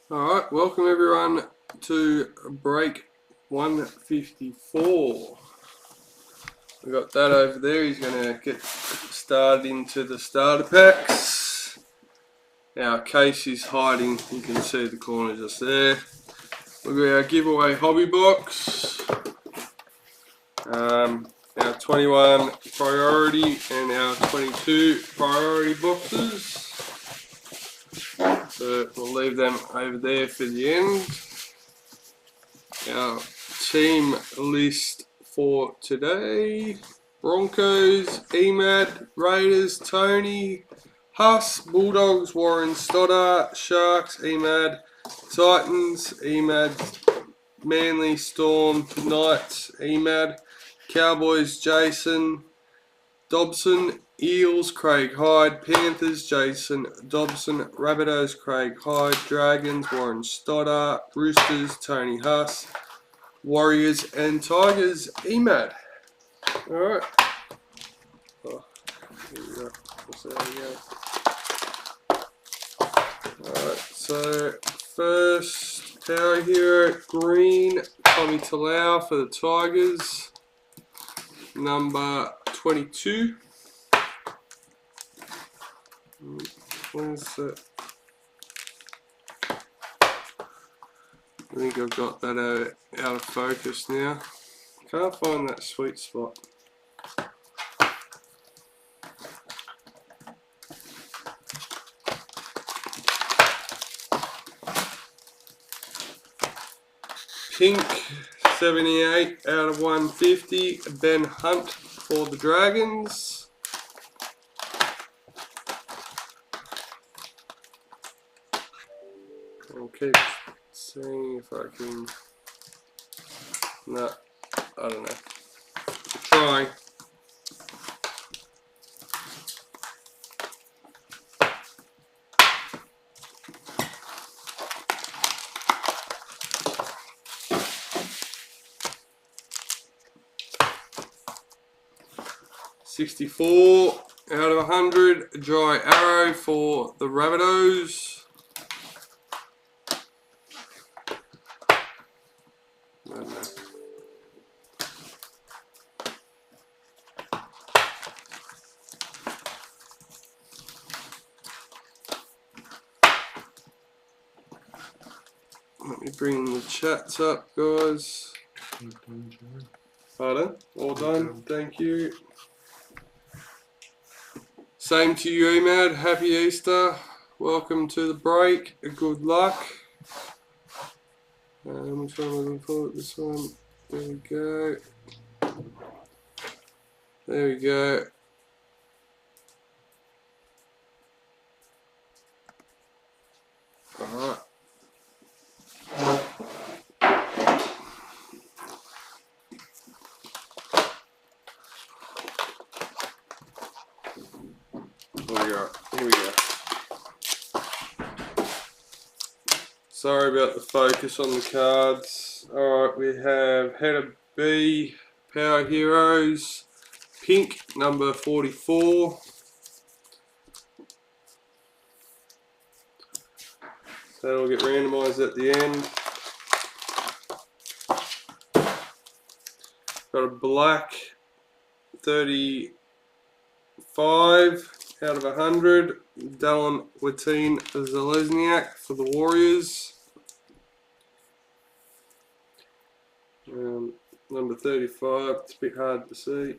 Alright, welcome everyone to break 154. We've got that over there. He's going to get started into the starter packs. Our case is hiding, you can see the corner just there. We've got our giveaway hobby box, our 21 priority and our 22 priority boxes. So we'll leave them over there for the end. Our team list for today: Broncos, Emad, Raiders, Tony, Huss, Bulldogs, Warren, Stoddart, Sharks, Emad, Titans, Emad, Manly, Storm, Knights, Emad, Cowboys, Jason, Dobson, Eels, Craig Hyde, Panthers, Jason Dobson, Rabbitohs, Craig Hyde, Dragons, Warren Stoddart, Roosters, Tony Huss, Warriors and Tigers, Emad. Alright. Oh, here we go. Alright, so first Power Hero Green, Tommy Talau for the Tigers. Number 22. Where's that? I think I've got that out of focus now. Can't find that sweet spot. Pink, 78 out of 150. Ben Hunt for the Dragons. I'll keep seeing if I can. No, I don't know. I'm trying. $64 out of 100. Dry Arrow for the Rabbitohs. Let me bring the chats up, guys. Pardon? All done. Thank you. Same to you, Emad. Happy Easter. Welcome to the break. Good luck. Which one am I looking for? This one. There we go. There we go. Alright. Here we go. Sorry about the focus on the cards. Alright, we have Header B, Power Heroes, Pink, number 44. That'll get randomised at the end. Got a black, 35 out of 100. Dallin Watine Zalesniak for the Warriors. Number 35, it's a bit hard to see.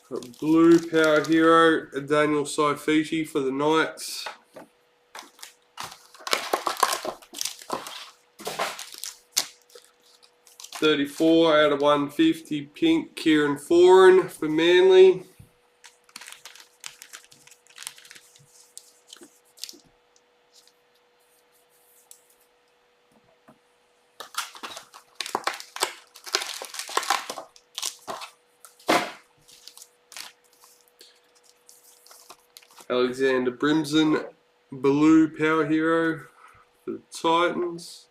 Got blue Power Hero, Daniel Saifiti for the Knights. $34 out of 150, pink, Kieran Foran for Manly. Alexander Brimson, blue Power Hero for the Titans.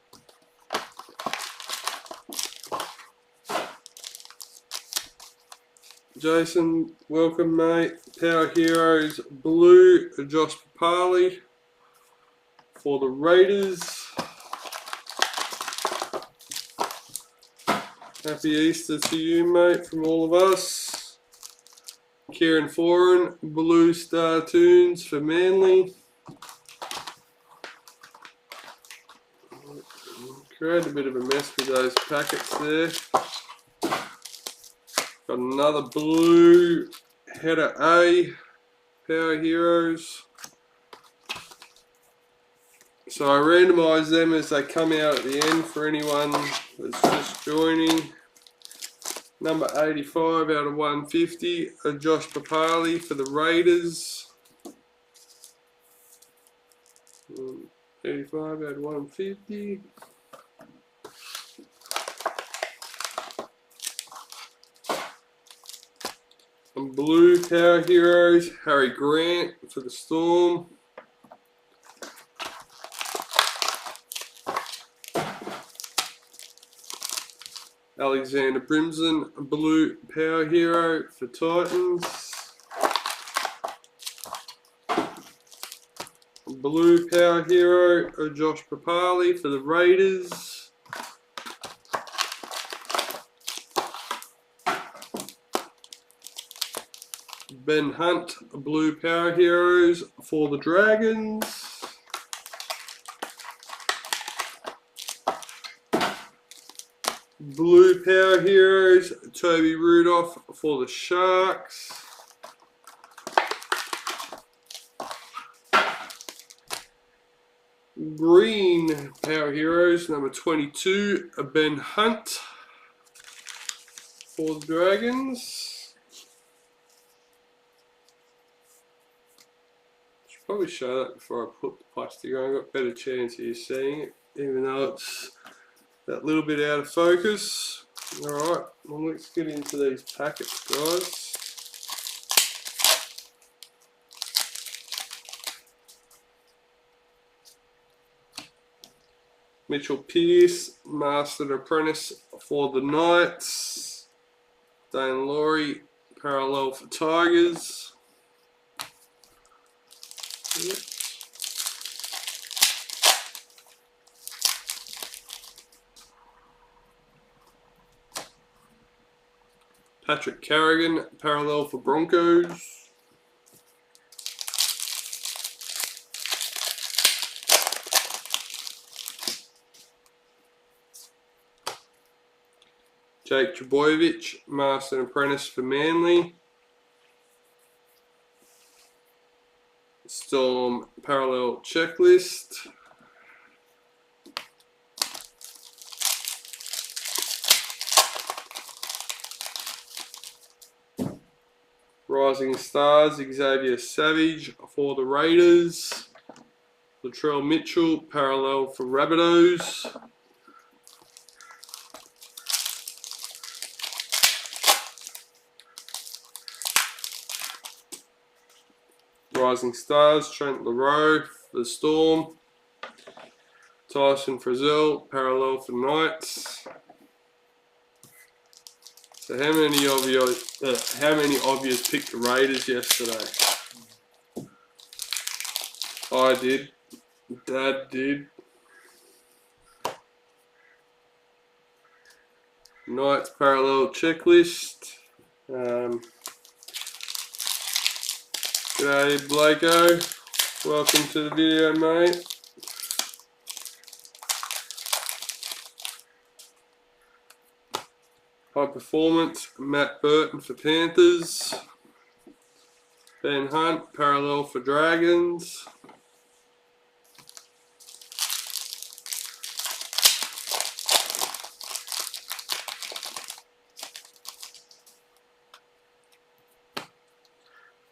Jason, welcome mate. Power Heroes blue, Josh Papali for the Raiders. Happy Easter to you mate from all of us. Kieran Foran, blue Star Tunes for Manly. Created a bit of a mess with those packets there. Got another blue header A, Power Heroes. So I randomise them as they come out at the end for anyone that's just joining. Number 85 out of 150, Josh Papali for the Raiders. 85 out of 150. And blue Power Heroes, Harry Grant for the Storm. Alexander Brimson, blue Power Hero for Titans. Blue Power Hero, Josh Papali for the Raiders. Ben Hunt, blue Power Heroes for the Dragons. Blue Power Heroes, Toby Rudolph for the Sharks. Green Power Heroes, number 22, Ben Hunt for the Dragons. Should probably show that before I put the plastic on. I've got a better chance of you seeing it, even though it's that little bit out of focus. Alright, well let's get into these packets guys. Mitchell Pearce, Master Apprentice for the Knights. Dane Laurie, parallel for Tigers. Yep. Patrick Carrigan, parallel for Broncos. Jake Trbojevic, Master and Apprentice for Manly. Storm parallel checklist. Rising Stars, Xavier Savage for the Raiders. Latrell Mitchell, parallel for Rabbitohs. Rising Stars, Trent LaRoe for the Storm. Tyson Frizzell, parallel for Knights. So how many of you picked the Raiders yesterday? I did. Dad did. Knights parallel checklist. G'day Blako. Welcome to the video, mate. High Performance, Matt Burton for Panthers. Ben Hunt, parallel for Dragons.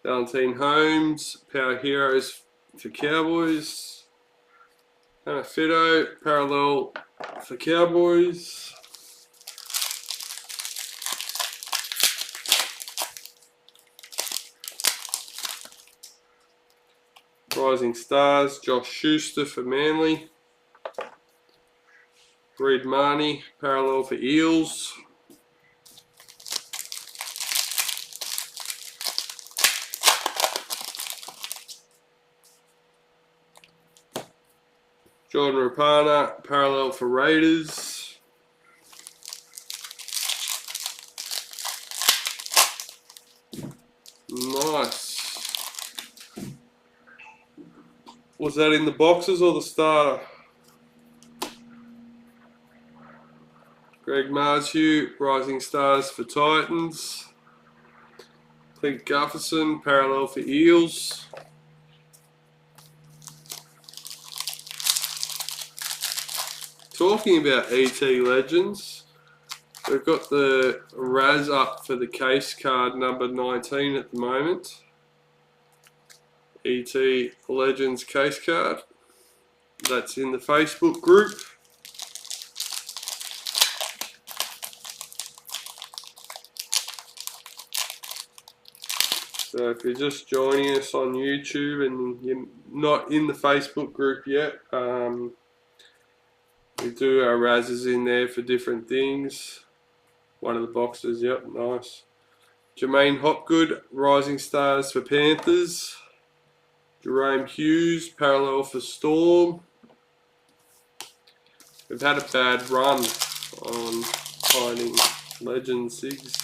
Valentine Holmes, Power Heroes for Cowboys. Hannah Fiddo, parallel for Cowboys. Rising Stars, Josh Schuster for Manly. Reed Marnie, parallel for Eels. Jordan Rapana, parallel for Raiders. Nice. Was that in the boxes or the starter? Greg Marzhew, Rising Stars for Titans. Clint Gufferson, parallel for Eels. Talking about ET Legends, we've got the Raz up for the case card number 19 at the moment. ET Legends case card. That's in the Facebook group. So if you're just joining us on YouTube and you're not in the Facebook group yet, we do our Razzes in there for different things. One of the boxes, yep, nice. Jermaine Hopgood, Rising Stars for Panthers. Jerome Hughes, parallel for Storm. We've had a bad run on finding Legend Sigs.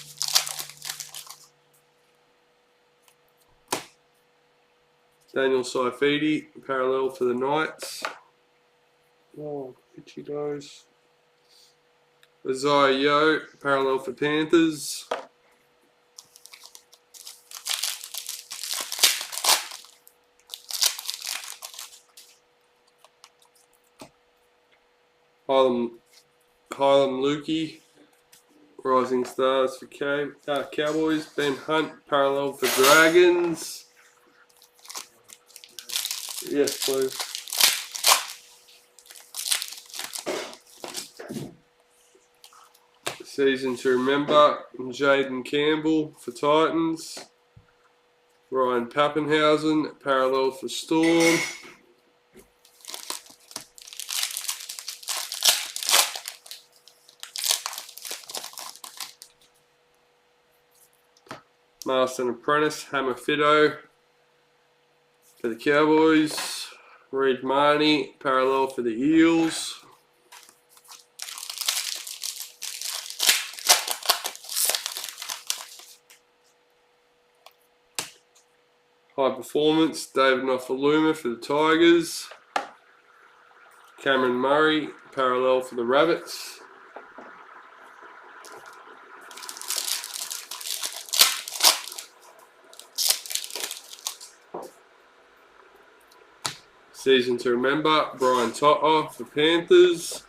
Daniel Saifidi, parallel for the Knights. Oh, itchy nose. Isaiah Yo, parallel for Panthers. Hylam Lukey, Rising Stars for Cowboys. Ben Hunt, parallel for Dragons. Yes, please. Season to remember. Jaden Campbell for Titans. Ryan Pappenhausen, parallel for Storm. Master and Apprentice, Hammer Fido for the Cowboys. Reed Marnie, parallel for the Eels. High Performance, David Nofaluma for the Tigers. Cameron Murray, parallel for the Rabbits. Season to remember, Brian Totter for Panthers.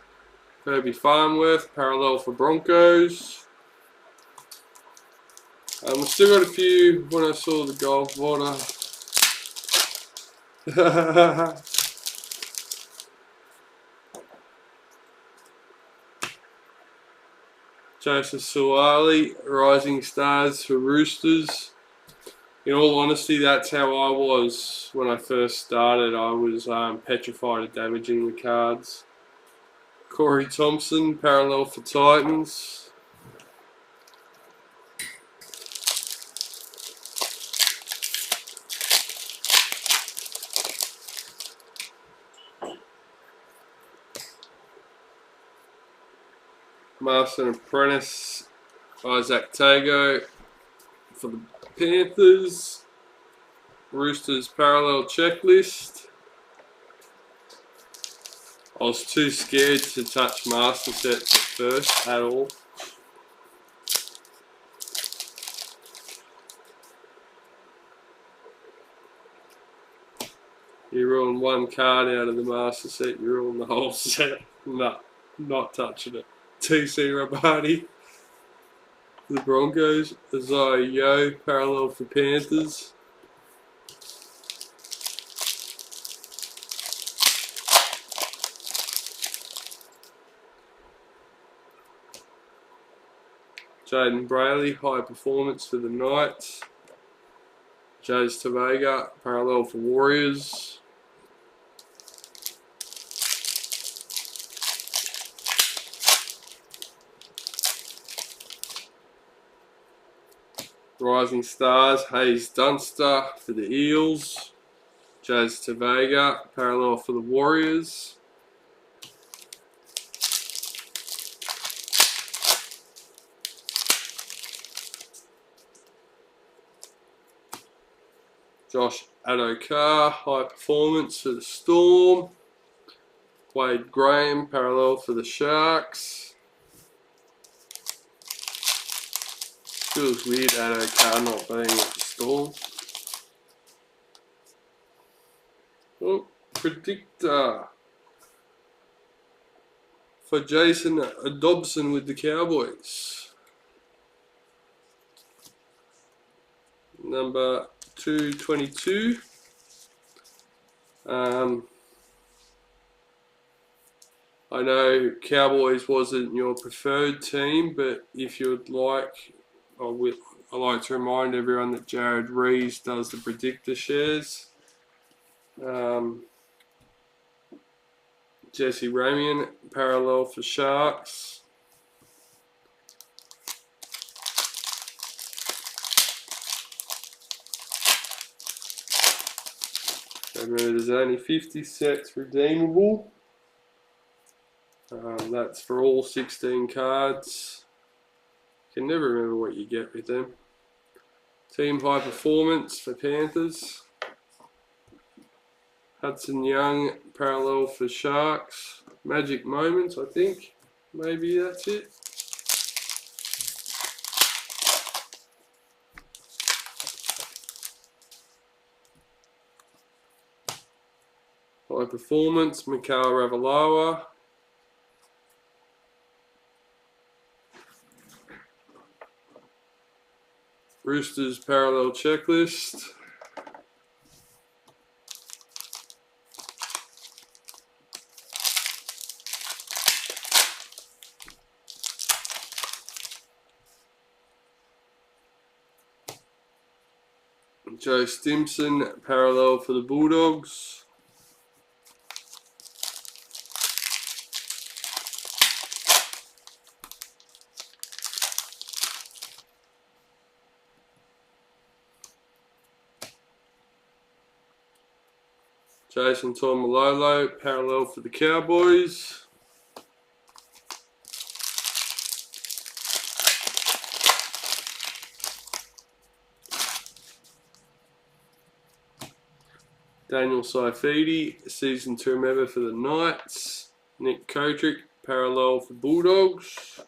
Kirby Farnworth, parallel for Broncos. We've still got a few when I saw the Golf Water. Joseph Suwali, Rising Stars for Roosters. In all honesty, that's how I was when I first started. I was petrified of damaging the cards. Corey Thompson, parallel for Titans. Master and Apprentice, Isaac Tago for the Panthers. Roosters parallel checklist. I was too scared to touch master sets at first at all. You ruin one card out of the master set, you ruin the whole set. No, not touching it. TC Rabati, the Broncos. Isaiah Yo, parallel for Panthers. Jaden Brayley, High Performance for the Knights. Jays Tavega, parallel for Warriors. Rising Stars, Hayes Dunster for the Eels. Jays Tavega, parallel for the Warriors. Josh Adokar, high performance for the Storm. Wade Graham, parallel for the Sharks. Feels weird Adokar not being at the Storm. Oh, predictor for Jason Dobson with the Cowboys. Number 222. I know Cowboys wasn't your preferred team, but if you'd like, I'd like to remind everyone that Jared Rees does the predictor shares. Jesse Ramian, parallel for Sharks. Remember, there's only 50 sets redeemable. That's for all 16 cards. You can never remember what you get with them. Team high performance for Panthers. Hudson Young, parallel for Sharks. Magic moments, I think. Maybe that's it. High performance, Mikhail Ravalawa. Roosters parallel checklist. Joe Stimson, parallel for the Bulldogs. Jason Taumalolo, parallel for the Cowboys. Daniel Saifidi, season to remember for the Knights. Nick Kotrick, parallel for Bulldogs.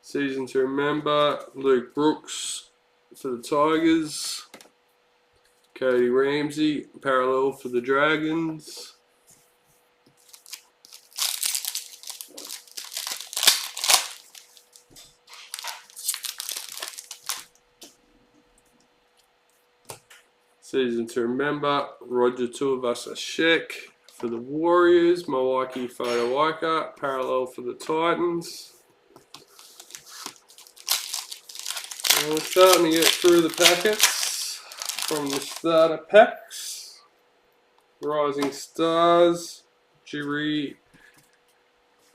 Season to remember, Luke Brooks for the Tigers. Cody Ramsey, parallel for the Dragons. Season to remember, Roger Tuivasa-Sheck for the Warriors. Milwaukee Fodawaika, parallel for the Titans. And we're starting to get through the packets from the starter packs. Rising Stars, Jarrah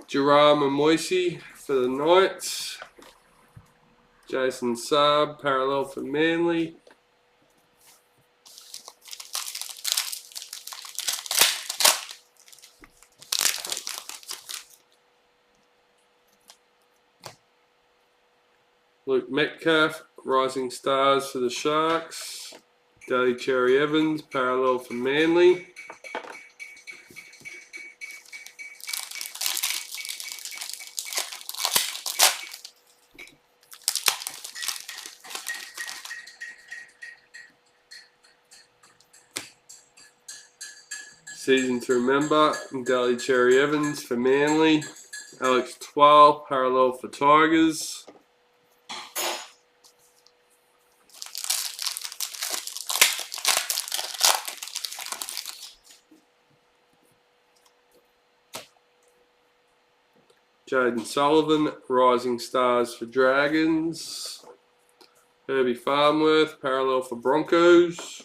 Moisi for the Knights. Jason Saab, parallel for Manly. Luke Metcalf, Rising Stars for the Sharks. Daly Cherry Evans, parallel for Manly. Season to remember, Daly Cherry Evans for Manly. Alex Twal, parallel for Tigers. Jaden Sullivan, Rising Stars for Dragons. Herbie Farnworth, parallel for Broncos.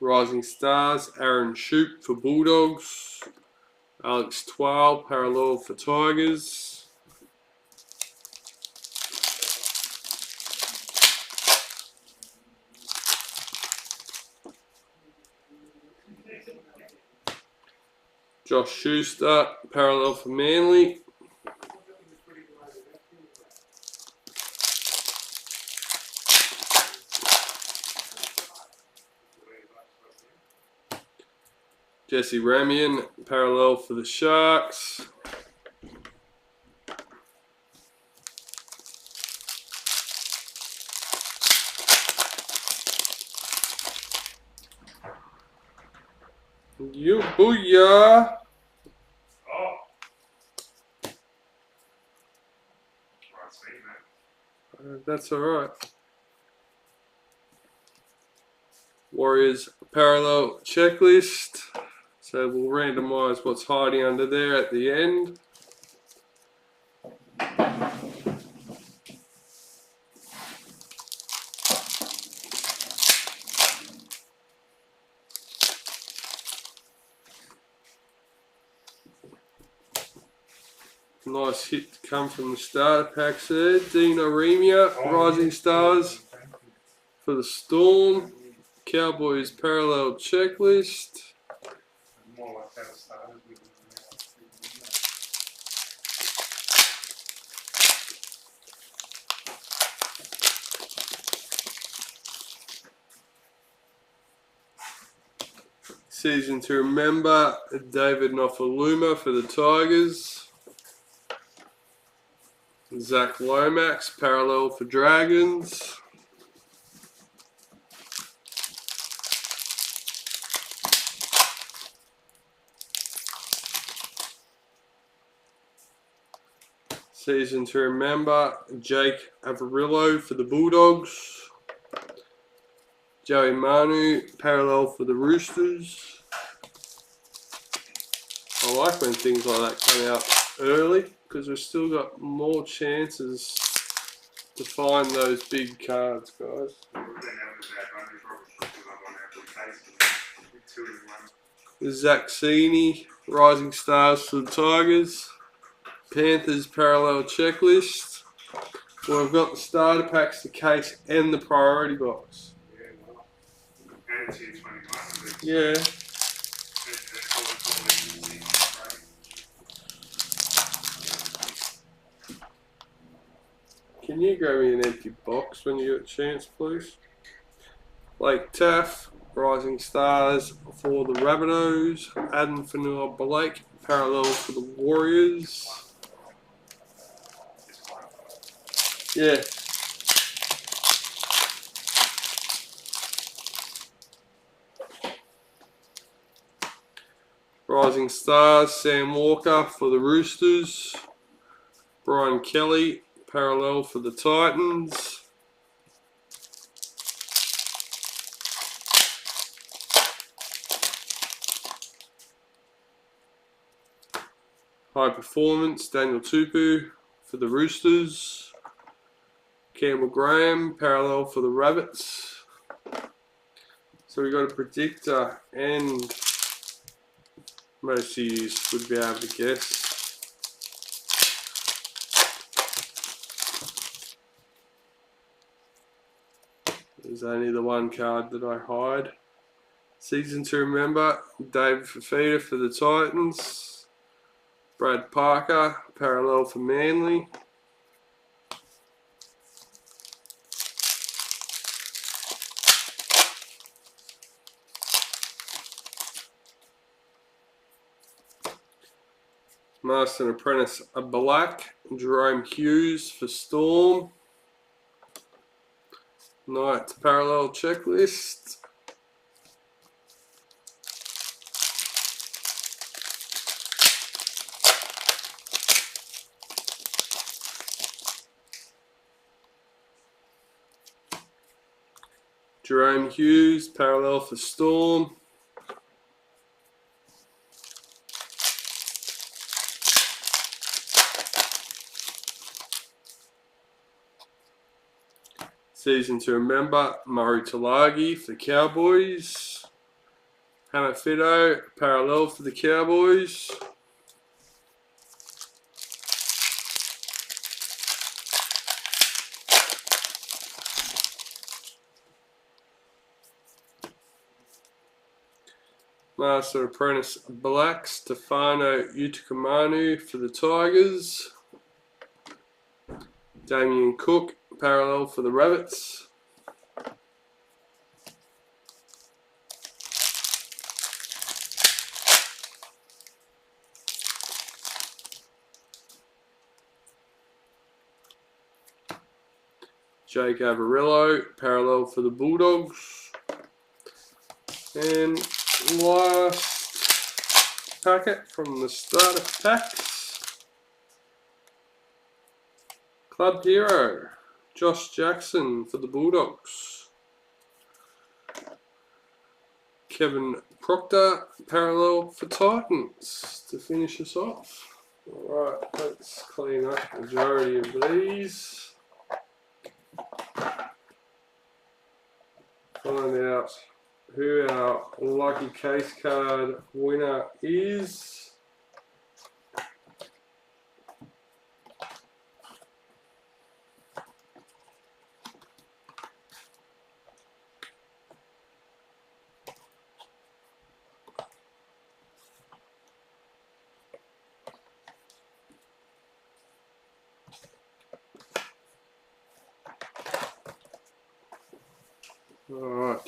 Rising Stars, Aaron Shoup for Bulldogs. Alex Twal, parallel for Tigers. Josh Schuster, parallel for Manly. Jesse Ramian, parallel for the Sharks. You booyah! Oh. That's alright. Warriors parallel checklist. So we'll randomise what's hiding under there at the end. Nice hit to come from the starter packs there. Dino Remia, Rising Stars for the Storm. Cowboys parallel checklist. More like how it started with Season to remember, David Nofaluma for the Tigers. Zach Lomax, parallel for Dragons. Season to remember, Jake Averillo for the Bulldogs. Joey Manu, parallel for the Roosters. I like when things like that come out early because we've still got more chances to find those big cards, guys. Zach Sini, Rising Stars for the Tigers. Panthers parallel checklist. Well, we've got the starter packs, the case, and the priority box. Yeah. Can you grab me an empty box when you get a chance, please? Blake Taff, Rising Stars for the Rabbitohs. Adam Fanua Blake, parallel for the Warriors. Yeah. Rising Stars, Sam Walker for the Roosters. Brian Kelly, parallel for the Titans. High Performance, Daniel Tupu for the Roosters. Campbell Graham, parallel for the Rabbits. So we got a predictor, and most of you would be able to guess. There's only the one card that I hide. Season to remember, David Fafita for the Titans. Brad Parker, parallel for Manly. Master and Apprentice Black, Jerome Hughes for Storm. Knights parallel checklist. Jerome Hughes, parallel for Storm. Season to remember, Murray Talagi for the Cowboys. Hannah Fido, parallel for the Cowboys. Master Apprentice Black, Stefano Utokumanu for the Tigers. Damien Cook, parallel for the Rabbits. Jake Avarillo, parallel for the Bulldogs. And last packet from the starter packs. Club Hero, Josh Jackson for the Bulldogs. Kevin Proctor, parallel for Titans to finish us off. Alright, let's clean up the majority of these. Find out who our lucky case card winner is. Alright.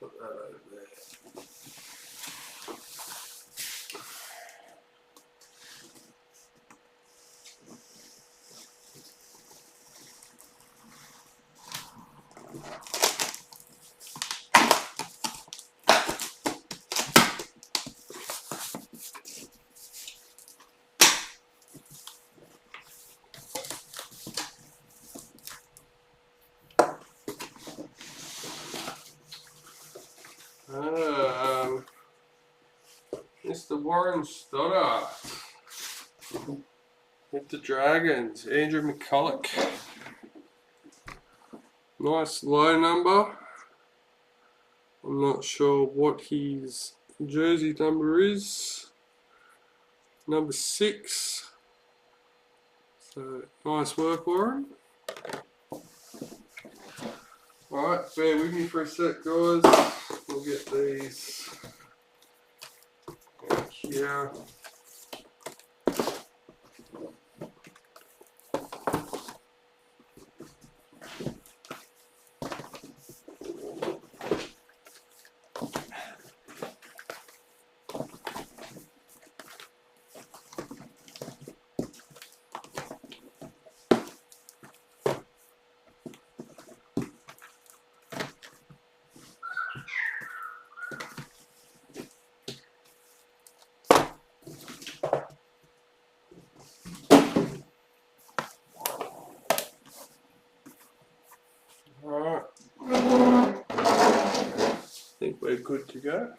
Put that over there. Mr. Warren Stoddart with the Dragons, Andrew McCulloch. Nice low number. I'm not sure what his jersey number is. Number 6. So nice work, Warren. Alright, bear with me for a sec, guys. We'll get these out here. Alright, I think we're good to go.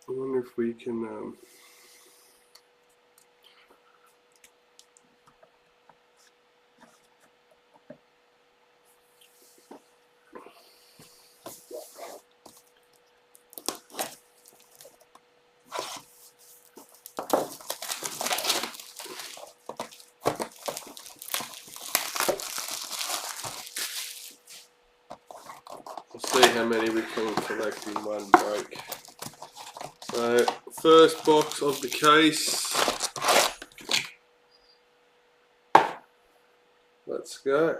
I wonder if we can we'll see how many we can collect in one break. So, first box of the case. Let's go.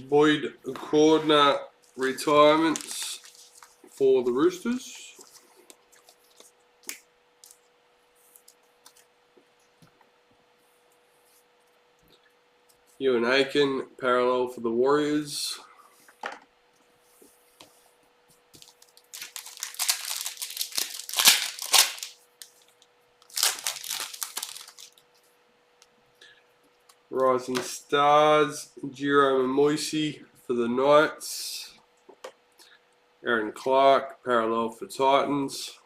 Boyd Cordner retirements for the Roosters. Ewan Aiken, parallel for the Warriors. Rising Stars, Jerome and Moisey for the Knights. Aaron Clark, parallel for Titans.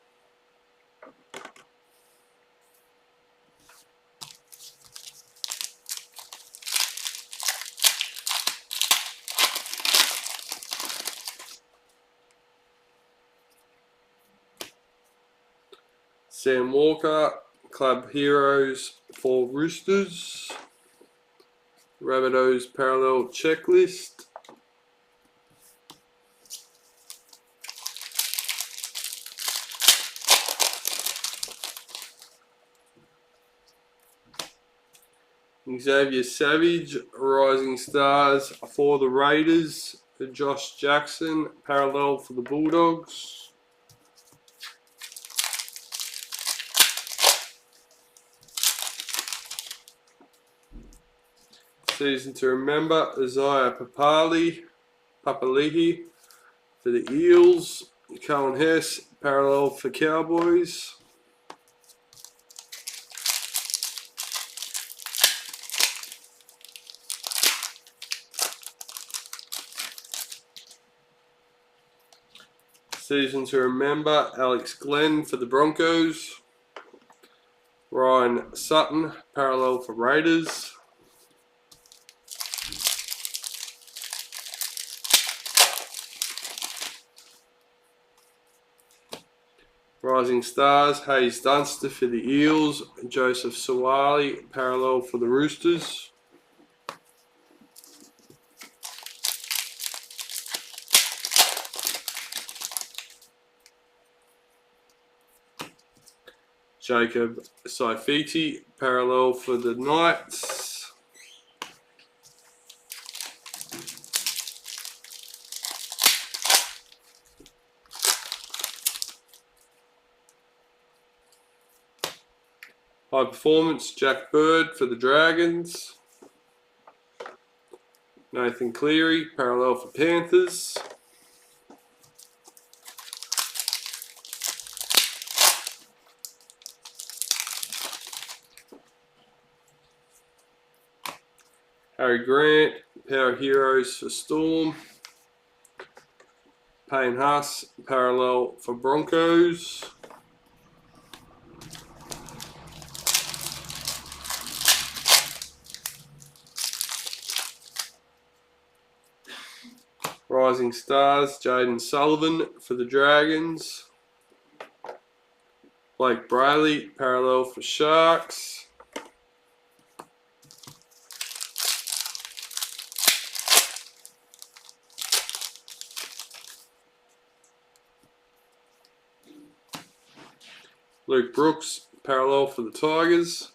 Sam Walker, Club Heroes for Roosters. Rabbitohs parallel checklist. Xavier Savage, Rising Stars for the Raiders. Josh Jackson, parallel for the Bulldogs. Season to remember, Isaiah Papali'i for the Eels. Cohen Hess, parallel for Cowboys. Season to remember, Alex Glenn for the Broncos. Ryan Sutton, parallel for Raiders. Rising Stars, Hayes Dunster for the Eels. Joseph Sawali, parallel for the Roosters. Jacob Saifiti, parallel for the Knights. High Performance, Jack Bird for the Dragons. Nathan Cleary, parallel for Panthers. Harry Grant, Power Heroes for Storm. Payne Haas, parallel for Broncos. Rising Stars, Jaden Sullivan for the Dragons. Blake Brayley, parallel for Sharks. Luke Brooks, parallel for the Tigers.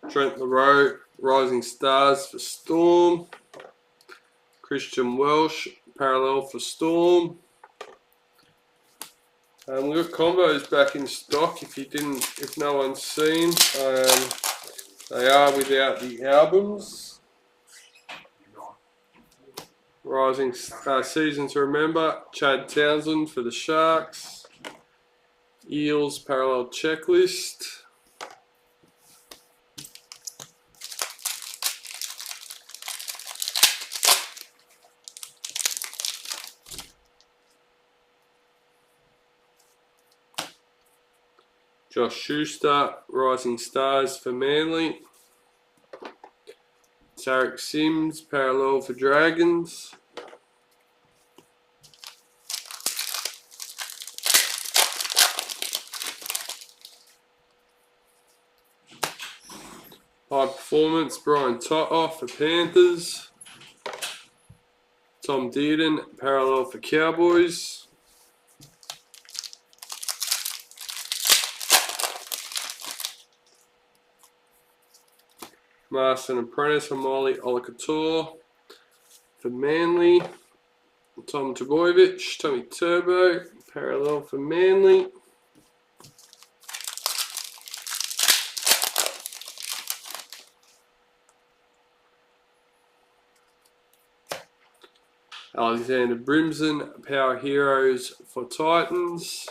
Trent LaRoe, Rising Stars for Storm. Christian Welsh, parallel for Storm. We've got combos back in stock if no one's seen. They are without the albums. Rising Season to remember, Chad Townsend for the Sharks. Eels parallel checklist. Josh Schuster, Rising Stars for Manly. Tarek Sims, parallel for Dragons. High Performance, Brian To'o for Panthers. Tom Dearden, parallel for Cowboys. Master and Apprentice, Amali Olakator for Manly. Tom Trbojevic, Tommy Turbo, parallel for Manly. Alexander Brimson, Power Heroes for Titans.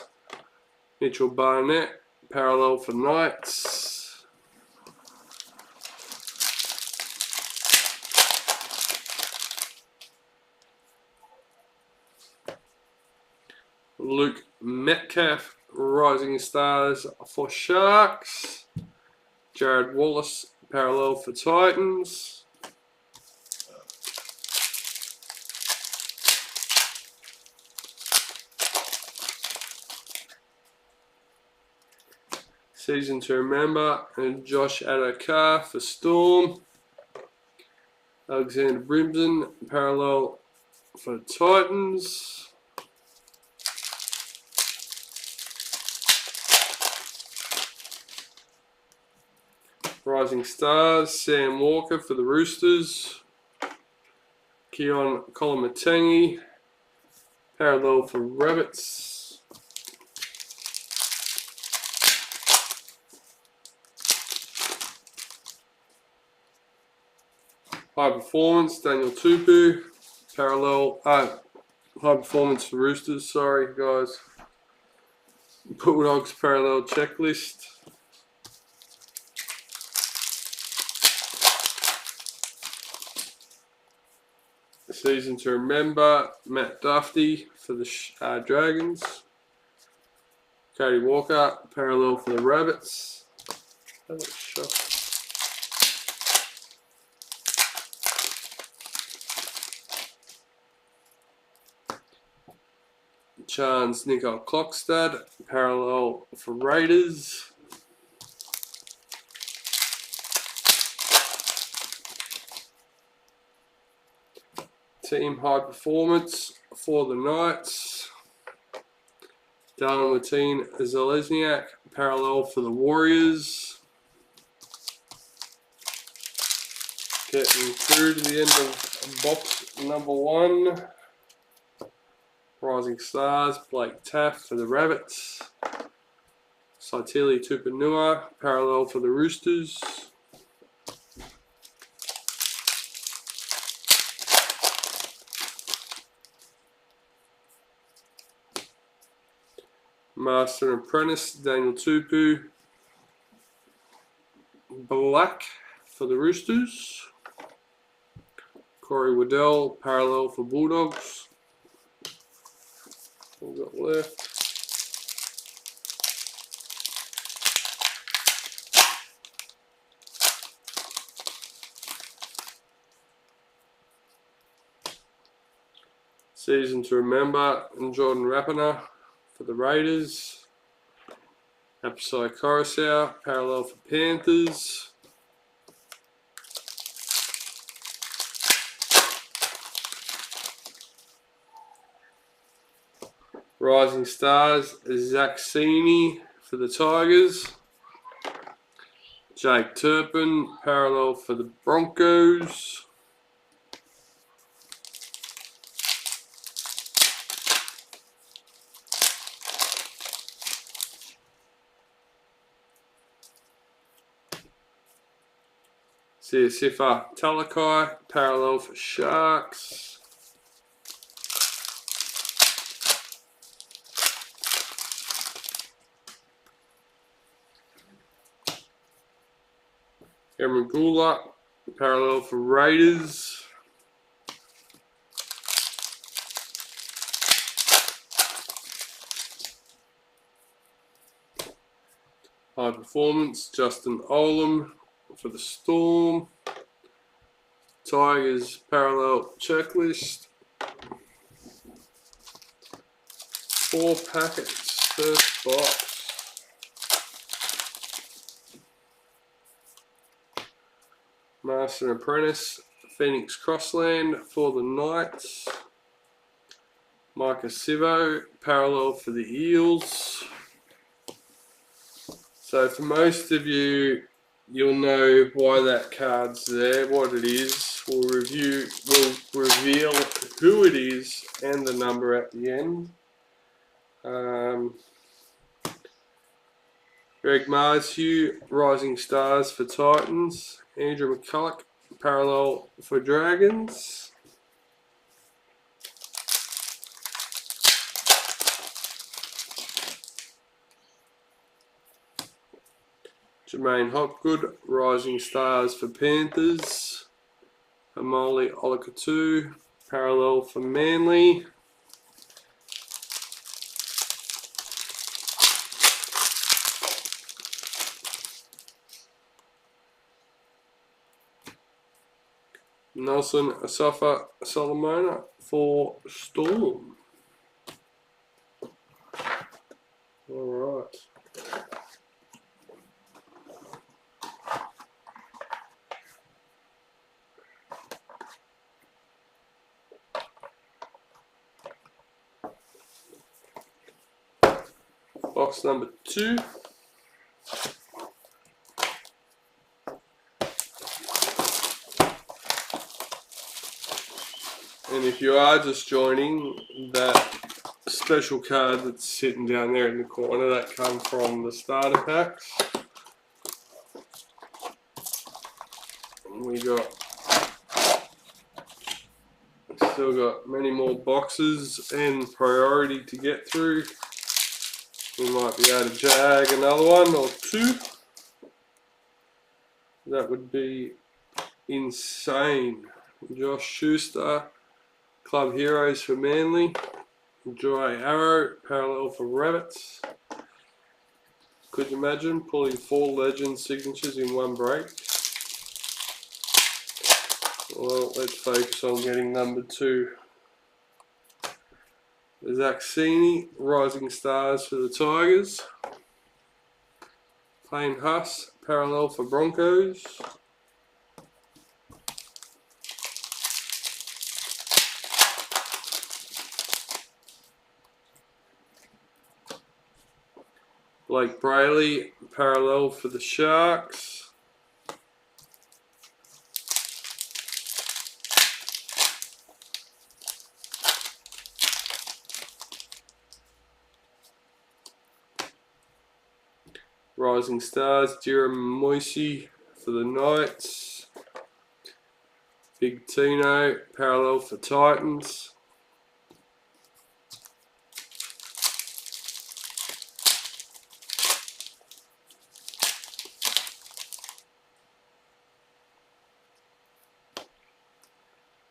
Mitchell Barnett, Parallel for Knights. Luke Metcalf, Rising Stars for Sharks. Jared Wallace, Parallel for Titans. Season to Remember, and Josh Adokar for Storm. Alexander Brimson, Parallel for Titans. Rising Stars, Sam Walker for the Roosters. Keon Kolomatangi, Parallel for Rabbits. High Performance, Daniel Tupu, Parallel, High Performance for Roosters, sorry guys. Bulldogs Parallel Checklist. Season to Remember, Matt Duffy for the Dragons. Cody Walker, Parallel for the Rabbits. Chance Nicole Clockstad, Parallel for Raiders. Team High Performance for the Knights. Darren Lateen Zalesniak, Parallel for the Warriors. Getting through to the end of box number 1. Rising Stars, Blake Taff for the Rabbits. Saitili Tupanua, Parallel for the Roosters. Master and Apprentice, Daniel Tupu. Black for the Roosters. Corey Waddell, Parallel for Bulldogs. What we got left? Season to Remember, and Jordan Rapiner for the Raiders. Apsai Coruscant, Parallel for Panthers. Rising Stars, Zach Sini for the Tigers. Jake Turpin, Parallel for the Broncos. Sifa Talakai, Parallel for Sharks. Cameron Gula, Parallel for Raiders. High Performance, Justin Olam for the Storm. Tigers Parallel Checklist. 4 packets, first box. Master and Apprentice, Phoenix Crossland for the Knights. Micah Sivo, Parallel for the Eels. So for most of you, you'll know why that card's there, what it is. We'll reveal who it is and the number at the end. Greg Marshew, Rising Stars for Titans. Andrew McCulloch, Parallel for Dragons. Jermaine Hopgood, Rising Stars for Panthers. Hamoli Olakau'atu, parallel for Manly. Nelson Asafa Solomona for Storm. Alright. Box number 2. And if you are just joining, that special card that's sitting down there in the corner, that comes from the starter packs. And we still got many more boxes and priority to get through. We might be able to jag another one or two. That would be insane. Josh Schuster, Club Heroes for Manly. Joy Arrow, parallel for Rabbits. Could you imagine pulling 4 legend signatures in one break? Well, let's focus on getting number 2. Zaxini, Rising Stars for the Tigers. Payne Huss, parallel for Broncos. Blake Brayley, parallel for the Sharks. Rising Stars, Jeremy Moisey for the Knights. Big Tino, parallel for Titans.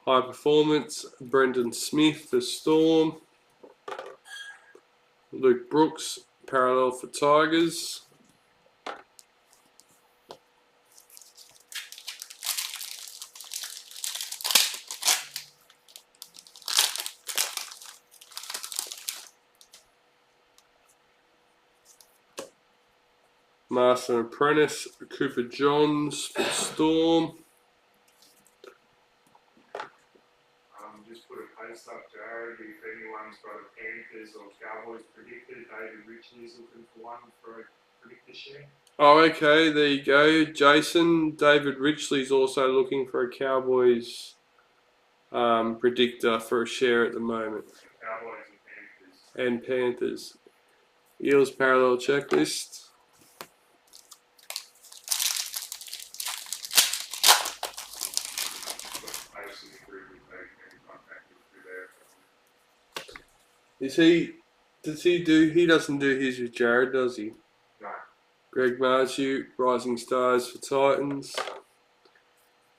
High Performance, Brendan Smith for Storm. Luke Brooks, parallel for Tigers. Master and Apprentice, Cooper Johns for Storm. Just put a post up, Jared, if anyone's got a Panthers or Cowboys predicted. David Richley's looking for one for a predictor share. Oh, okay, there you go. Jason, David Richley's also looking for a Cowboys predictor for a share at the moment. Cowboys And Panthers. Eels parallel checklist. He doesn't do his with Jared, does he? No. Greg Marju, Rising Stars for Titans.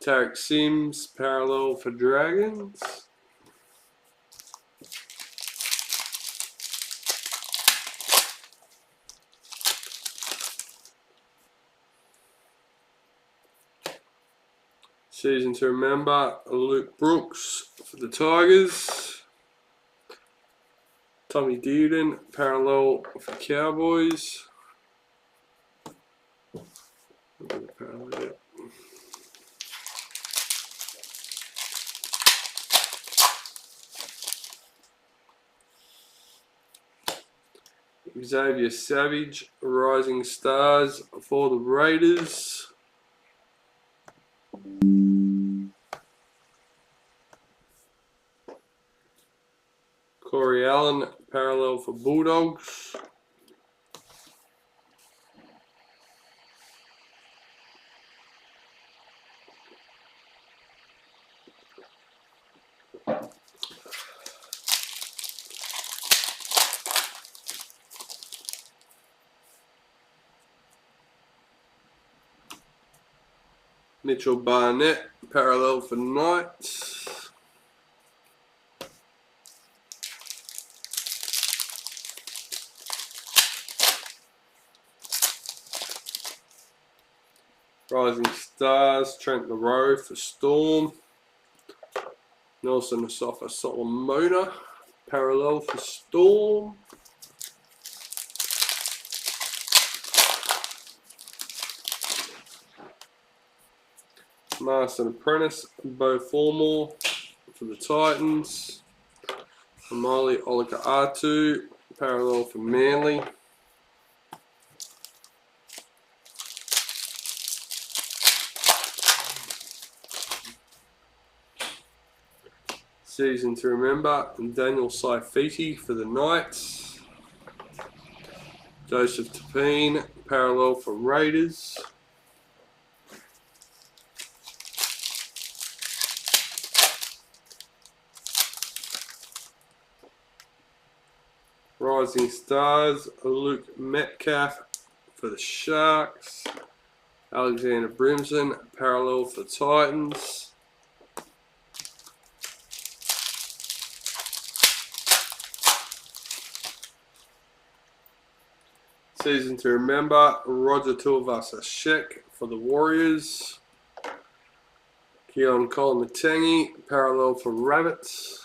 Tarek Sims, parallel for Dragons. Season to remember, Luke Brooks for the Tigers. Tommy Dearden, parallel for Cowboys. Xavier Savage, Rising Stars for the Raiders. Corey Allen, parallel for Bulldogs. Mitchell Barnett, parallel for Knights. Rising Stars, Trent LaRoe for Storm. Nelson Asafa Solomona, parallel for Storm. Master and Apprentice, Bo Formore for the Titans. Amali Olaka'atu, parallel for Manly. Season to Remember, and Daniel Saifiti for the Knights. Joseph Tapine, parallel for Raiders. Rising Stars, Luke Metcalf for the Sharks. Alexander Brimson, parallel for Titans. Season to Remember, Roger Tuivasa-Sheck for the Warriors. Keon Kolomatangi, parallel for Rabbits.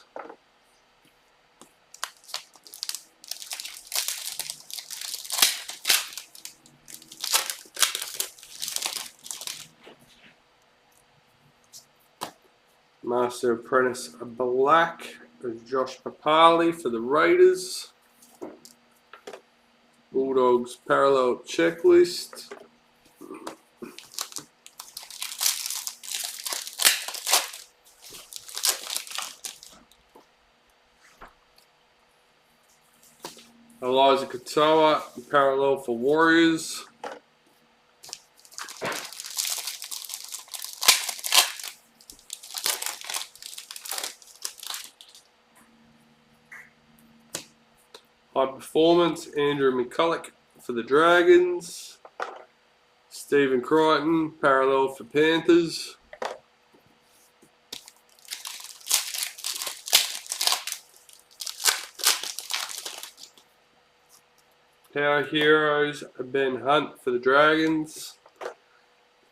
Master Apprentice Black, Josh Papali for the Raiders. Bulldogs parallel checklist. Elijah Katoa, parallel for Warriors. High Performance, Andrew McCulloch for the Dragons. Stephen Crichton, parallel for Panthers. Power Heroes, Ben Hunt for the Dragons.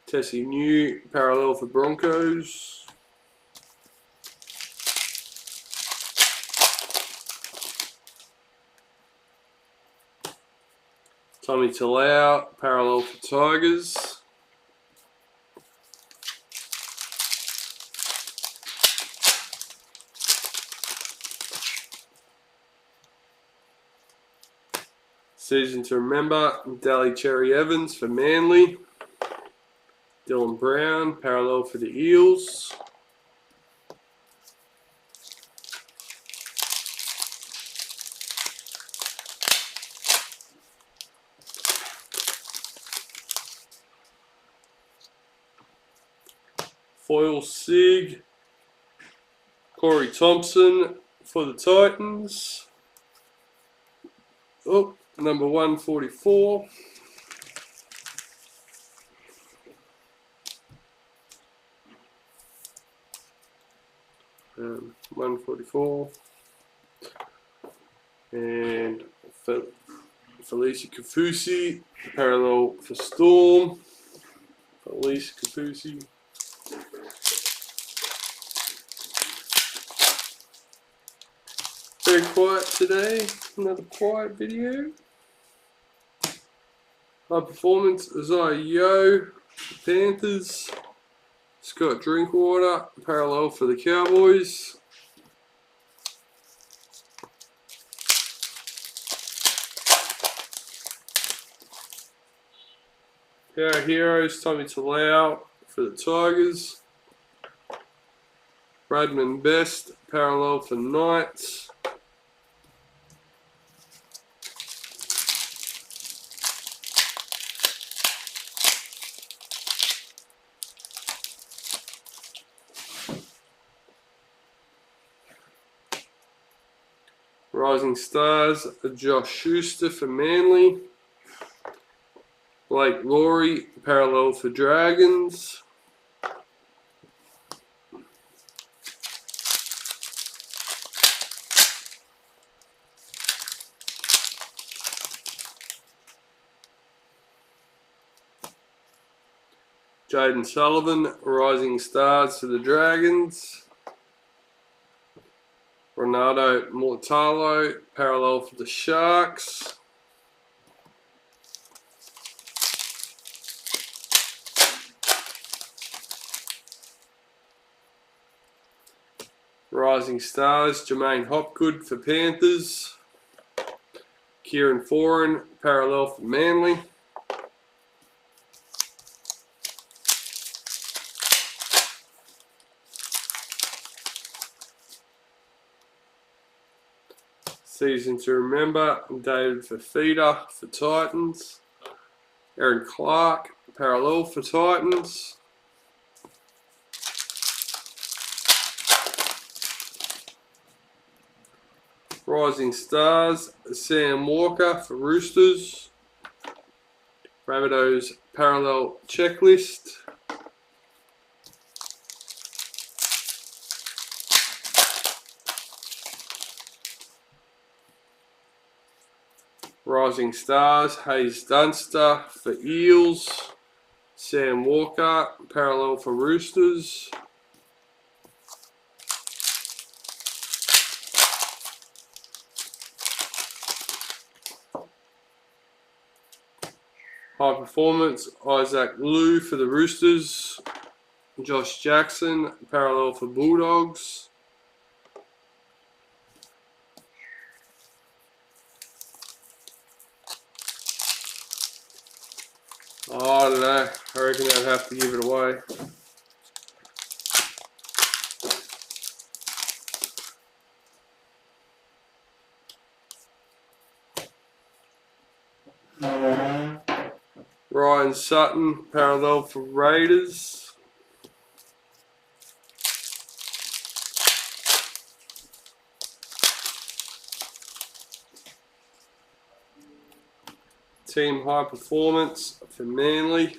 Tessie New, parallel for Broncos. Tommy Talau, parallel for Tigers. Season to Remember, Daly Cherry Evans for Manly. Dylan Brown, parallel for the Eels. Foil Sig, Corey Thompson for the Titans. Oh, number 144. 144. And Felicia Kafusi, parallel for Storm. Felicia Kafusi. Very quiet today, another quiet video. High Performance, Isaiah Yo, Panthers. Scott Drinkwater, parallel for the Cowboys. Power Heroes, Tommy Talau for the Tigers. Bradman Best, parallel for Knights. Rising Stars, Josh Schuster for Manly. Blake Laurie, parallel for Dragons. Jaden Sullivan, Rising Stars for the Dragons. Ronaldo Mortalo, parallel for the Sharks. Rising Stars, Jermaine Hopgood for Panthers. Kieran Foran, parallel for Manly. Season to remember, David Fafita for Titans. Aaron Clark, parallel for Titans. Rising Stars, Sam Walker for Roosters. Rabbitohs parallel checklist. Rising Stars, Hayes Dunster for Eels. Sam Walker, parallel for Roosters. High Performance, Isaac Liu for the Roosters. Josh Jackson, parallel for Bulldogs. Oh, I don't know. I reckon I'd have to give it away. Ryan Sutton, parallel for Raiders. Team High Performance for Manly.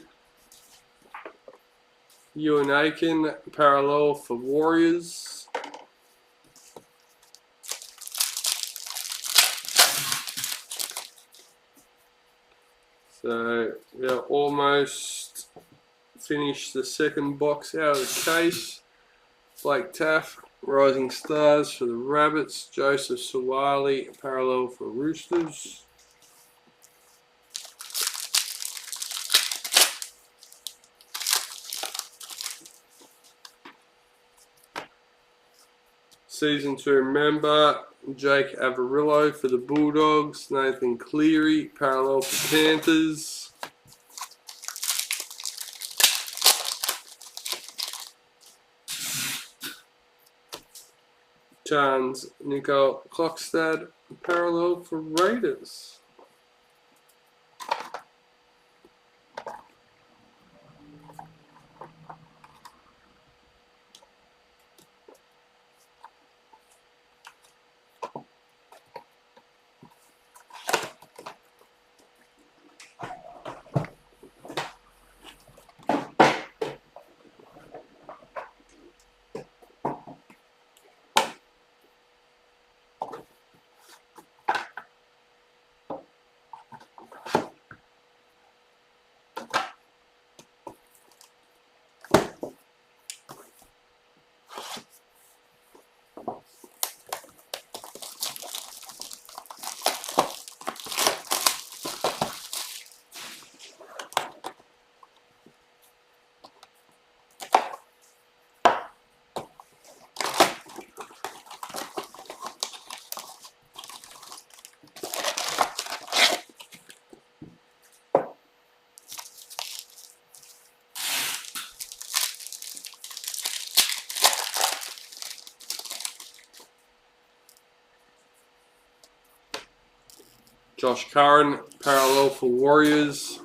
Ewan Aiken, parallel for Warriors. So, yeah, almost finished the second box out of the case. Blake Taff, Rising Stars for the Rabbits. Joseph Sawali, parallel for Roosters. Season to remember, Jake Avarillo for the Bulldogs. Nathan Cleary, parallel for Panthers. Chance Nicole Klokstad, parallel for Raiders. Josh Curran, parallel for Warriors.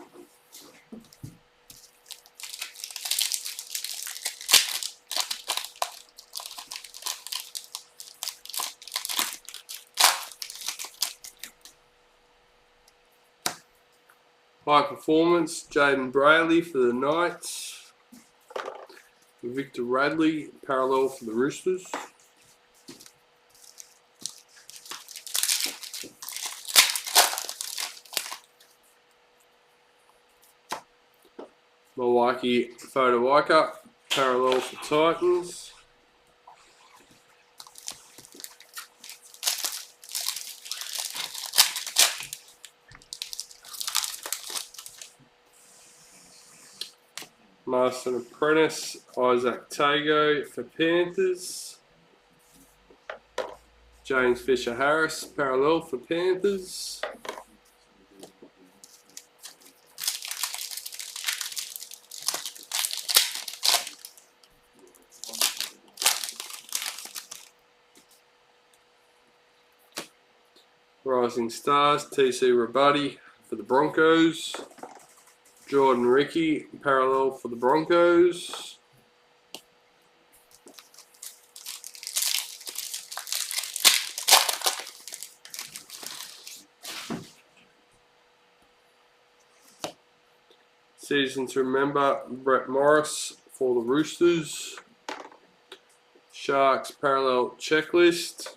High Performance, Jaden Brayley for the Knights. Victor Radley, parallel for the Roosters. Milwaukee Photo Waika, parallel for Titans. Master and Apprentice, Isaac Tago for Panthers. James Fisher Harris, parallel for Panthers. Rising Stars, TC Rabuddy for the Broncos. Jordan Ricky, parallel for the Broncos. Season to remember, Brett Morris for the Roosters. Sharks parallel checklist.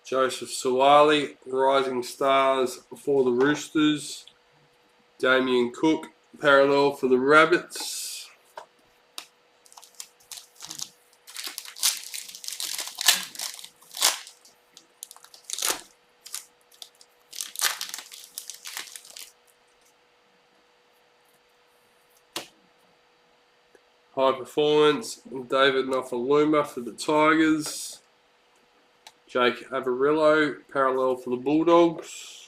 Joseph Suwali, Rising Stars for the Roosters. Damien Cook, parallel for the Rabbits. High Performance, David Nofaluma for the Tigers. Jake Avarillo, parallel for the Bulldogs.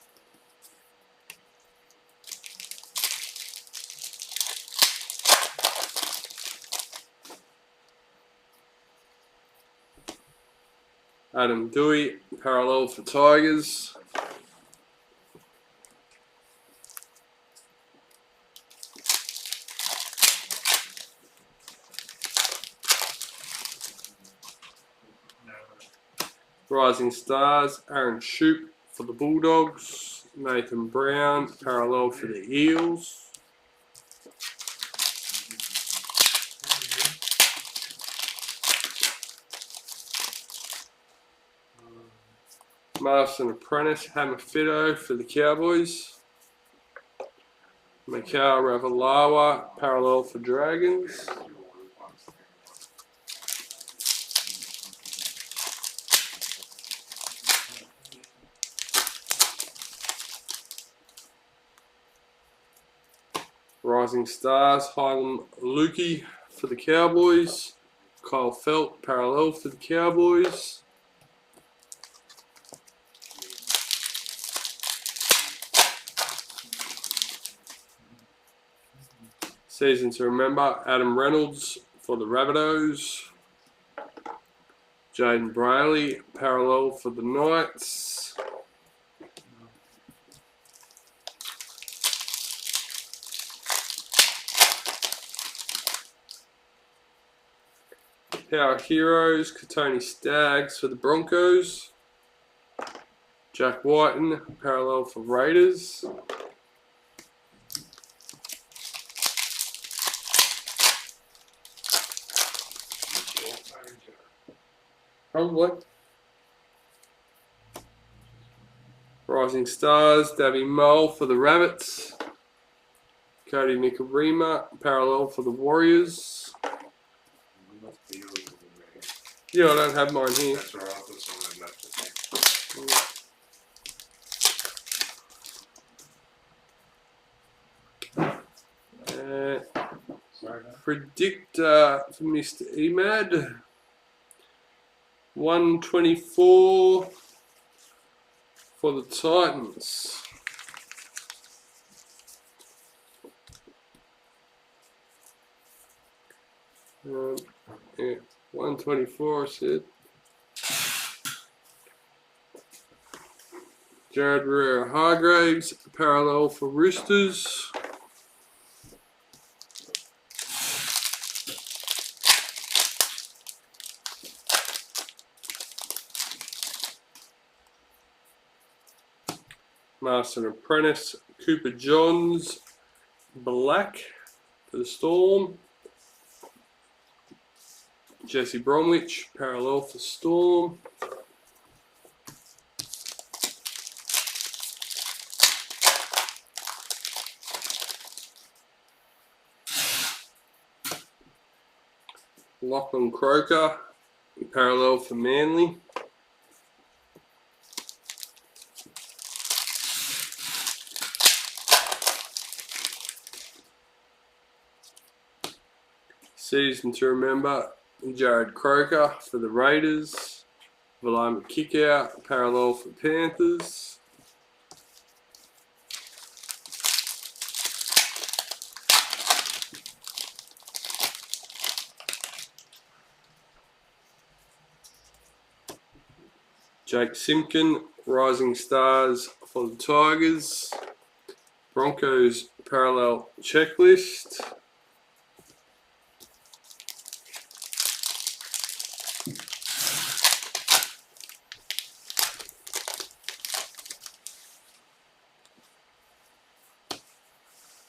Adam Dewey, parallel for Tigers. Rising Stars, Aaron Shoup for the Bulldogs. Nathan Brown, parallel for the Eels. Master and Apprentice, Hammer Fido for the Cowboys. Mikhail Ravalawa, parallel for Dragons. Rising Stars, Hylam Lukey for the Cowboys. Kyle Felt, parallel for the Cowboys. Season to remember, Adam Reynolds for the Rabbitohs. Jaden Brayley, parallel for the Knights. Power Heroes, Katoni Staggs for the Broncos. Jack Whiten, parallel for Raiders. Probably. Rising Stars, Davy Mole for the Rabbits. Cody Nikarima, parallel for the Warriors. Yeah, I don't have mine here. That's alright, I've got some left, I think. Predictor for Mr. Emad. 124 for the Titans. Yeah, 124 I said. Jared Rare Hargraves, parallel for Roosters. Master and Apprentice, Cooper Johns, black for the Storm. Jesse Bromwich, parallel for Storm. Lachlan Croker, parallel for Manly. Season to remember, Jared Croker for the Raiders. Valama Kickout, parallel for Panthers. Jake Simpkin, Rising Stars for the Tigers. Broncos parallel checklist.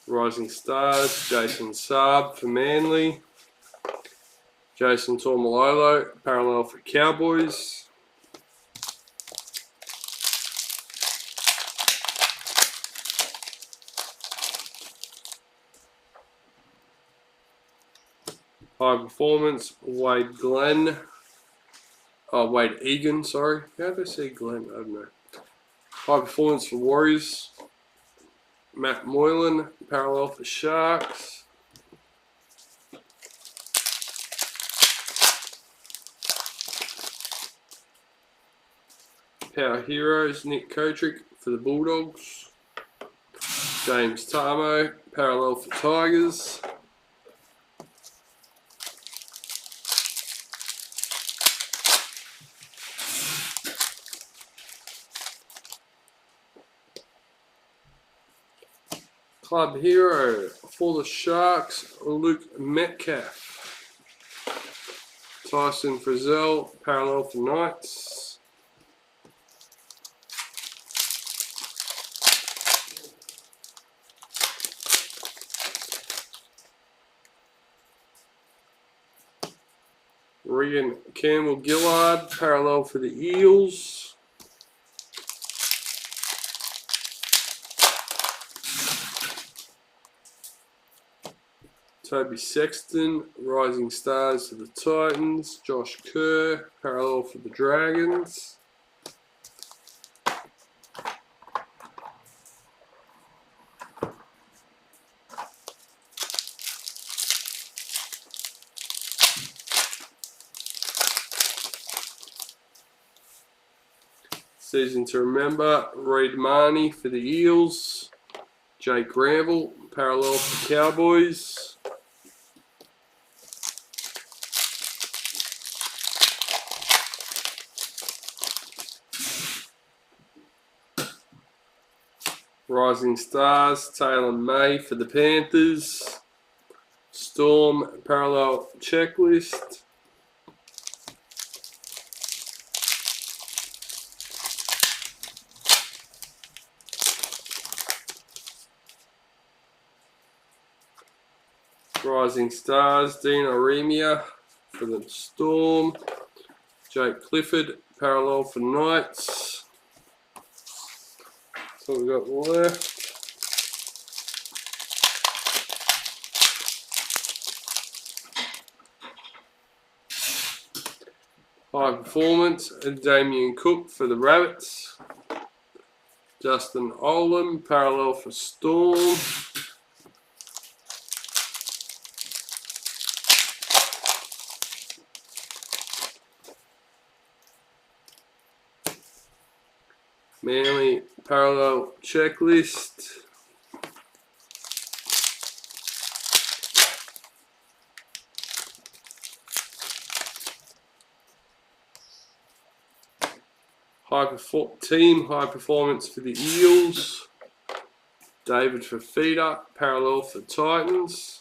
Rising Stars, Jason Saab for Manly. Jason Tormalolo, parallel for Cowboys. High Performance, Wade Egan, sorry. How did I say Glenn? I don't know. High Performance for Warriors. Matt Moylan, parallel for Sharks. Power Heroes, Nick Kotrick for the Bulldogs. James Tarmo, parallel for Tigers. Club Hero for the Sharks, Luke Metcalf. Tyson Frizzell, parallel for Knights. Regan Campbell Gillard, parallel for the Eels. Toby Sexton, Rising Stars for the Titans. Josh Kerr, parallel for the Dragons. Season to remember, Reid Marnie for the Eels. Jake Granville, parallel for Cowboys. Rising Stars, Taylor May for the Panthers. Storm, parallel checklist. Rising Stars, Dean Oremia for the Storm. Jake Clifford, parallel for Knights. So we've got left. High Performance, and Damien Cook for the Rabbits. Justin Olam, parallel for Storm. Manly parallel checklist. Team High Performance for the Eels. David Fafita, parallel for Titans.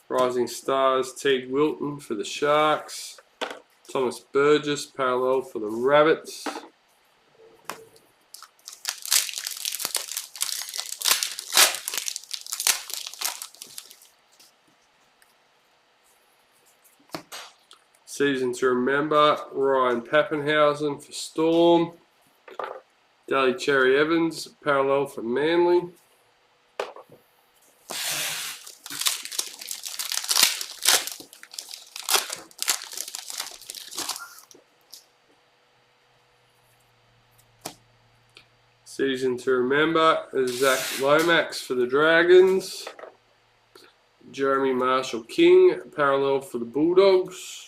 Rising Stars, Teague Wilton for the Sharks. Thomas Burgess, parallel for the Rabbits. Season to remember, Ryan Pappenhausen for Storm. Daly Cherry Evans, parallel for Manly. Season to remember, Zach Lomax for the Dragons. Jeremy Marshall King, parallel for the Bulldogs.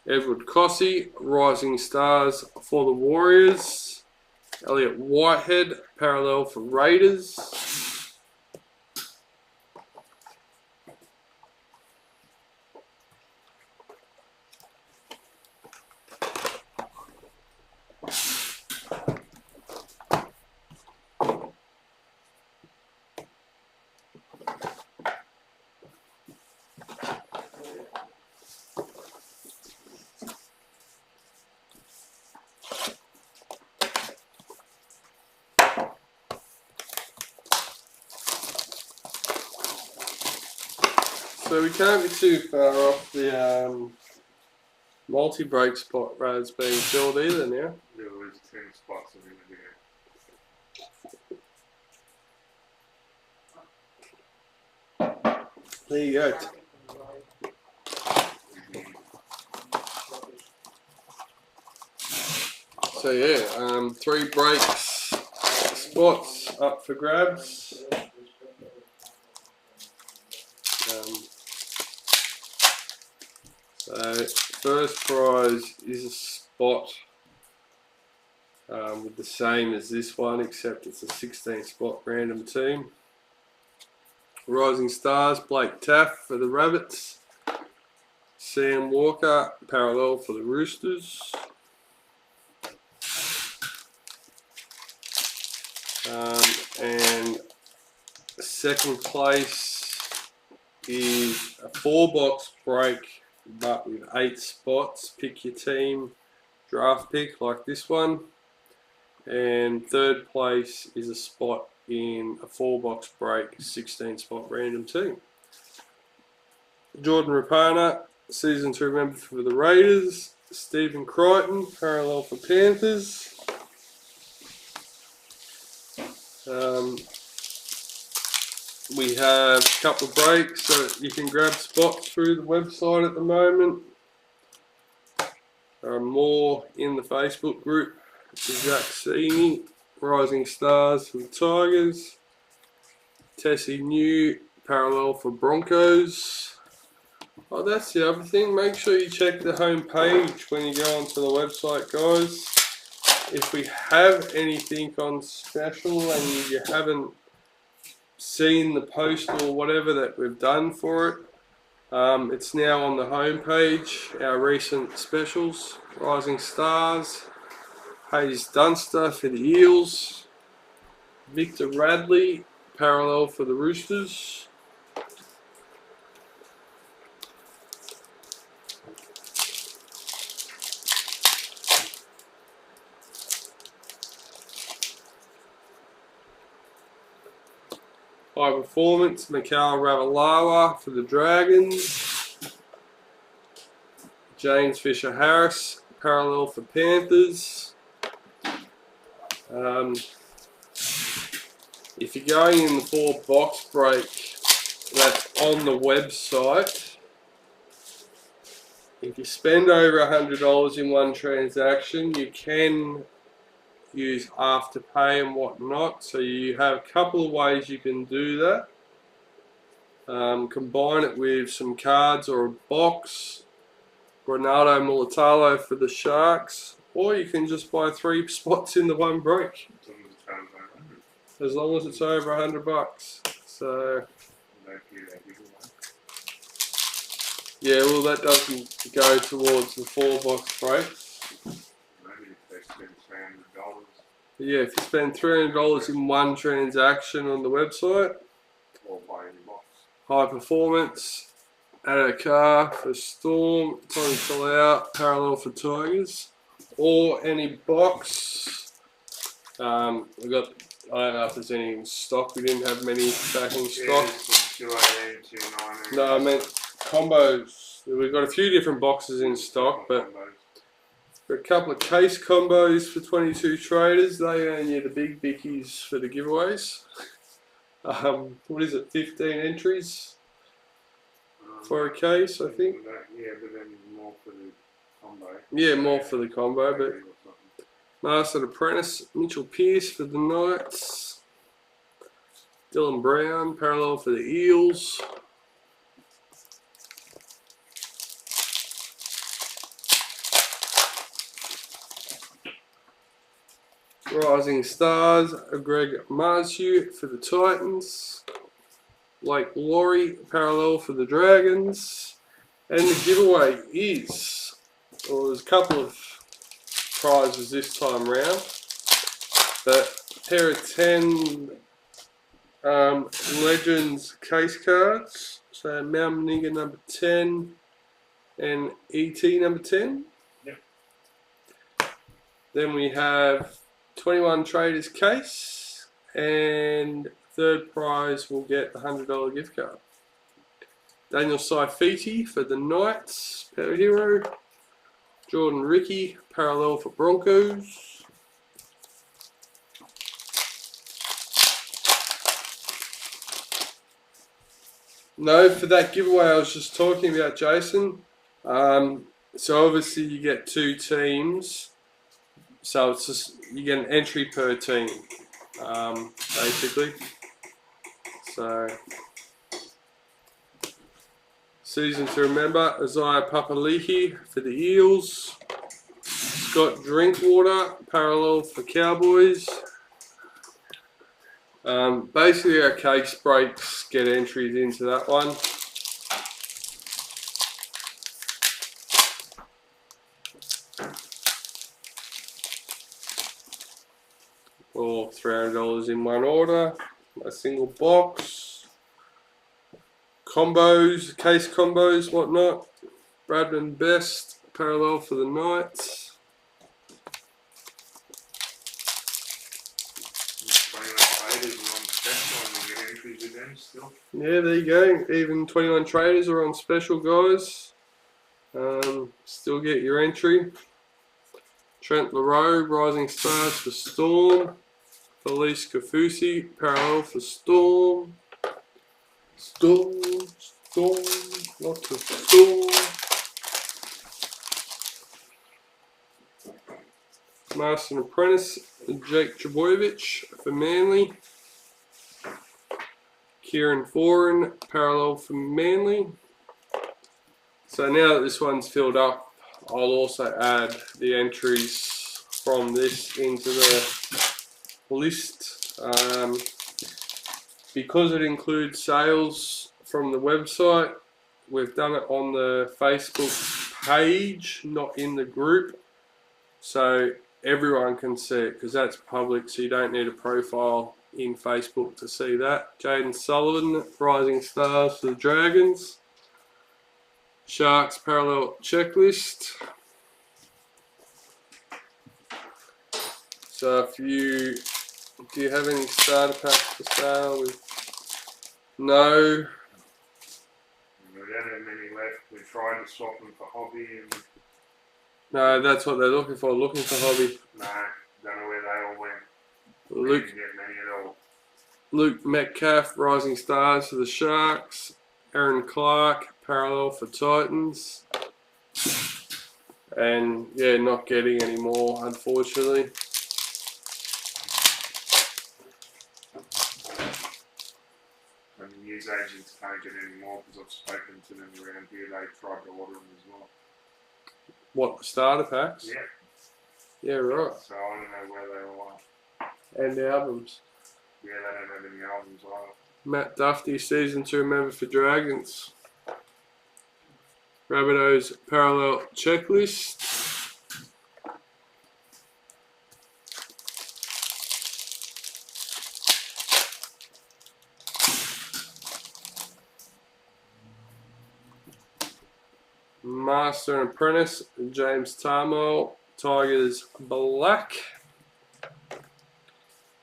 Edward Cossey, Rising Stars for the Warriors. Elliot Whitehead, parallel for Raiders. So we can't be too far off the multi-break spot Rad's being filled either now. There was 10 spots in there. There you go. So yeah, 3 breaks spots up for grabs. So first prize is a spot with the same as this one, except it's a 16 spot random team. Rising Stars, Blake Taff for the Rabbits. Sam Walker, parallel for the Roosters. And second place is a 4-box break, but with 8 spots. Pick your team, draft pick like this one. And third place is a spot in a 4-box break, 16 spot random team. Jordan Rapana, season to remember for the Raiders. Stephen Crichton, parallel for Panthers. We have a couple of breaks, so you can grab spots through the website at the moment. There are more in the Facebook group. Zach Sini, Rising Stars for the Tigers. Tessie New, parallel for Broncos. Oh, that's the other thing. Make sure you check the home page when you go onto the website, guys. If we have anything on special and you haven't seen the post or whatever that we've done for it, it's now on the home page. Our recent specials: Rising Stars, Hayes Dunster for the Eels, Victor Radley, parallel for the Roosters, High Performance, Mikhail Ravalawa for the Dragons, James Fisher-Harris, parallel for Panthers. If you're going in the 4-box break that's on the website, if you spend over $100 in one transaction, you can use Afterpay and whatnot. So you have a couple of ways you can do that. Combine it with some cards or a box. Ronaldo Mulatalo for the Sharks, or you can just buy 3 spots in the one break. As long as it's over $100. So yeah, well that doesn't go towards the 4-box breaks. Yeah, if you spend $300 in one transaction on the website, or buy any box. high performance, add a car for Storm, Tony Out, parallel for Tigers, or any box. We got, I don't know if there's any in stock. We didn't have many back in stock. No, I meant combos. We've got a few different boxes in stock, but a couple of case combos for 22 traders. They earn you the big bickies for the giveaways. What is it, 15 entries for a case, I think? Yeah, but then more for the combo. Yeah, more for the combo, but Master Apprentice, Mitchell Pearce for the Knights. Dylan Brown, parallel for the Eels. Rising Stars, Greg Marzhew for the Titans. Blake Laurie, parallel for the Dragons. And the giveaway is, well, there's a couple of prizes this time round. But a pair of 10 Legends case cards. So Mount Meninga number 10 and ET number 10. Yep. Then we have 21 Traders case, and third prize will get the $100 gift card. Daniel Saifiti for the Knights, Power Hero. Jordan Ricky, parallel for Broncos. No, for that giveaway I was just talking about, Jason. So obviously you get two teams. So it's just, you get an entry per team, basically. So, season to remember, Isaiah Papali'i for the Eels. Scott Drinkwater, parallel for Cowboys. Basically our case breaks get entries into that one. Or $300 in one order, a single box, combos, case combos, whatnot. Bradman Best, parallel for the Knights. Yeah, there you go. Even 21 traders are on special, guys. Still get your entry. Trent LaRoe, Rising Stars for Storm. Felice Kafusi, parallel for Storm. Storm, lots of Storm. Master Apprentice, Jake Trbojevic for Manly. Kieran Foran, parallel for Manly. So now that this one's filled up, I'll also add the entries from this into the list. Because it includes sales from the website, we've done it on the Facebook page, not in the group, so everyone can see it because that's public, so you don't need a profile in Facebook to see that. Jaden Sullivan, Rising Stars for the Dragons. Sharks parallel checklist. So if you, do you have any starter packs for sale? No. We don't have many left. We tried to swap them for hobby and... No, that's what they're looking for hobby. No, don't know where they all went. Luke, Didn't get many at all. Luke Metcalf, Rising Stars for the Sharks. Aaron Clark, parallel for Titans. And yeah, not getting any more, unfortunately. And the newsagents can't get any more because I've spoken to them around here. They tried to order them as well. What, the starter packs? Yeah. Yeah, right. So I don't know where they all are. And the albums. Yeah, they don't have any albums either. Matt Duffy, season 2 member for Dragons. Rabbitohs parallel checklist. Master and Apprentice, James Tarmole, Tigers black.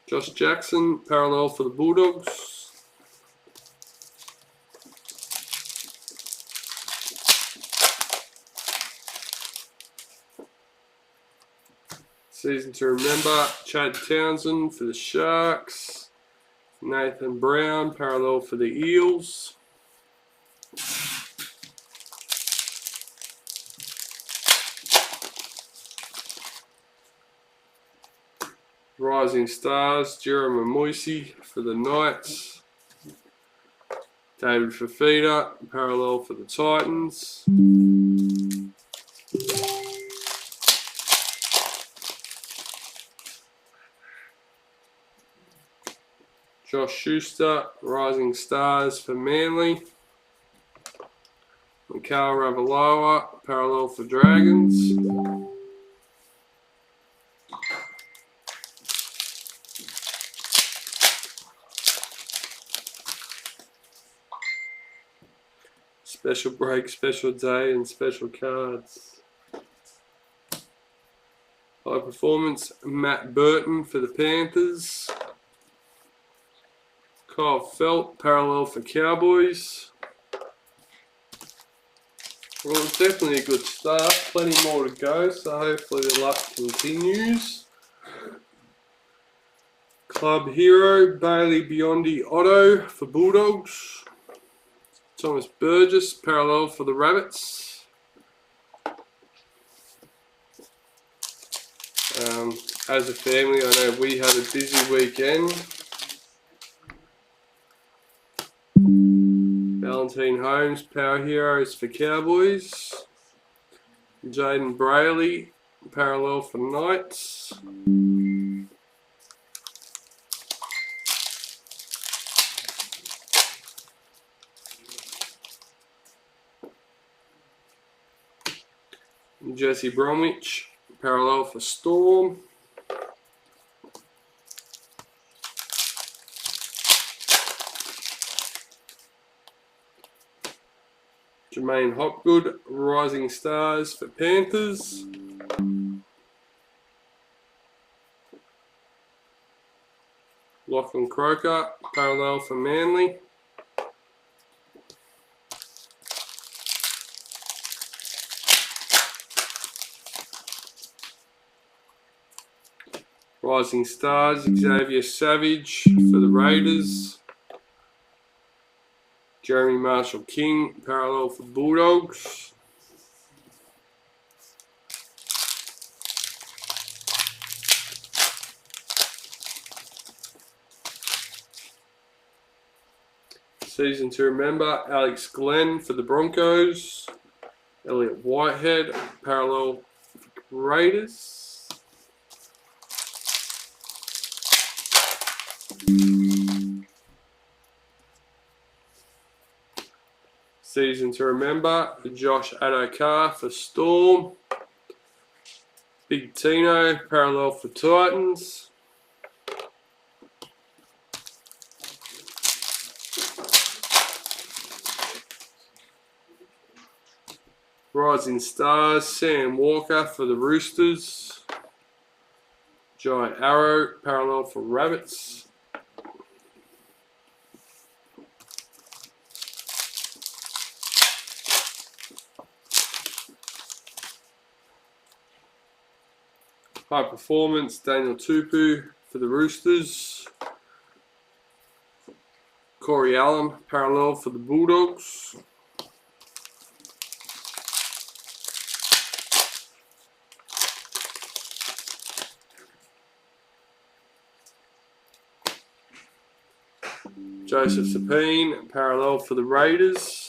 Josh Jackson, parallel for the Bulldogs. Season to remember, Chad Townsend for the Sharks. Nathan Brown, parallel for the Eels. Rising Stars, Jeremy Moisey for the Knights. David Fafita, parallel for the Titans. Josh Schuster, Rising Stars for Manly. Mikhail Ravalawa, parallel for Dragons. Special break, special day, and special cards. High performance, Matt Burton for the Panthers. Kyle Felt, parallel for Cowboys. Well, it's definitely a good start. Plenty more to go, so hopefully the luck continues. Club Hero, Bailey Biondi Otto for Bulldogs. Thomas Burgess, parallel for the Rabbits. As a family, I know we had a busy weekend. Valentine Holmes, Power Heroes for Cowboys. Jaden Brayley, parallel for Knights. Jesse Bromwich, parallel for Storm. Jermaine Hopgood, Rising Stars for Panthers. Lachlan Croker, parallel for Manly. Rising Stars, Xavier Savage for the Raiders. Jeremy Marshall King, parallel for Bulldogs. Season to remember, Alex Glenn for the Broncos. Elliot Whitehead, parallel for Raiders. Season to remember, Josh Adokar for Storm. Big Tino, parallel for Titans. Rising Stars, Sam Walker for the Roosters. Giant Arrow, parallel for Rabbits. High Performance, Daniel Tupu for the Roosters. Corey Allen, parallel for the Bulldogs. Joseph Sapine, parallel for the Raiders.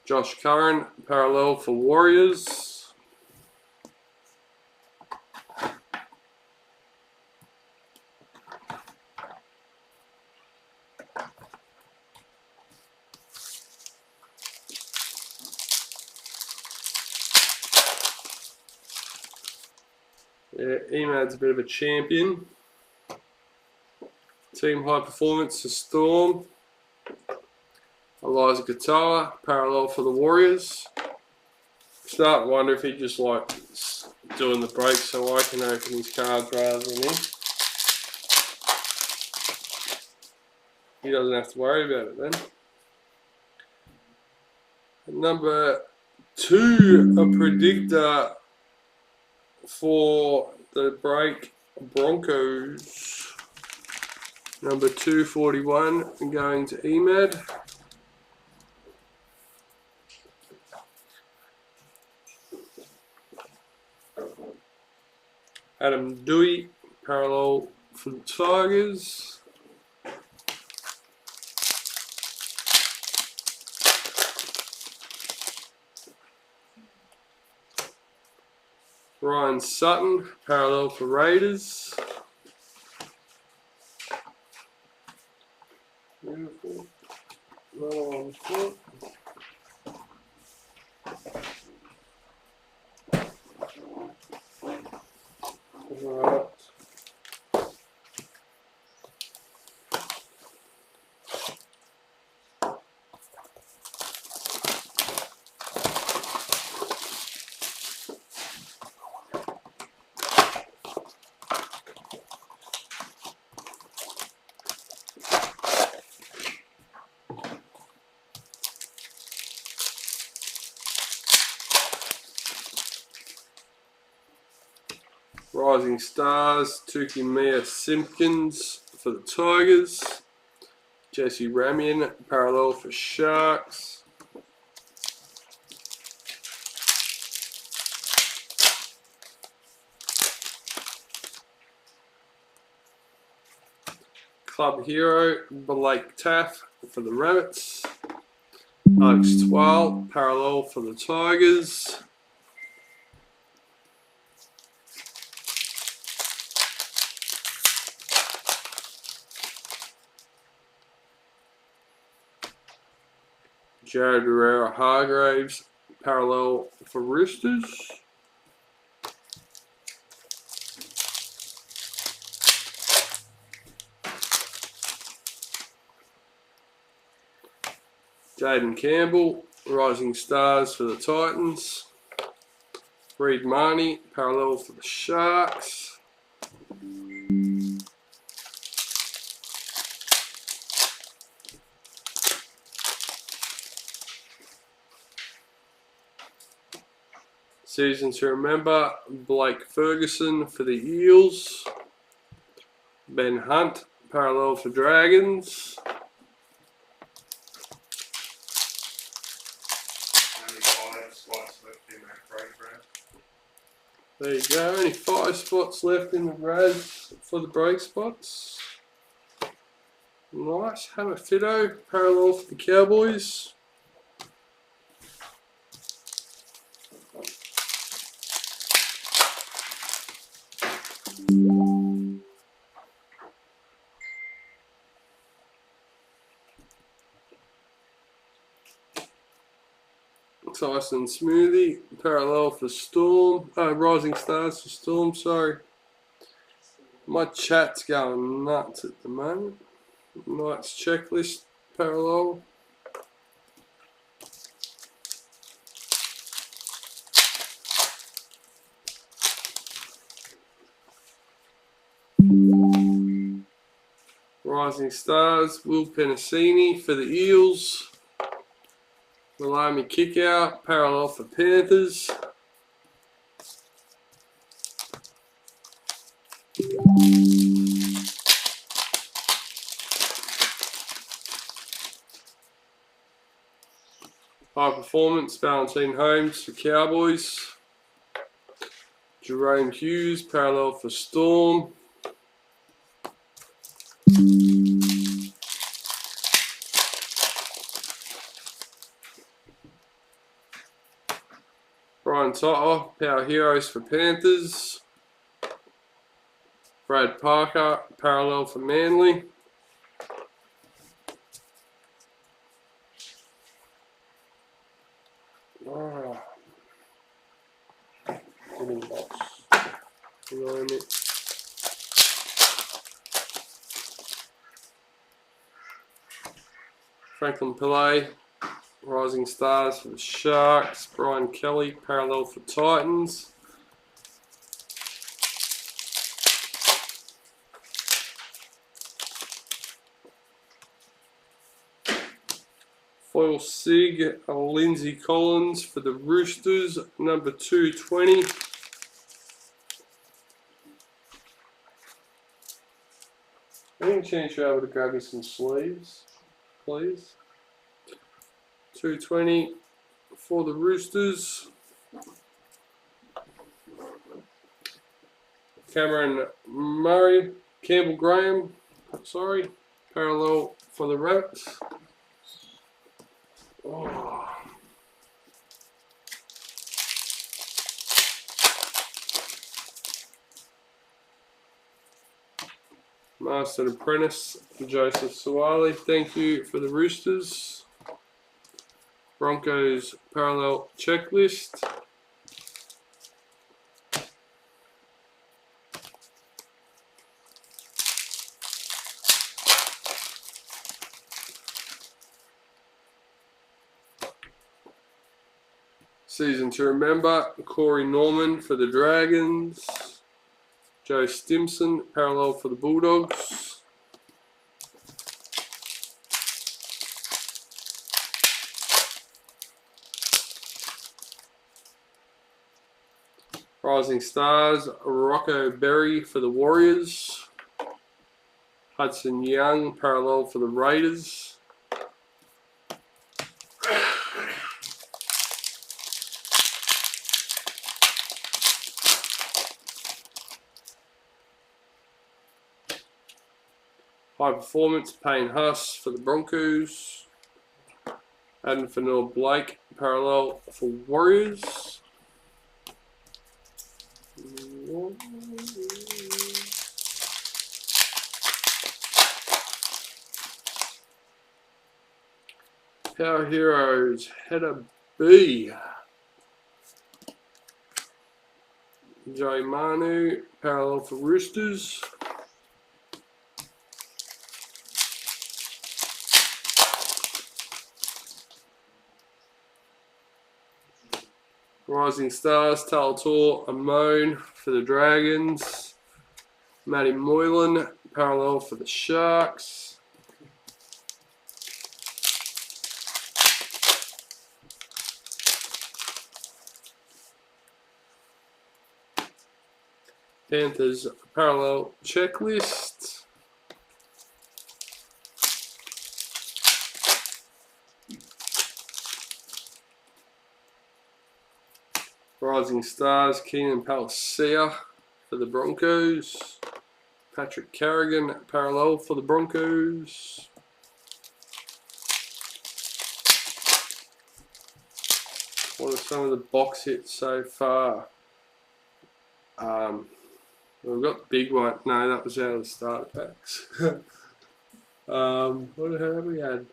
Josh Curran, parallel for Warriors. Yeah, Emad's a bit of a champion. Team High Performance for Storm. Eliza Katoa, parallel for the Warriors. Start to wonder if he just likes doing the break so I can open his cards rather than him. He doesn't have to worry about it then. Number 2, a predictor for the break Broncos. Number 241 going to Emad. Adam Dewey, parallel for the Tigers. Ryan Sutton, parallel for Raiders. Beautiful. Another one foot. Alright. Rising Stars, Tuki Mia Simpkins for the Tigers. Jesse Ramian, parallel for Sharks. Club Hero, Blake Taff for the Rabbits. Alex Twal, parallel for the Tigers. Jared Herrera Hargraves, parallel for Roosters. Jaden Campbell, Rising Stars for the Titans. Reed Marnie, parallel for the Sharks. Season to remember, Blake Ferguson for the Eels. Ben Hunt, parallel for Dragons. Only 5 spots left in that break, Brad. There you go, only 5 spots left in the grads for the break spots. Nice, Hammer Fido, parallel for the Cowboys. Tyson Smoothie, parallel for Storm. Rising Stars for Storm, sorry. My chat's going nuts at the moment. Knights checklist, parallel. Rising Stars, Will Penasini for the Eels. Malami Kickout, parallel for Panthers. High Performance, Valentine Holmes for Cowboys. Jerome Hughes, parallel for Storm. Brian Totter, Power Heroes for Panthers. Brad Parker, parallel for Manly. Getting box. Franklin Pillay, Rising Stars for the Sharks. Brian Kelly, parallel for Titans. Foil Sig, Lindsay Collins for the Roosters, number 220. Any chance you're able to grab me some sleeves, please? 220 for the Roosters. Cameron Murray, Campbell Graham, sorry, parallel for the Rabbits. Oh. Master Apprentice, Joseph Suwali, thank you for the Roosters. Broncos parallel checklist. Season to remember, Corey Norman for the Dragons. Joe Stimson, parallel for the Bulldogs. Rising Stars, Rocco Berry for the Warriors. Hudson Young, parallel for the Raiders. High Performance, Payne Huss for the Broncos. Adam Fanil Blake, parallel for Warriors. Power Heroes, Header B. Joey Manu, parallel for Roosters. Rising Stars, Talator Amon for the Dragons. Matty Moylan, parallel for the Sharks. Panthers parallel checklist. Rising Stars, Keenan Palacia for the Broncos. Patrick Carrigan, parallel for the Broncos. What are some of the box hits so far? We've got the big one. No, that was out of the starter packs. What the hell have we had?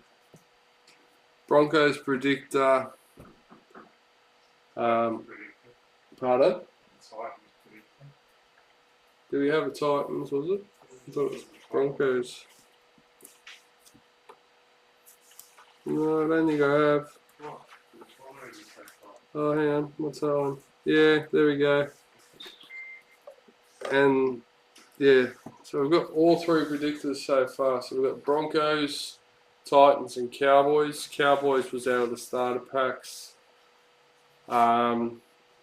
Broncos predictor. Pardon? Do we have a Titans, was it? I thought it was Broncos. No, I don't think I have. Oh, hang on. What's that one? Yeah, there we go. And, yeah. So we've got all three predictors so far. So we've got Broncos, Titans and Cowboys. Cowboys was out of the starter packs.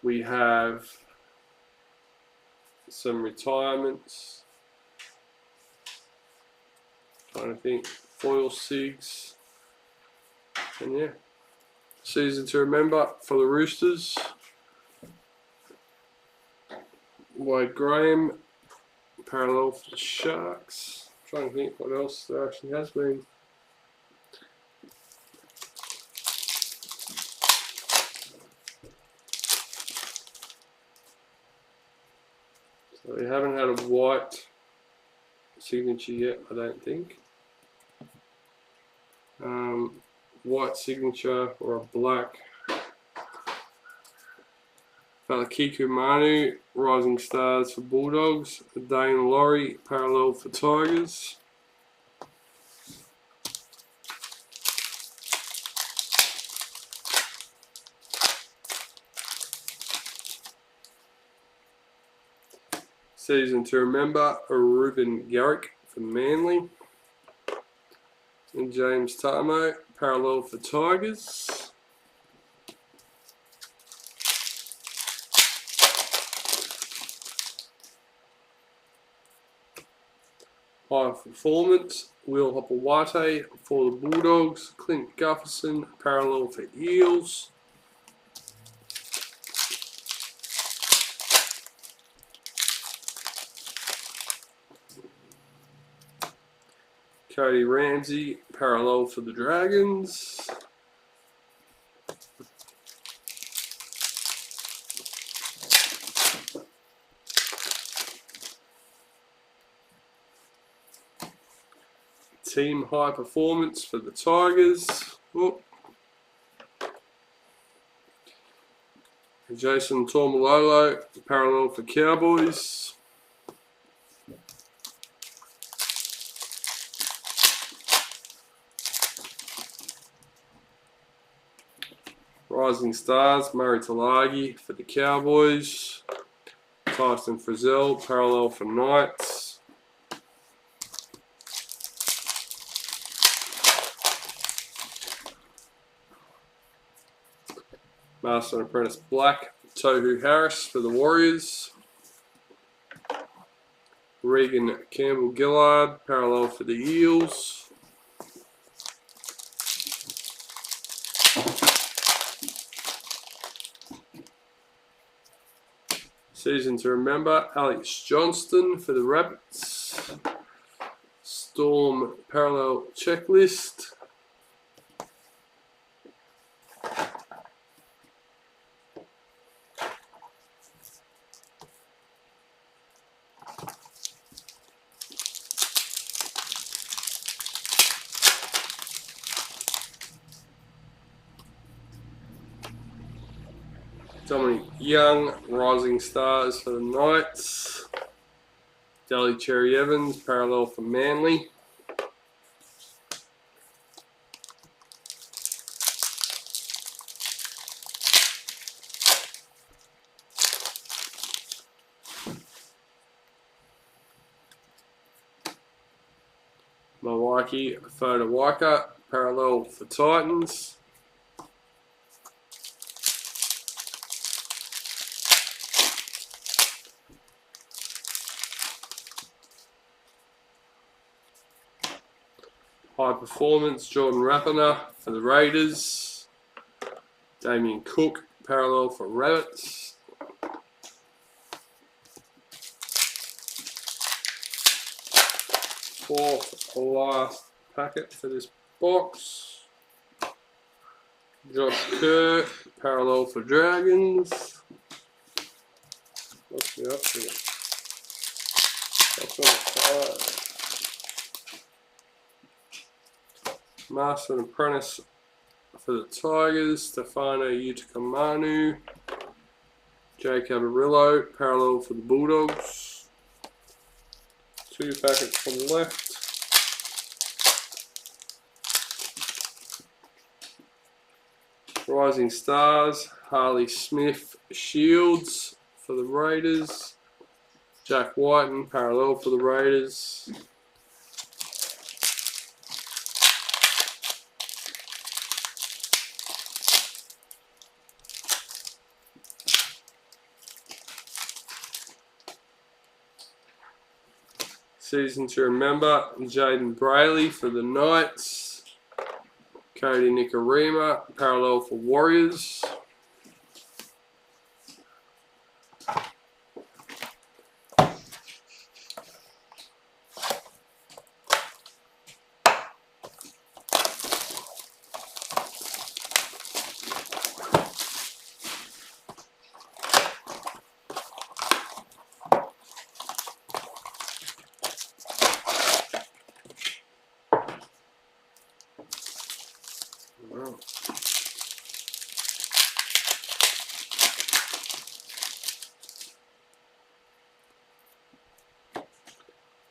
We have some retirements. Trying to think. Foil Sigs. And yeah. Season to remember for the Roosters. Wade Graham. Parallel for the Sharks. Trying to think what else there actually has been. So we haven't had a white signature yet, I don't think. White signature or a black. Valakiku Manu, Rising Stars for Bulldogs. Dane Laurie, parallel for Tigers. Season to remember, Ruben Garrick for Manly. And James Tarmo, parallel for Tigers. High performance, Will Hopewate for the Bulldogs. Clint Gufferson, parallel for Eels. Cody Ramsey, parallel for the Dragons. Team high performance for the Tigers. Oh. Jason Tormalolo, parallel for Cowboys. Rising Stars, Murray Talagi for the Cowboys. Tyson Frizzell, parallel for Knights. Master and Apprentice Black, Tohu Harris for the Warriors. Regan Campbell Gillard, parallel for the Eels. Season to remember, Alex Johnston for the Rabbits. Storm parallel checklist. Dominic Young, Rising Stars for the Knights. Daly Cherry Evans, parallel for Manly. Milwaukee Fodawaka, parallel for Titans. High performance, Jordan Rapiner for the Raiders. Damien Cook, parallel for Rabbits. Fourth last packet for this box. Josh Kerr, parallel for Dragons. What's the up here? That's on the side. Master and Apprentice for the Tigers, Stefano Utikamanu. Jake Cabarillo, parallel for the Bulldogs. 2 packets from the left. Rising Stars, Harley Smith Shields for the Raiders. Jack Whiten, parallel for the Raiders. Season to remember, Jaden Brayley for the Knights. Cody Nikarima, parallel for Warriors.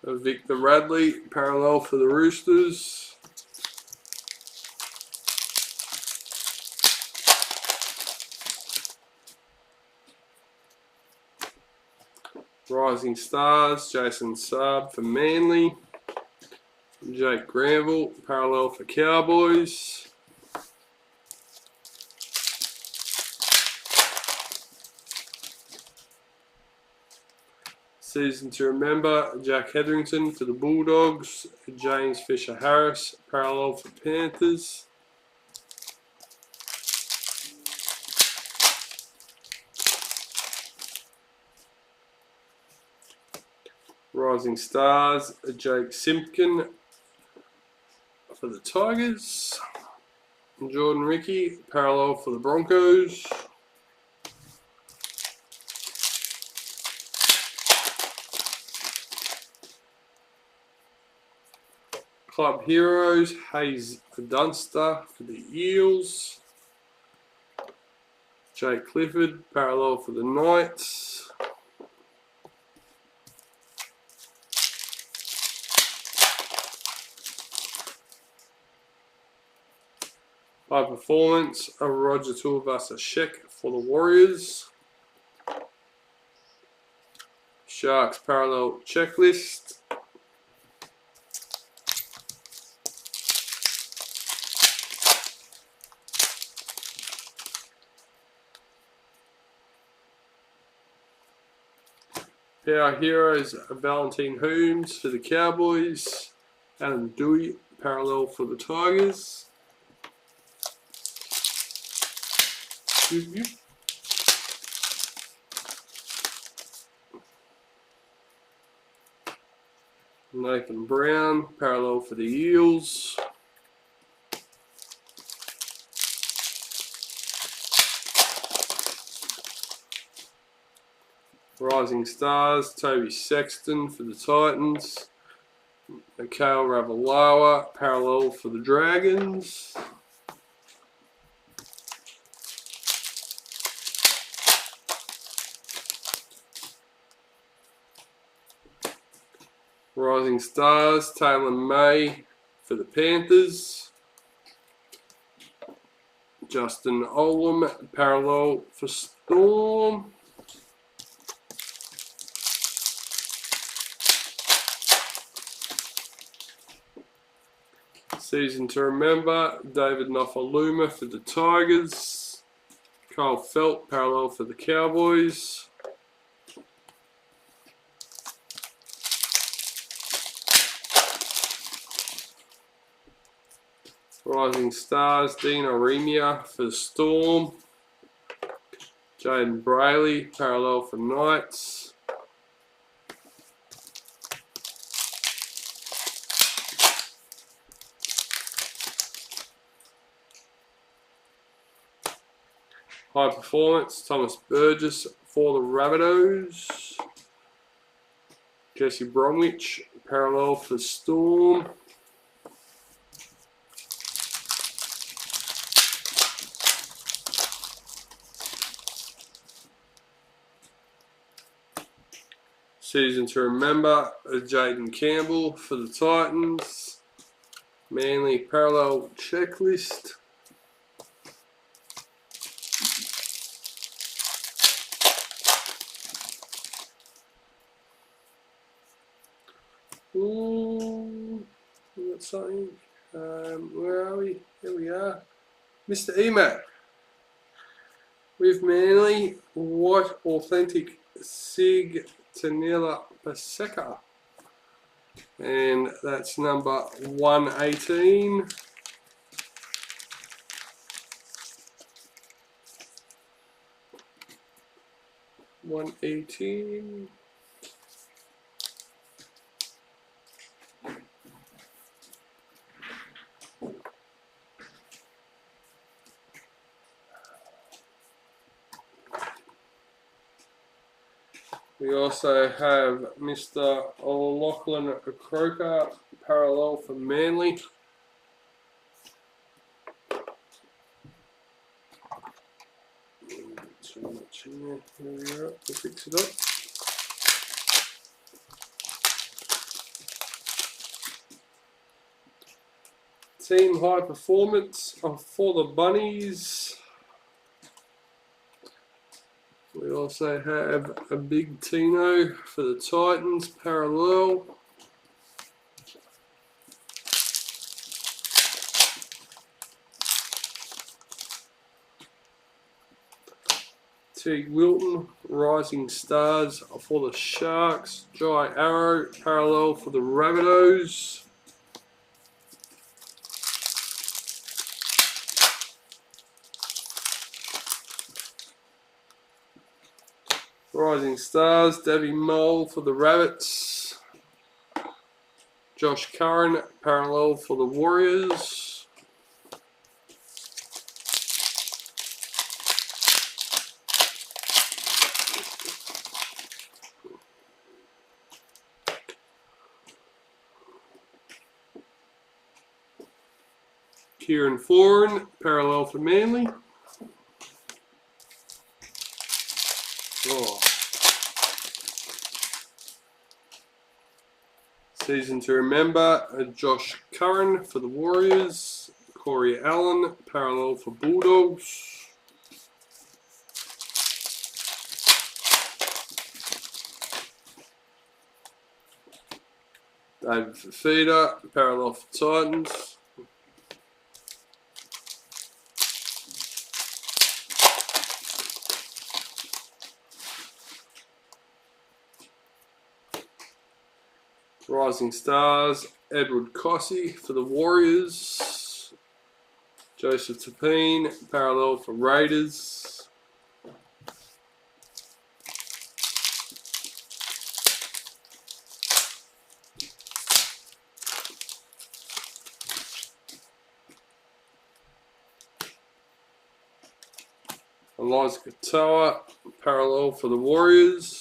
Victor Radley, parallel for the Roosters. Rising Stars, Jason Saab for Manly. Jake Granville, parallel for Cowboys. Season to remember, Jack Hetherington for the Bulldogs. James Fisher-Harris, parallel for Panthers. Rising Stars, Jake Simpkin for the Tigers. Jordan Ricky, parallel for the Broncos. Club Heroes, Hayes Dunster for the Eels. Jake Clifford, parallel for the Knights. High Performance, Roger Tuivasa-Sheck for the Warriors. Sharks parallel checklist. Our heroes are Valentine Holmes for the Cowboys. Adam Dewey parallel for the Tigers. Nathan Brown, parallel for the Eels. Rising Stars, Toby Sexton for the Titans. Mikhail Ravalawa, parallel for the Dragons. Rising Stars, Taylor May for the Panthers. Justin Olam, parallel for Storm. Season to remember, David Nofaluma for the Tigers. Kyle Felt, parallel for the Cowboys. Rising Stars, Dean Aremia for the Storm. Jaden Brayley, parallel for Knights. High Performance, Thomas Burgess for the Rabbitohs. Jesse Bromwich, parallel for Storm. Season to remember, Jaden Campbell for the Titans. Manly parallel checklist. Ooh, we got something. Where are we? Here we are. Mr. Emac. With Manly, White Authentic Sig Tanila Paseka. And that's number 118. We also have Mr. Lachlan Croker, parallel for Manly. Too much in there. There we are. We'll fix it up. Team High Performance for the Bunnies. We also have a big Tino for the Titans, parallel. Teague Wilton, Rising Stars for the Sharks. Jai Arrow, parallel for the Rabbitohs. Rising Stars, Davy Mole for the Rabbits. Josh Curran, parallel for the Warriors. Kieran Foran, parallel for Manly. Oh. Season to remember, Josh Curran for the Warriors. Corey Allen, parallel for Bulldogs. David Fafita, parallel for Titans. Rising Stars, Edward Cossey for the Warriors. Joseph Tapine, parallel for Raiders. Eliza Katoa, parallel for the Warriors.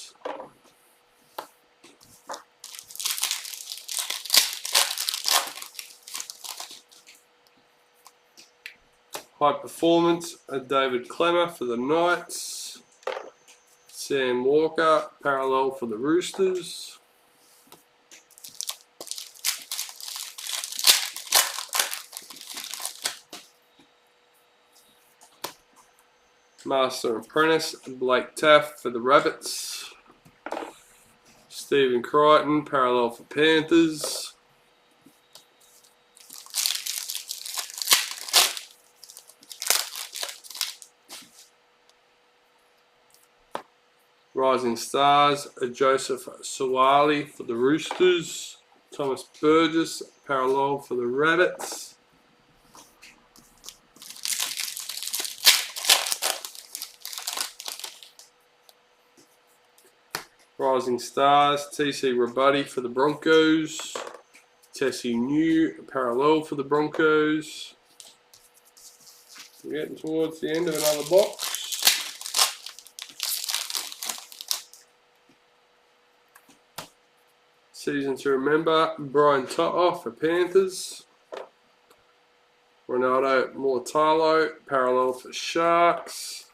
High Performance, David Clemmer for the Knights. Sam Walker, parallel for the Roosters. Master Apprentice, Blake Taft for the Rabbits. Stephen Crichton, parallel for Panthers. Rising Stars, Joseph Suwali for the Roosters. Thomas Burgess, parallel for the Rabbits. Rising Stars, TC Rabuddy for the Broncos. Tessie New, parallel for the Broncos. We're getting towards the end of another box. Season to remember, Brian To'o for Panthers. Ronaldo Mortalo, parallel for Sharks.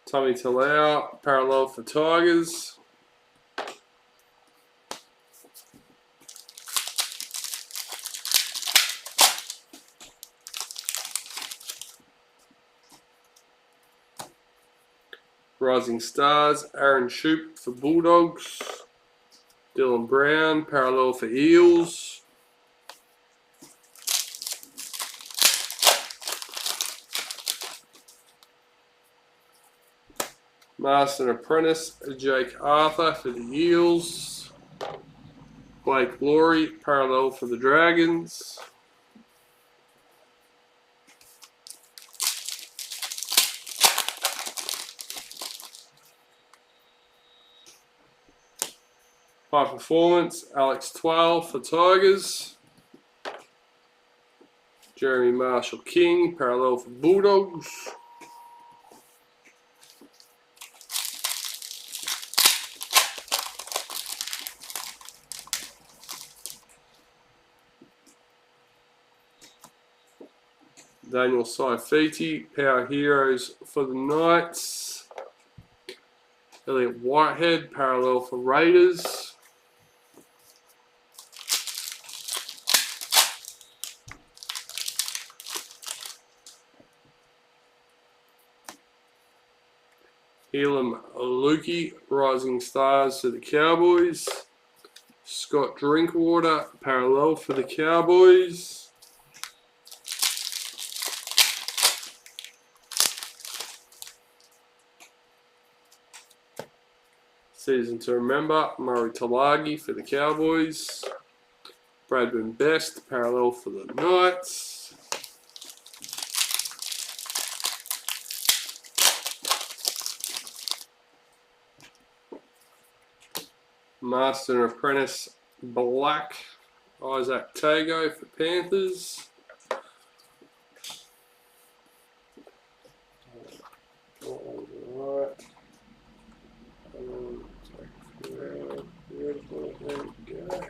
Tommy Talau, parallel for Tigers. Rising Stars, Aaron Shoup for Bulldogs. Dylan Brown, parallel for Eels. Master Apprentice, Jake Arthur for the Eels. Blake Laurie, parallel for the Dragons. High Performance, Alex 12 for Tigers. Jeremy Marshall King, parallel for Bulldogs. Daniel Saifiti, Power Heroes for the Knights. Elliot Whitehead, parallel for Raiders. Elam Lukey, Rising Stars for the Cowboys. Scott Drinkwater, parallel for the Cowboys. Season to remember, Murray Talagi for the Cowboys. Bradman Best, parallel for the Knights. Master and Apprentice Black, Isaac Tago for Panthers. Alright. Beautiful, there we go.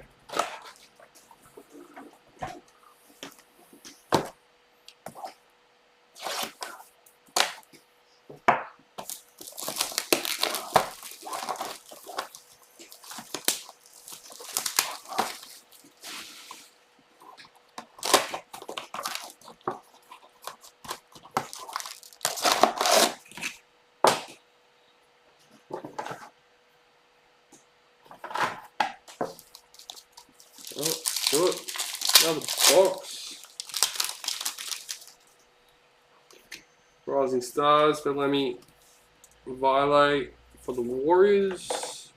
Oh, good. Another box. Rising Stars, Bellamy Vile for the Warriors.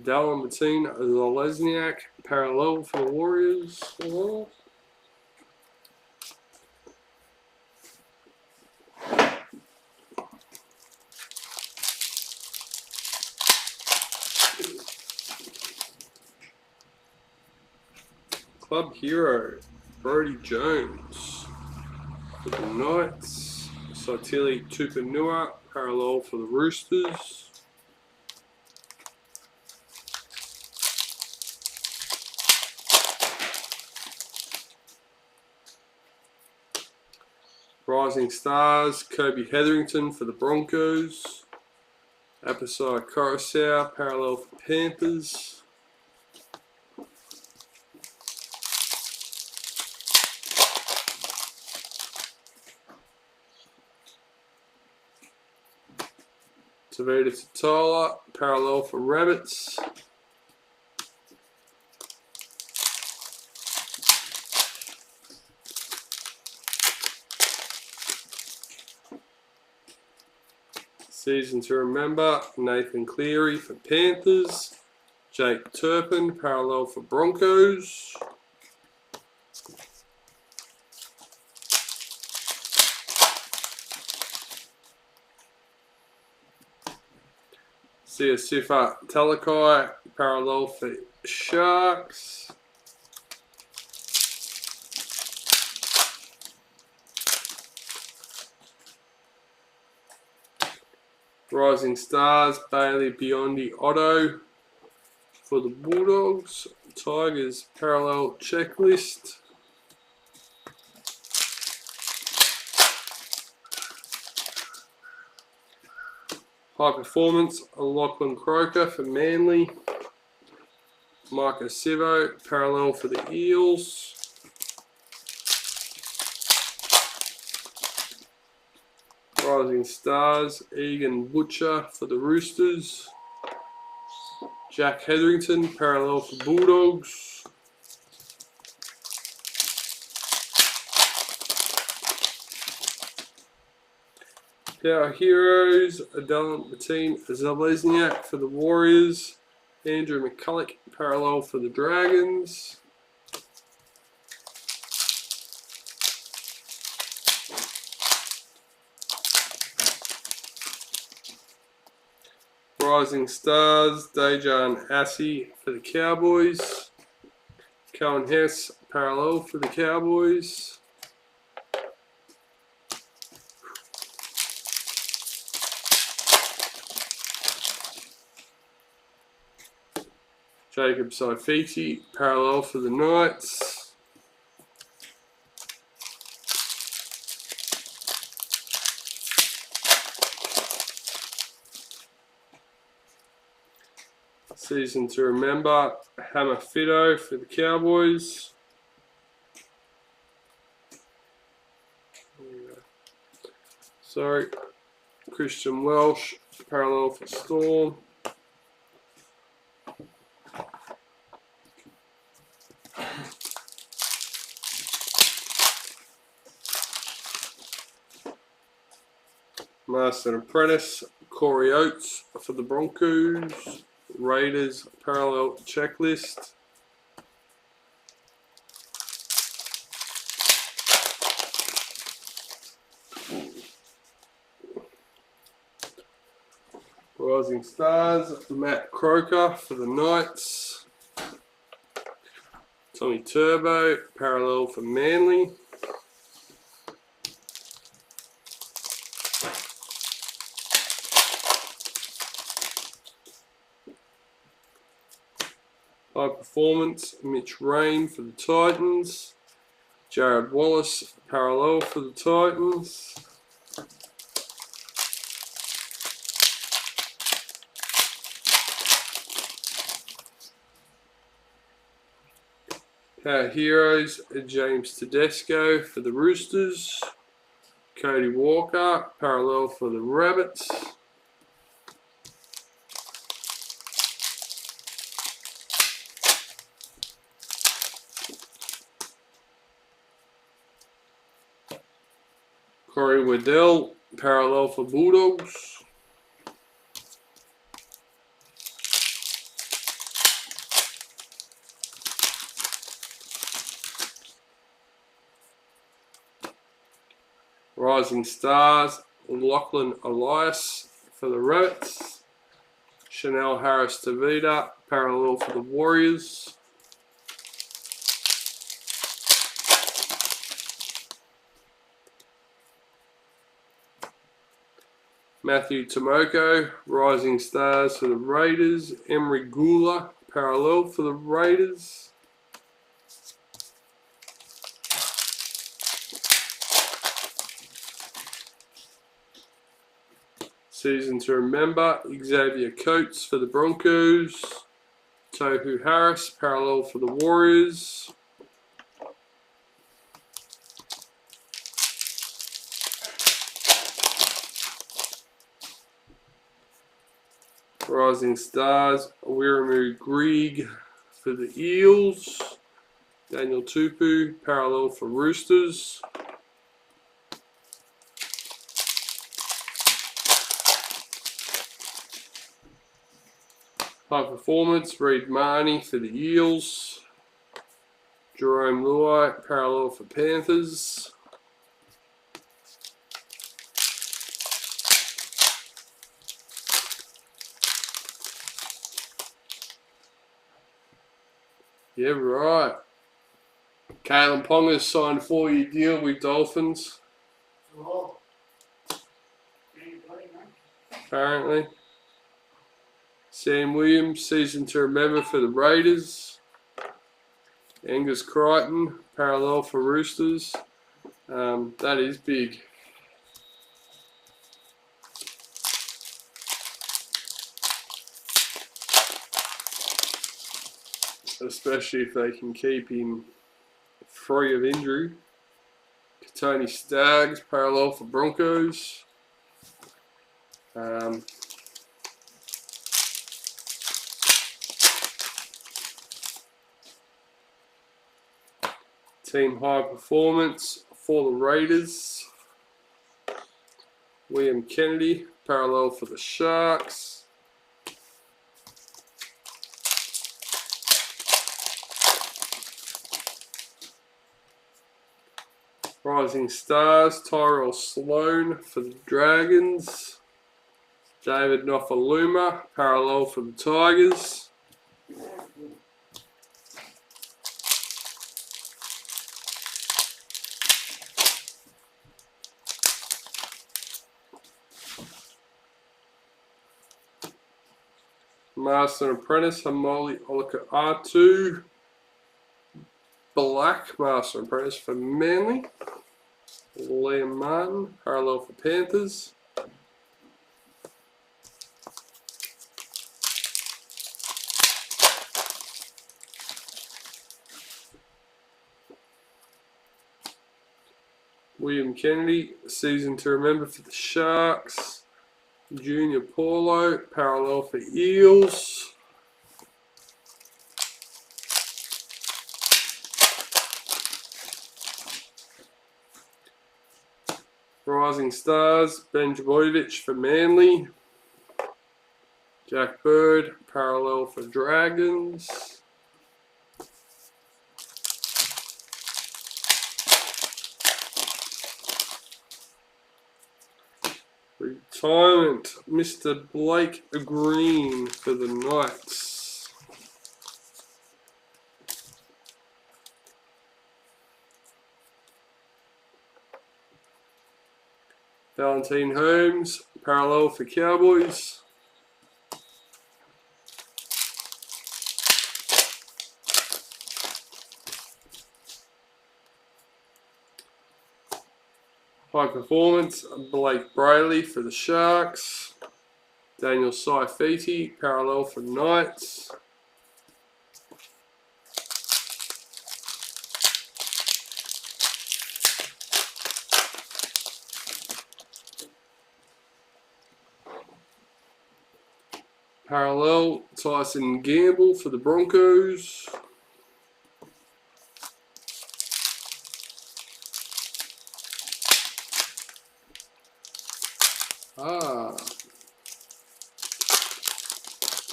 Dallin Mateen Zalesniak, parallel for the Warriors. Club Hero, Brodie Jones for the Knights. Saitili Tupanua, parallel for the Roosters. Rising Stars, Kobe Hetherington for the Broncos. Apasai Coruscant, parallel for Panthers. Tavita Tatala, parallel for Rabbits. Season to remember, Nathan Cleary for Panthers. Jake Turpin, parallel for Broncos. Sifa Talakai, parallel for Sharks. Rising Stars, Bailey Biondi Otto for the Bulldogs. Tigers, parallel checklist. High Performance, Lachlan Croker for Manly. Marco Sivo, parallel for the Eels. Rising Stars, Egan Butcher for the Roosters. Jack Hetherington, parallel for Bulldogs. Power Heroes, Dallin Mateen Zalesniak for the Warriors. Andrew McCulloch, parallel for the Dragons. Rising Stars, Dejan Assi for the Cowboys. Cohen Hess, parallel for the Cowboys. Jacob Saifiti, parallel for the Knights. Season to remember, Hammer Fido for the Cowboys. Sorry, Christian Welsh, parallel for Storm. Master and Apprentice, Corey Oates for the Broncos. Raiders parallel checklist. Rising Stars, Matt Croker for the Knights. Tommy Turbo, parallel for Manly. High Performance, Mitch Rain for the Titans. Jared Wallace, parallel for the Titans. Our Heroes, James Tedesco for the Roosters. Cody Walker, parallel for the Rabbits. Corey Waddell, parallel for Bulldogs. Rising Stars, Lachlan Elias for the Rabbits. Chanel Harris Tavita, parallel for the Warriors. Matthew Tomoko, Rising Stars for the Raiders. Emery Gula, parallel for the Raiders. Season to Remember, Xavier Coates for the Broncos. Tohu Harris, parallel for the Warriors. Rising Stars, Wiramu Grieg for the Eels. Daniel Tupu, parallel for Roosters. High Performance, Reid Marnie for the Eels. Jerome Luai, parallel for Panthers. Yeah, right. Kalen Ponga's signed a 4-year deal with Dolphins. Apparently. Sam Williams, Season to Remember for the Raiders. Angus Crichton, parallel for Roosters. That is big. Especially if they can keep him free of injury. Tony Staggs, parallel for Broncos. Team High Performance for the Raiders. William Kennedy, parallel for the Sharks. Rising Stars, Tyrell Sloan for the Dragons. David Nofaluma, parallel for the Tigers. Master and Apprentice, Hamoli Olika R2. Black, Master and Apprentice for Manly. Liam Martin, parallel for Panthers. William Kennedy, Season to Remember for the Sharks. Junior Paulo, parallel for Eels. Rising Stars, Ben Javovic for Manly. Jack Bird, parallel for Dragons. Retirement, Mr. Blake Green for the Knights. Valentine Holmes, parallel for Cowboys. High Performance, Blake Brayley for the Sharks. Daniel Saifiti, parallel for Knights. Parallel, Tyson Gamble for the Broncos.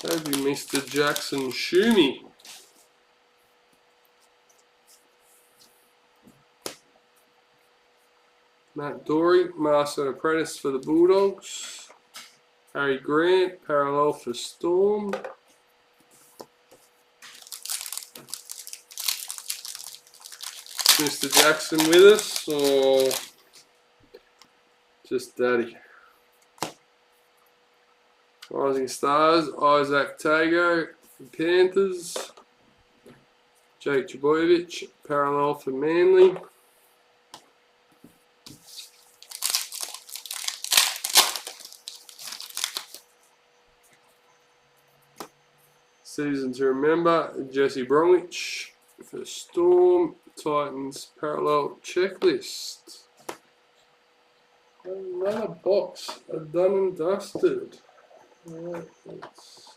That'd be Mr. Jackson Shumi. Matt Dory, Master and Apprentice for the Bulldogs. Harry Grant, parallel for Storm. Mr. Jackson with us, or just Daddy? Rising Stars, Isaac Tago for Panthers. Jake Trbojevic, parallel for Manly. Season to remember, Jesse Bromwich for Storm. Titans parallel checklist. Another box, done and dusted. Alright, let's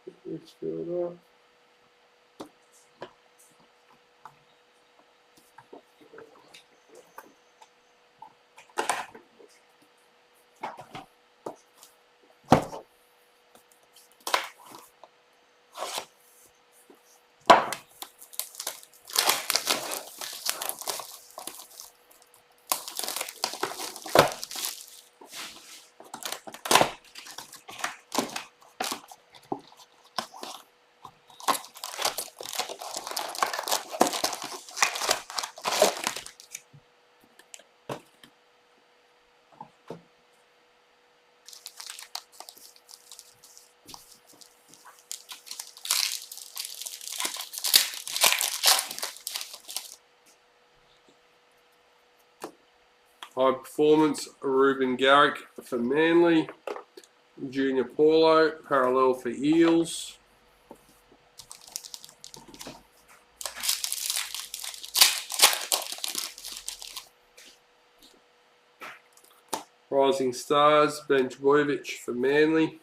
get this filled up. High Performance, Ruben Garrick for Manly. Junior Paulo, parallel for Eels. Rising Stars, Ben Trbojevic for Manly.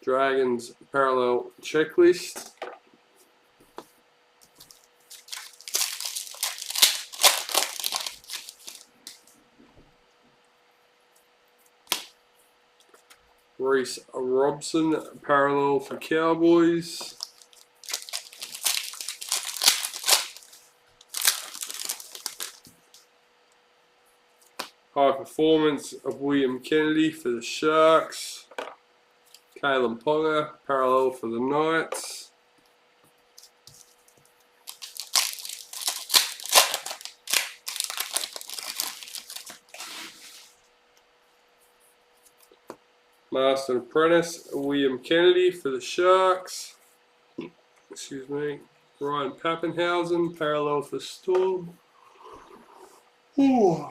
Dragons parallel checklist. Reece Robson, parallel for Cowboys. High Performance of William Kennedy for the Sharks. Kalen Ponga, parallel for the Knights. Master and Apprentice, William Kennedy for the Sharks. Excuse me. Ryan Pappenhausen, parallel for Storm. Ooh.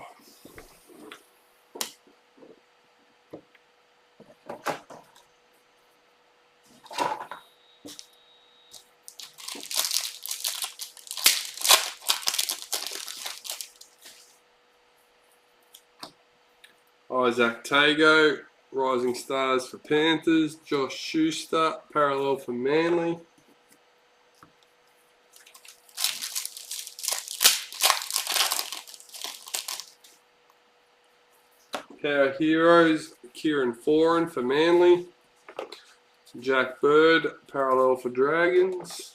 Isaac Tago, Rising Stars for Panthers. Josh Schuster, parallel for Manly. Power Heroes, Kieran Foran for Manly. Jack Bird, parallel for Dragons.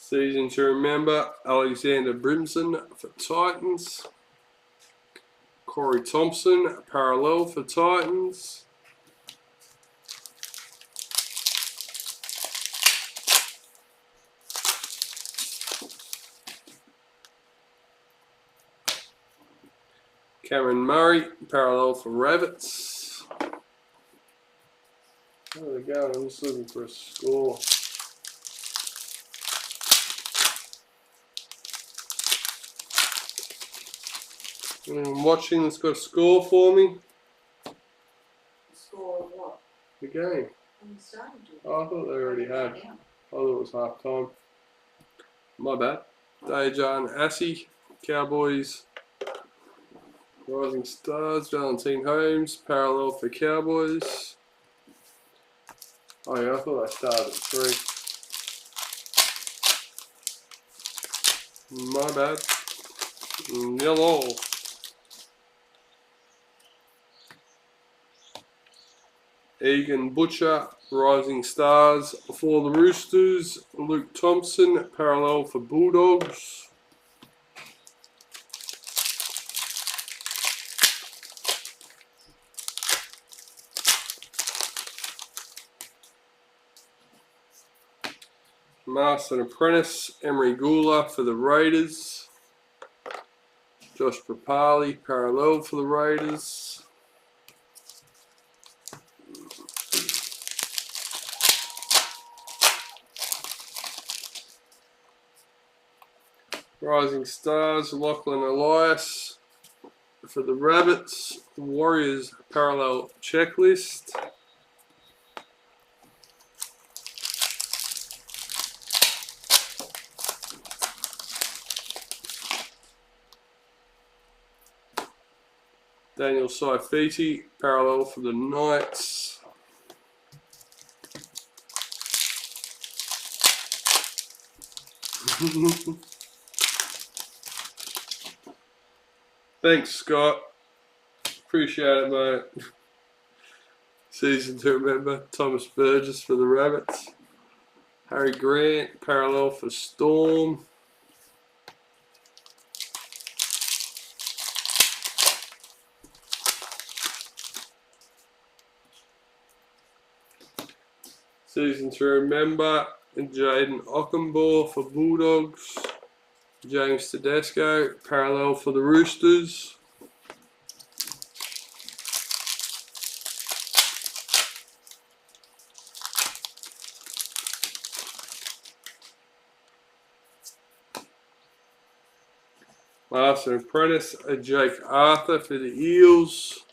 Season to remember, Alexander Brimson for Titans. Corey Thompson, parallel for Titans. Cameron Murray, parallel for Rabbits. There we go, I'm just looking for a score. Anyone watching that's got a score for me? Score of what? The game. When you started to. Oh, I thought they already had. I thought it was half time. My bad. Dejan Assi, Cowboys. Rising Stars, Valentine Holmes, parallel for Cowboys. Oh yeah, I thought I started at 3. My bad. Yellow. Egan Butcher, Rising Stars for the Roosters. Luke Thompson, parallel for Bulldogs. Master and Apprentice, Emery Gula for the Raiders. Josh Papali, parallel for the Raiders. Rising Stars, Lachlan Elias for the Rabbits. Warriors parallel checklist. Daniel Saifiti, parallel for the Knights. Thanks, Scott. Appreciate it, mate. Season to remember. Thomas Burgess for the Rabbits. Harry Grant, parallel for Storm. Season to remember. Jaden Ockenbaugh for Bulldogs. James Tedesco, parallel for the Roosters. Master and Apprentice, Jake Arthur for the Eels.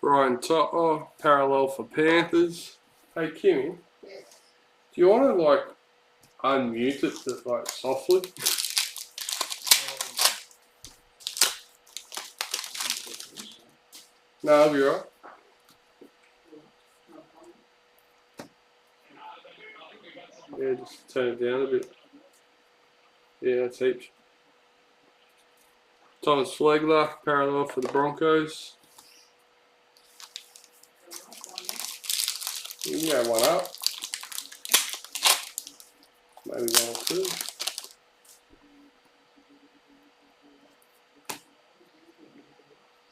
Brian Totter, parallel for Panthers. Hey Kimmy, Yes. do you want to like unmute it like softly? No, I'll be right. Yeah, just turn it down a bit. Yeah, that's heaps. Thomas Flegler, parallel for the Broncos. You can go one up. Maybe one or two.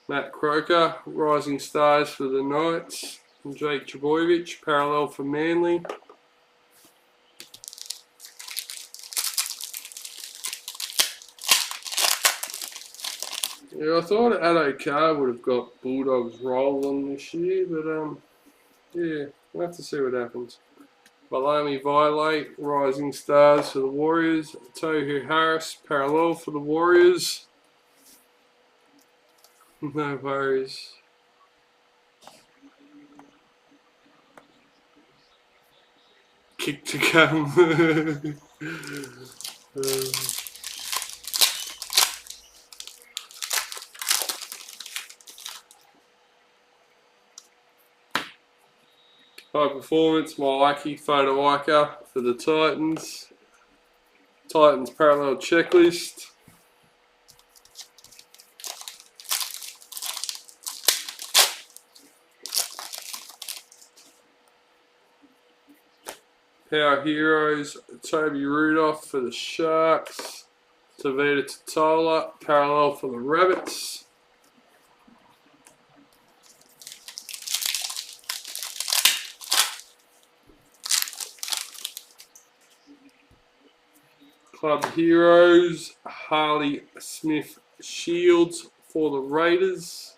Matt Croker, Rising Stars for the Knights. And Jake Trbojevic, parallel for Manly. Yeah, I thought Addo Carr would have got Bulldogs rolling this year, but yeah, we'll have to see what happens. Balami Violate, Rising Stars for the Warriors. Tohu Harris, parallel for the Warriors. No worries. kick to come. High performance, Milwaukee photo icon for the Titans. Titans parallel checklist. Power Heroes, Toby Rudolph for the Sharks. Tavita Totola, parallel for the Rabbits. Club Heroes, Harley Smith Shields for the Raiders.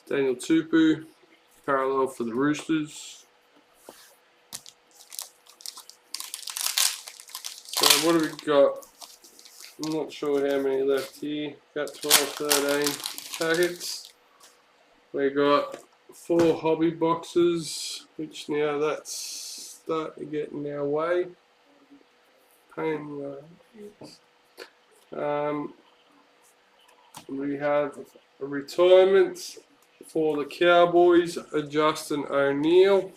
Daniel Tupu, parallel for the Roosters. So what have we got? I'm not sure how many left here. Got 12, 13 packets. We got 4 hobby boxes, which now that's starting to get in our way. Pain. We have a retirement for the Cowboys, Justin O'Neill.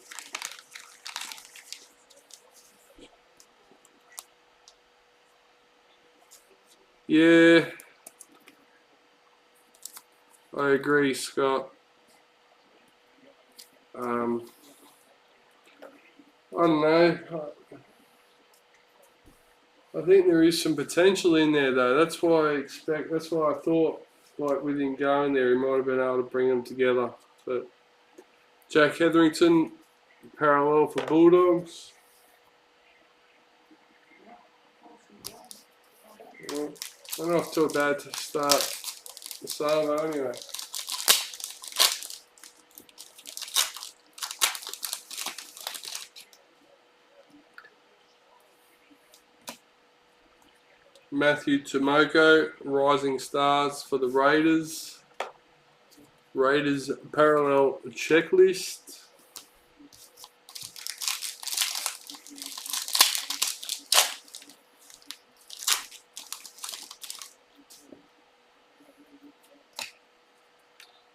Yeah, I agree, Scott. I don't know. I think there is some potential in there, though. That's why I thought, like, with him going there, he might have been able to bring them together. But Jack Hetherington, parallel for Bulldogs. Well, I'm off to a bad start. The Savo anyway. Matthew Tomoko, Rising Stars for the Raiders. Raiders parallel checklist.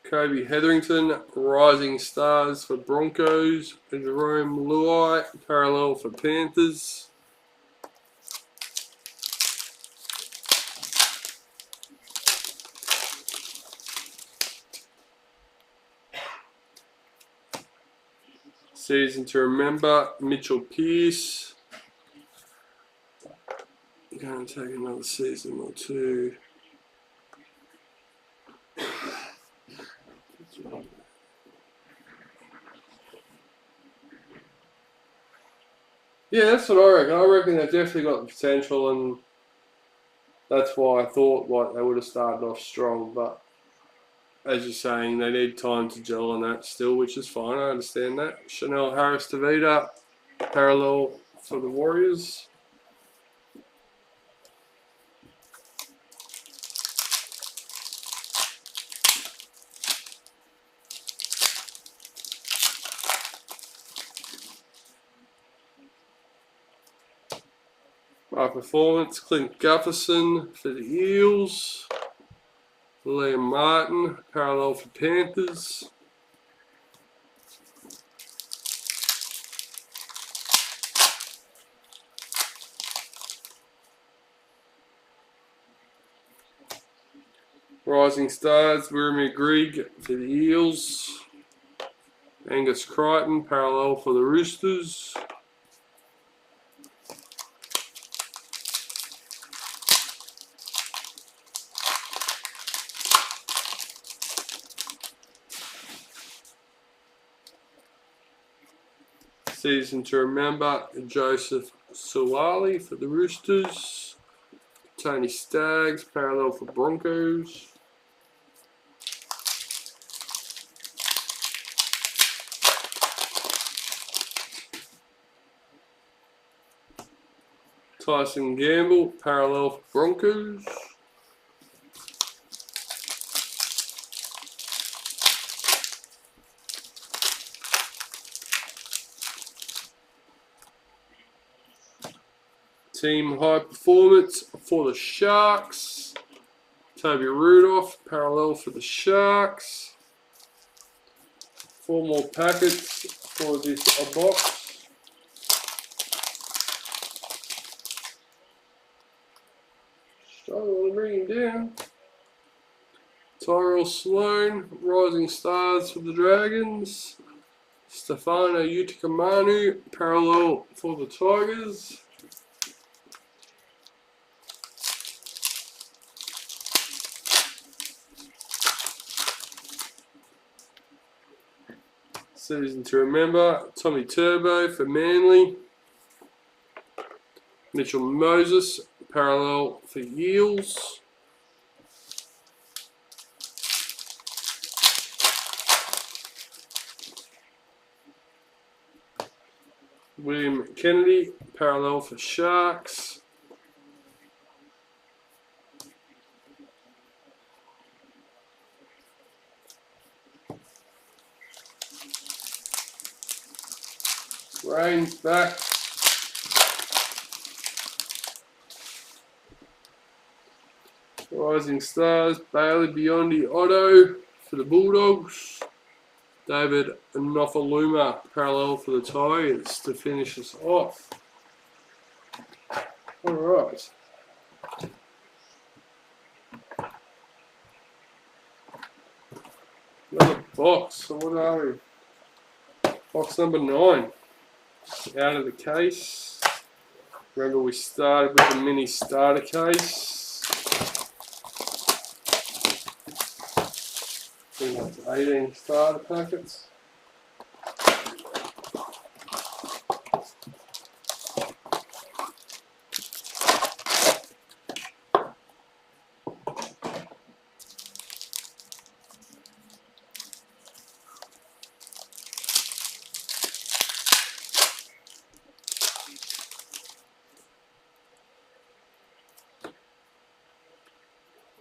Kobe Hetherington, Rising Stars for Broncos. Jerome Luai, parallel for Panthers. Season to remember, Mitchell Pearce. Going to take another season or two. Yeah, that's what I reckon. I reckon they've definitely got the potential, and that's why I thought like they would have started off strong. But as you're saying, they need time to gel on that still, which is fine. I understand that. Chanel Harris Tavita, parallel for the Warriors. By performance, Clint Gutherson for the Eels. Liam Martin, parallel for Panthers. Rising Stars, Wirrami Grigg for the Eels. Angus Crichton, parallel for the Roosters. Season to remember, Joseph Suwali for the Roosters. Tony Staggs, parallel for Broncos. Tyson Gamble, parallel for Broncos. Team High Performance for the Sharks. Toby Rudolph, parallel for the Sharks. 4 more packets for this box. Struggling to bring him down. Tyrell Sloan, Rising Stars for the Dragons. Stefano Utikamanu, parallel for the Tigers. Season to remember, Tommy Turbo for Manly. Mitchell Moses, parallel for Eels. William Kennedy, parallel for Sharks. Rain's back. Rising Stars, Bailey Biondi Otto for the Bulldogs. David Nofaluma, parallel for the Tigers to finish us off. Alright. Another box. So what are we? Box number 9. Out of the case. Remember we started with the mini starter case. I think that's 18 starter packets.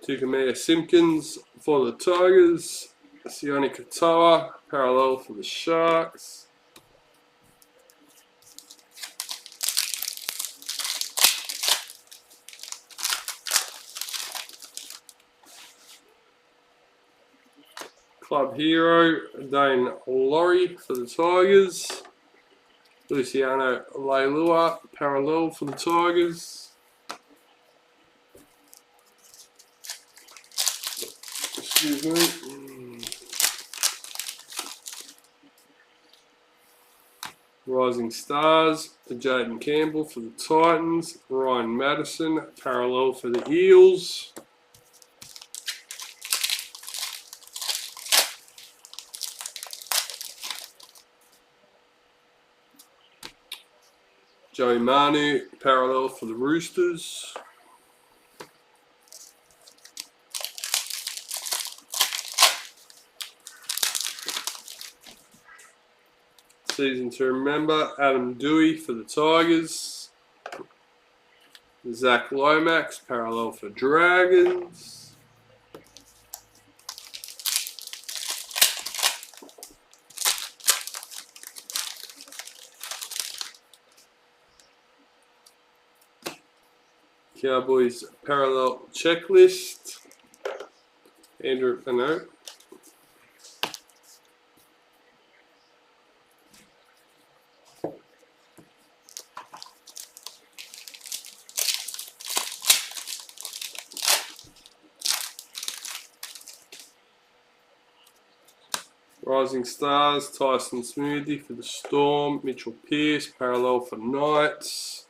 Tukamea Simpkins for the Tigers. Sione Katoa, parallel for the Sharks. Club hero, Dane Laurie for the Tigers. Luciano Leilua, parallel for the Tigers. Excuse me. Rising Stars, Jaden Campbell for the Titans. Ryan Madison, parallel for the Eels. Joey Manu, parallel for the Roosters. Season to remember, Adam Dewey for the Tigers. Zach Lomax, parallel for Dragons. Cowboys parallel checklist. Andrew Pinot. Rising Stars, Tyson Smoothie for the Storm. Mitchell Pearce, parallel for Knights.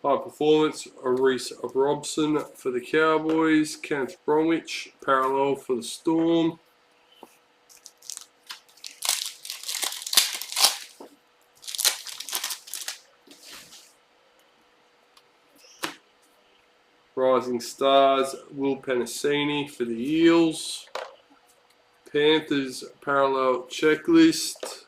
High Performance, Reese Robson for the Cowboys. Kenneth Bromwich, parallel for the Storm. Rising Stars, Will Penasini for the Eels. Panthers parallel checklist.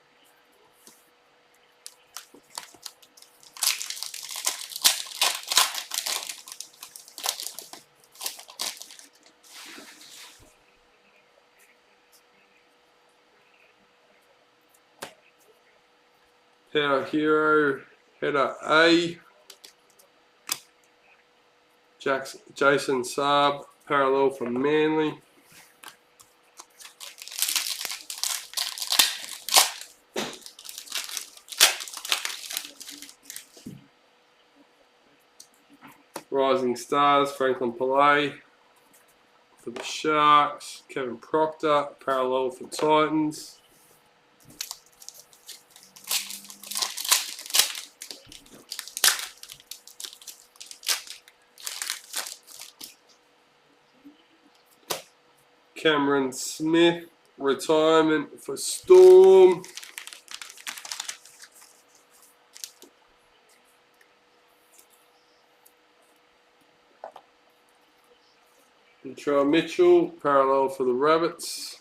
Power Hero, header A. Jason Saab, parallel for Manly. Rising Stars, Franklin Pillay for the Sharks. Kevin Proctor, parallel for Titans. Cameron Smith, retirement for Storm. And Troy Mitchell, parallel for the Rabbits.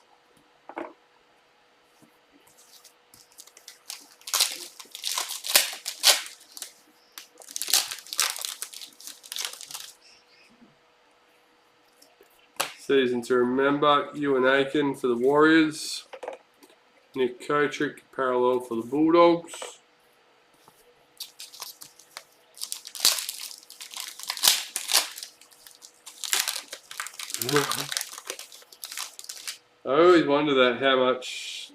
Season to remember, Ewan Aiken for the Warriors. Nick Kotrick, parallel for the Bulldogs. I always wonder that how much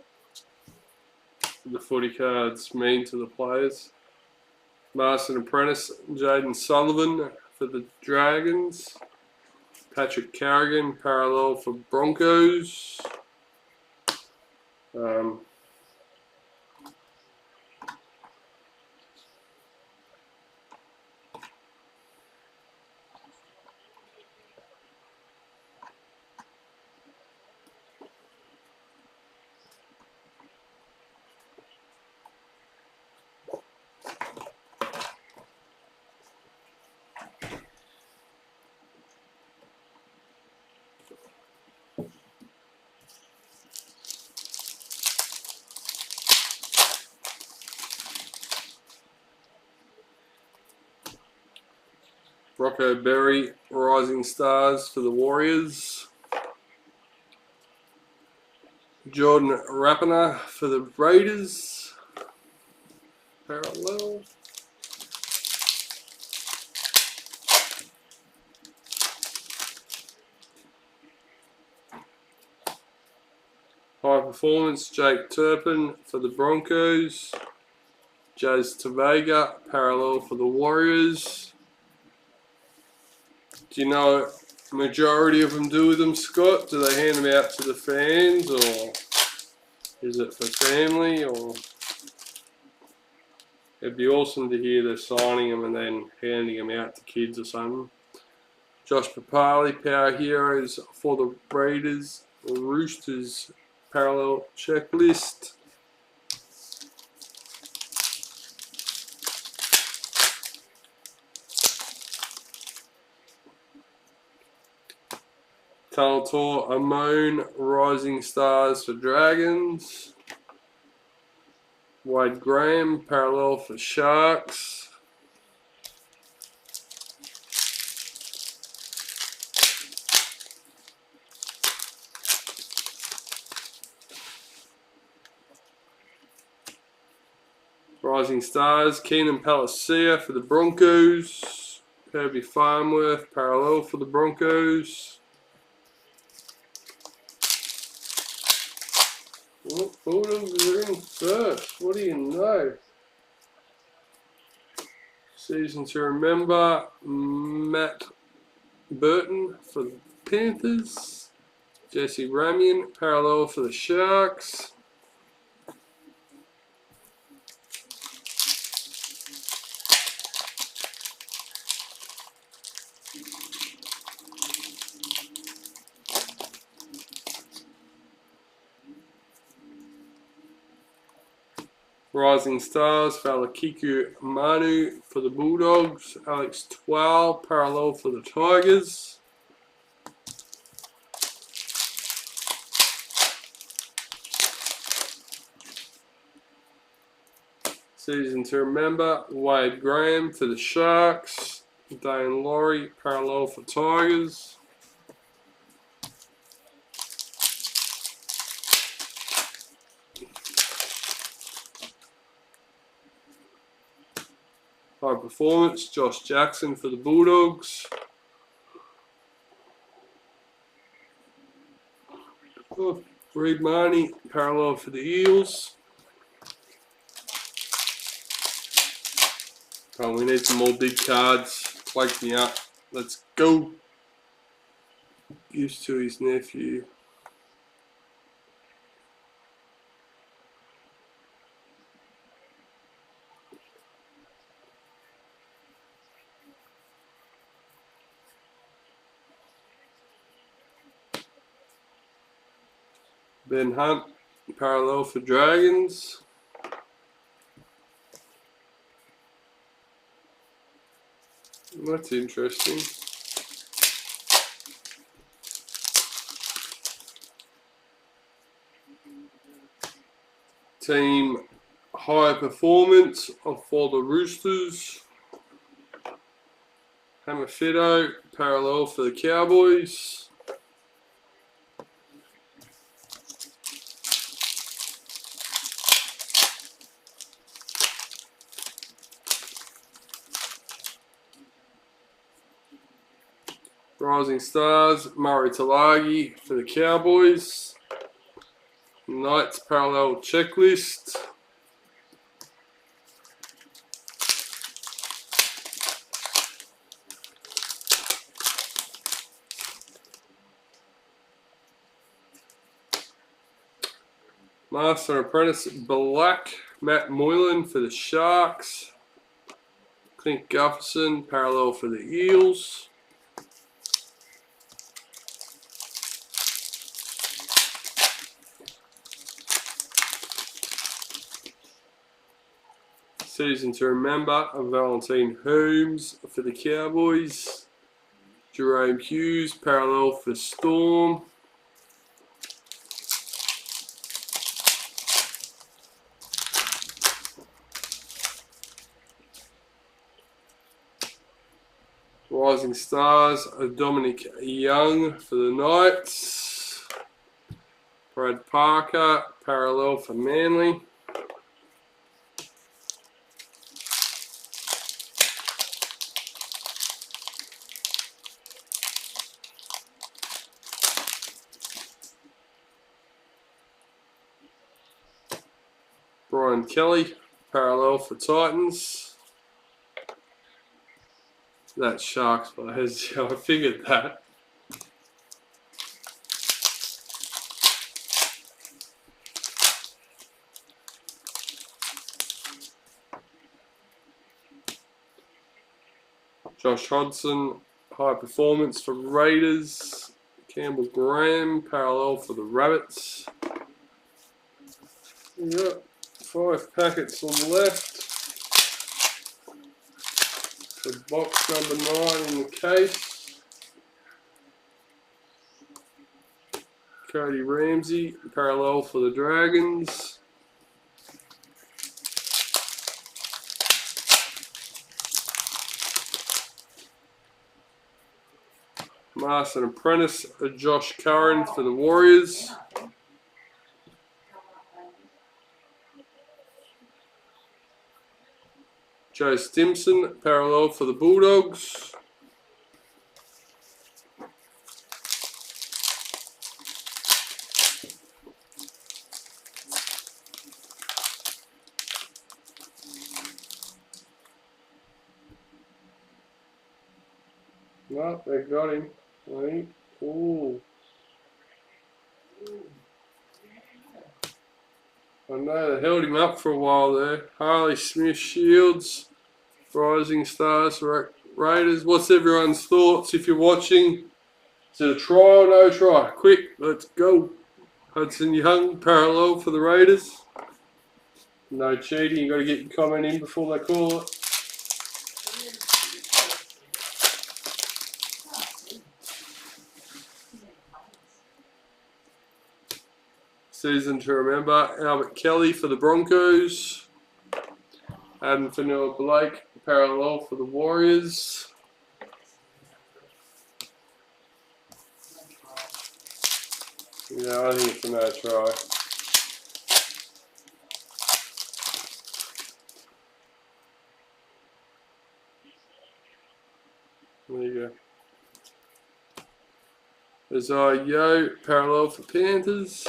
the footy cards mean to the players. Master and Apprentice, Jaden Sullivan for the Dragons. Patrick Carrigan, parallel for Broncos. Rocco Berry, Rising Stars for the Warriors. Jordan Rapiner for the Raiders. Parallel. High Performance, Jake Turpin for the Broncos. Jazz Tavega, parallel for the Warriors. Do you know what majority of them do with them, Scott? Do they hand them out to the fans, or is it for family? Or it'd be awesome to hear they're signing them and then handing them out to kids or something. Josh Papali, Power Heroes for the Raiders. Roosters, parallel checklist. Talator Amon, Rising Stars for Dragons. Wade Graham, parallel for Sharks. Rising Stars, Keenan Palacia for the Broncos. Herbie Farmworth, parallel for the Broncos. Oh, Bulldogs are in first. What do you know? Season to remember, Matt Burton for the Panthers. Jesse Ramian, parallel for the Sharks. Rising Stars, Falakiku Manu for the Bulldogs. Alex Twal, parallel for the Tigers. Season to remember, Wade Graham for the Sharks. Dane Laurie, parallel for Tigers. High performance, Josh Jackson for the Bulldogs. Oh, Reed Marnie, parallel for the Eels. Oh, we need some more big cards. Wake me up. Let's go. Gives to his nephew. Ben Hunt, parallel for Dragons. That's interesting. Team high performance for the Roosters. Hammerfitto, parallel for the Cowboys. Rising Stars, Murray Talagi for the Cowboys. Knights parallel checklist. Master Apprentice Black, Matt Moylan for the Sharks. Clint Gufferson, parallel for the Eels. Season to remember, Valentine Holmes for the Cowboys. Jerome Hughes, parallel for Storm. Rising Stars, Dominic Young for the Knights. Brad Parker, parallel for Manly. Brian Kelly, parallel for Titans. That's Sharks players. I figured that. Josh Hodgson, high performance for Raiders. Campbell Graham, parallel for the Rabbits. Yep, 5 packets on the left. The box number 9 in the case. Cody Ramsey, parallel for the Dragons. Master Apprentice, Josh Curran for the Warriors. Joe Stimson, parallel for the Bulldogs. No, they got him. I think. Ooh. I know they held him up for a while there. Harley Smith Shields, Rising Stars, Raiders. What's everyone's thoughts if you're watching? Is it a try or no try? Quick, let's go. Hudson Young, parallel for the Raiders. No cheating, you got to get your comment in before they call it. Season to remember, Albert Kelly for the Broncos. Adam Fanua Blake, parallel for the Warriors. Yeah, I think it's a no try. There you go. There's our Yo parallel for Panthers.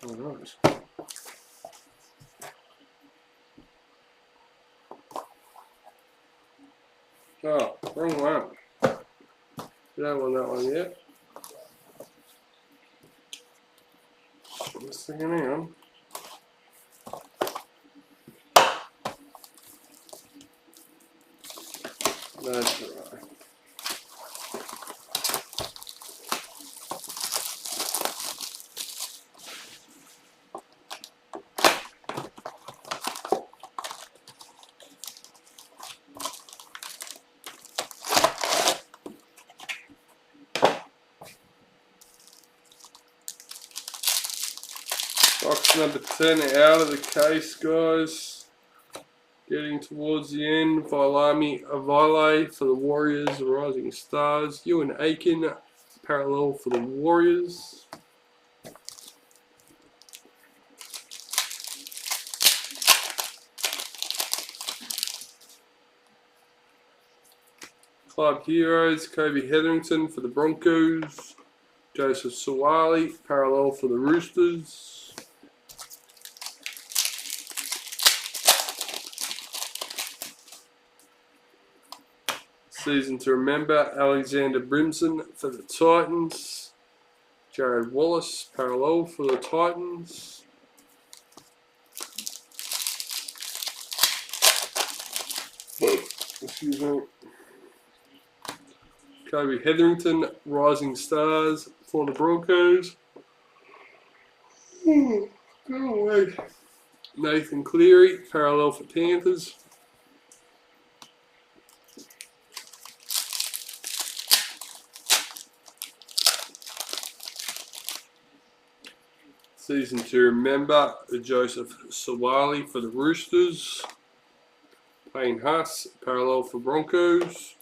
Alright. Oh, wrong one. We don't want that one yet. Just thinking, hang on. That's right. Box number 10 out of the case, guys. Getting towards the end. Vailami Avile for the Warriors, the Rising Stars. Ewan Aiken, parallel for the Warriors. Club Heroes, Kobe Hetherington for the Broncos. Joseph Suwali, parallel for the Roosters. Season to remember, Alexander Brimson for the Titans. Jared Wallace, parallel for the Titans. Excuse me. Kobe Hetherington, Rising Stars for the Broncos. Go away. Nathan Cleary, parallel for Panthers. Season to remember, Joseph Suwali for the Roosters. Payne Haas, parallel for Broncos.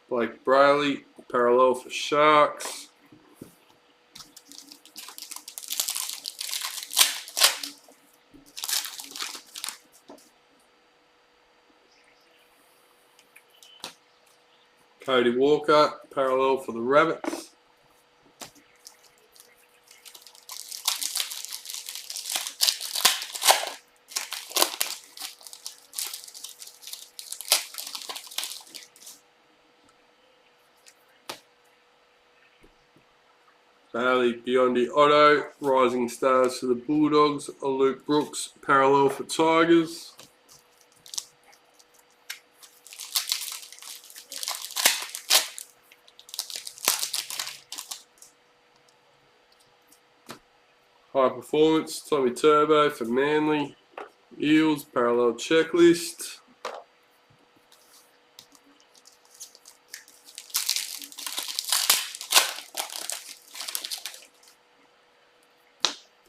Blake Brayley, parallel for Sharks. Cody Walker, parallel for the Rabbits. Bailey Biondi Otto, Rising Stars for the Bulldogs. Luke Brooks, parallel for Tigers. High Performance, Tommy Turbo for Manly. Eels, parallel checklist.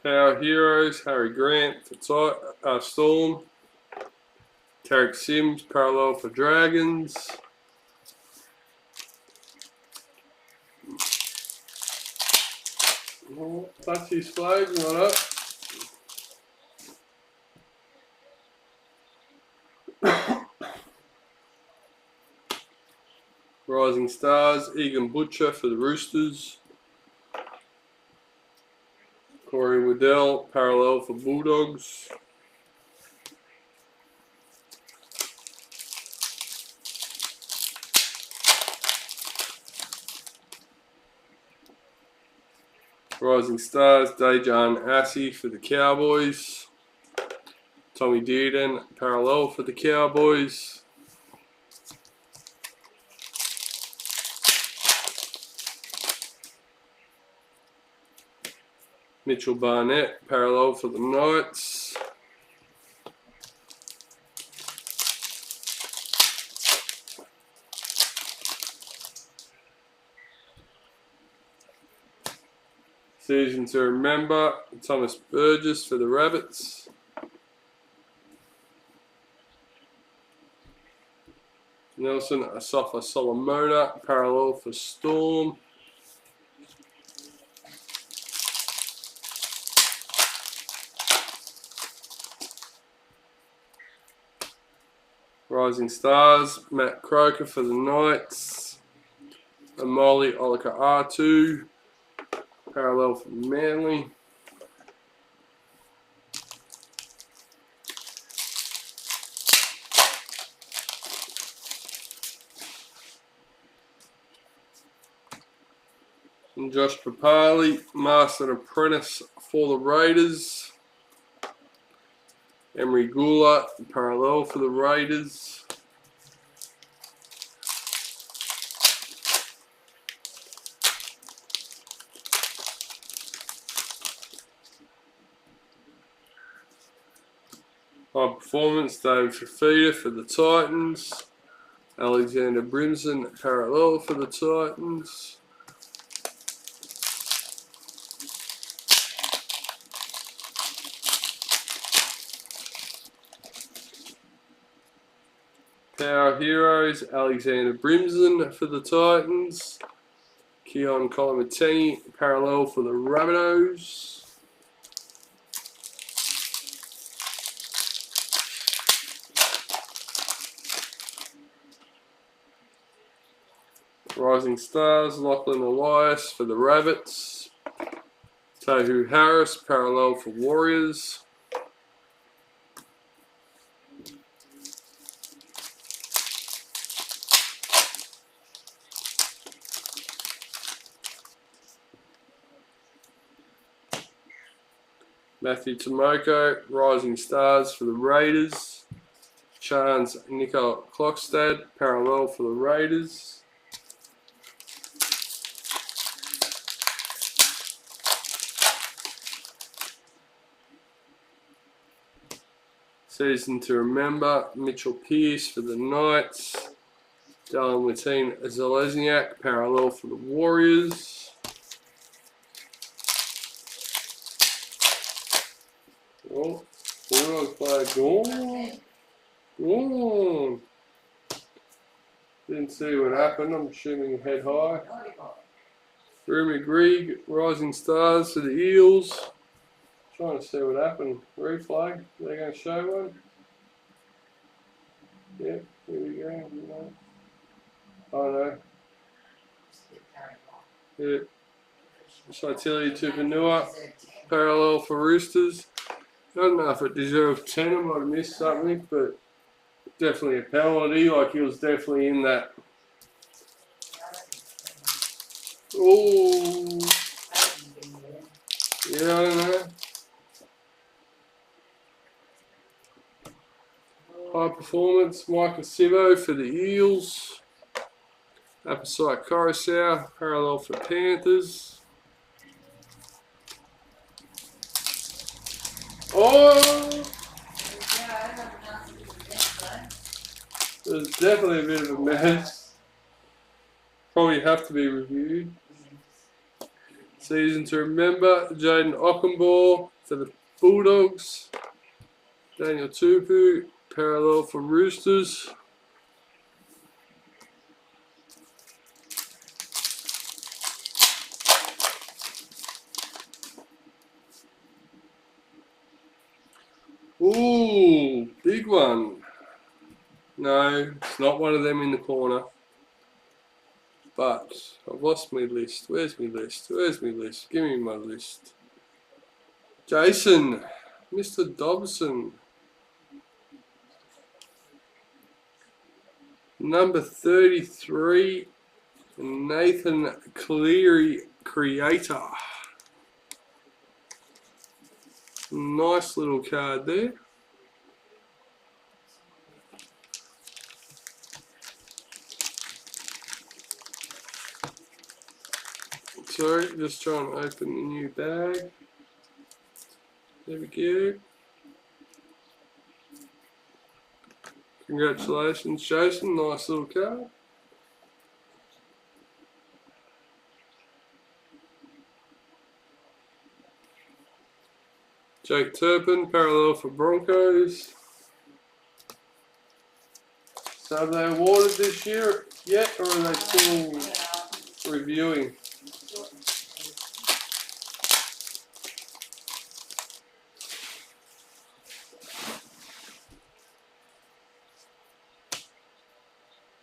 Power Heroes, Harry Grant for Storm. Tarek Sims, parallel for Dragons. Oh, touch his flag, not up. Rising Stars, Egan Butcher for the Roosters. Corey Waddell, parallel for Bulldogs. Rising Stars, Dejan Assey for the Cowboys. Tommy Dearden, parallel for the Cowboys. Mitchell Barnett, parallel for the Knights. Season to remember, Thomas Burgess for the Rabbits. Nelson Asafa Solomona, parallel for Storm. Rising Stars, Matt Croker for the Knights. Amoli Olika R2, parallel for Manly. And Josh Papali, Master and Apprentice for the Raiders. Emery Gula, parallel for the Raiders. High Performance, David Fafita for the Titans. Alexander Brimson, parallel for the Titans. Power Heroes, Alexander Brimson for the Titans. Keon Colomatini, parallel for the Rabbitohs. Rising Stars, Lachlan Elias for the Rabbits. Tohu Harris, parallel for Warriors. Matthew Tomoko, Rising Stars for the Raiders. Chance Nico Klokstad, parallel for the Raiders. Season to remember, Mitchell Pearce for the Knights. Darren Martin Zalesniak, parallel for the Warriors. Oh, Bulldogs player gone. Gone. Didn't see what happened. I'm assuming head high. Rumi Grieg, Rising Stars for the Eels. Trying to see what happened. Replay. They're going to show one. Yep, here we go. No. Oh no. Yeah. Saitili Tupanua, parallel for Roosters. I don't know if it deserved 10, I might have missed something, but definitely a penalty, like he was definitely in that. Oh, yeah, I don't know. High Performance, Michael Sivo for the Eels. Apasai Coruscant, parallel for Panthers. Oh! It was definitely a bit of a mess. Probably have to be reviewed. Season to remember, Jaden Ockenbaugh for the Bulldogs. Daniel Tupu, parallel for Roosters. Ooh, big one. No, it's not one of them in the corner. But I've lost my list. Where's my list? Where's my list? Give me my list. Jason, Mr. Dobson. Number 33, Nathan Cleary, Creator. Nice little card there. Sorry, just trying to open the new bag. There we go. Congratulations, Jason. Nice little card. Jake Turpin, parallel for Broncos. So have they awarded this year yet, or are they still reviewing?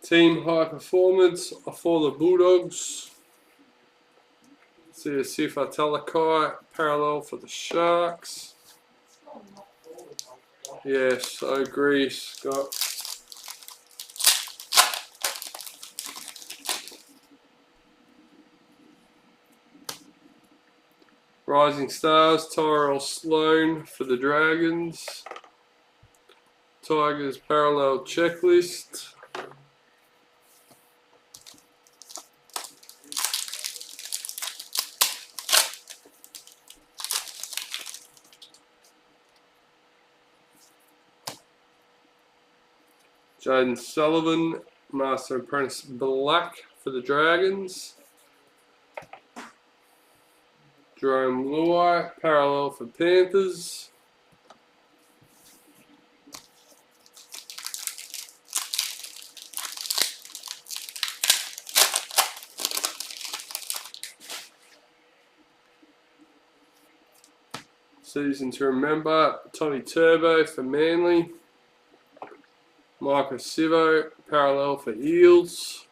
Team High Performance for the Bulldogs. See a Sifa Talakai, parallel for the Sharks. Yes, I agree, Scott. Rising Stars, Tyrell Sloan for the Dragons. Tigers parallel checklist. Jaden Sullivan, Master Apprentice Black for the Dragons. Jerome Luai, parallel for Panthers. Season to remember, Tommy Turbo for Manly. Micah Sivo, parallel for Eels.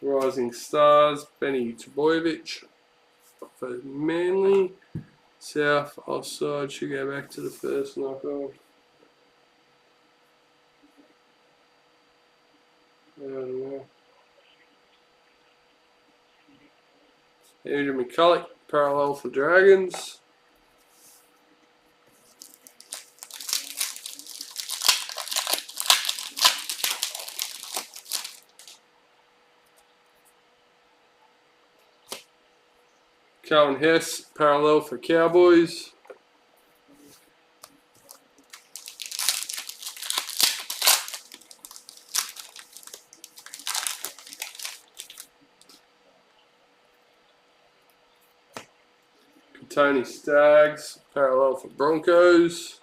Rising Stars, Benny Trbojevic for Manly. South offside, should go back to the first knock on. I don't know. Andrew McCulloch, parallel for Dragons. Calvin Hess, parallel for Cowboys. Tony Staggs, parallel for Broncos.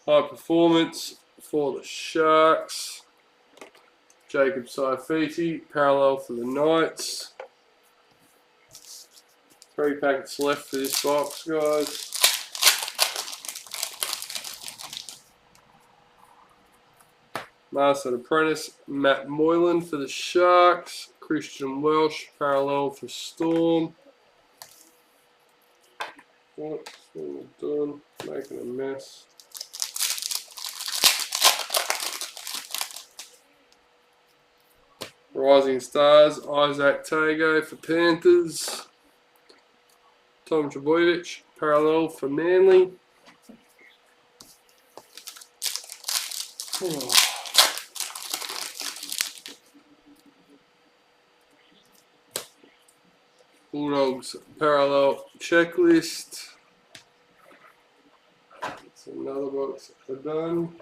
High Performance for the Sharks. Jacob Saifiti, parallel for the Knights. 3 packets left for this box, guys. Master Apprentice Matt Moylan for the Sharks. Christian Welsh, parallel for Storm. What's done? Making a mess. Rising Stars, Isaac Tago for Panthers. Tom Trbojevic, parallel for Manly. Bulldogs parallel checklist. That's another box done.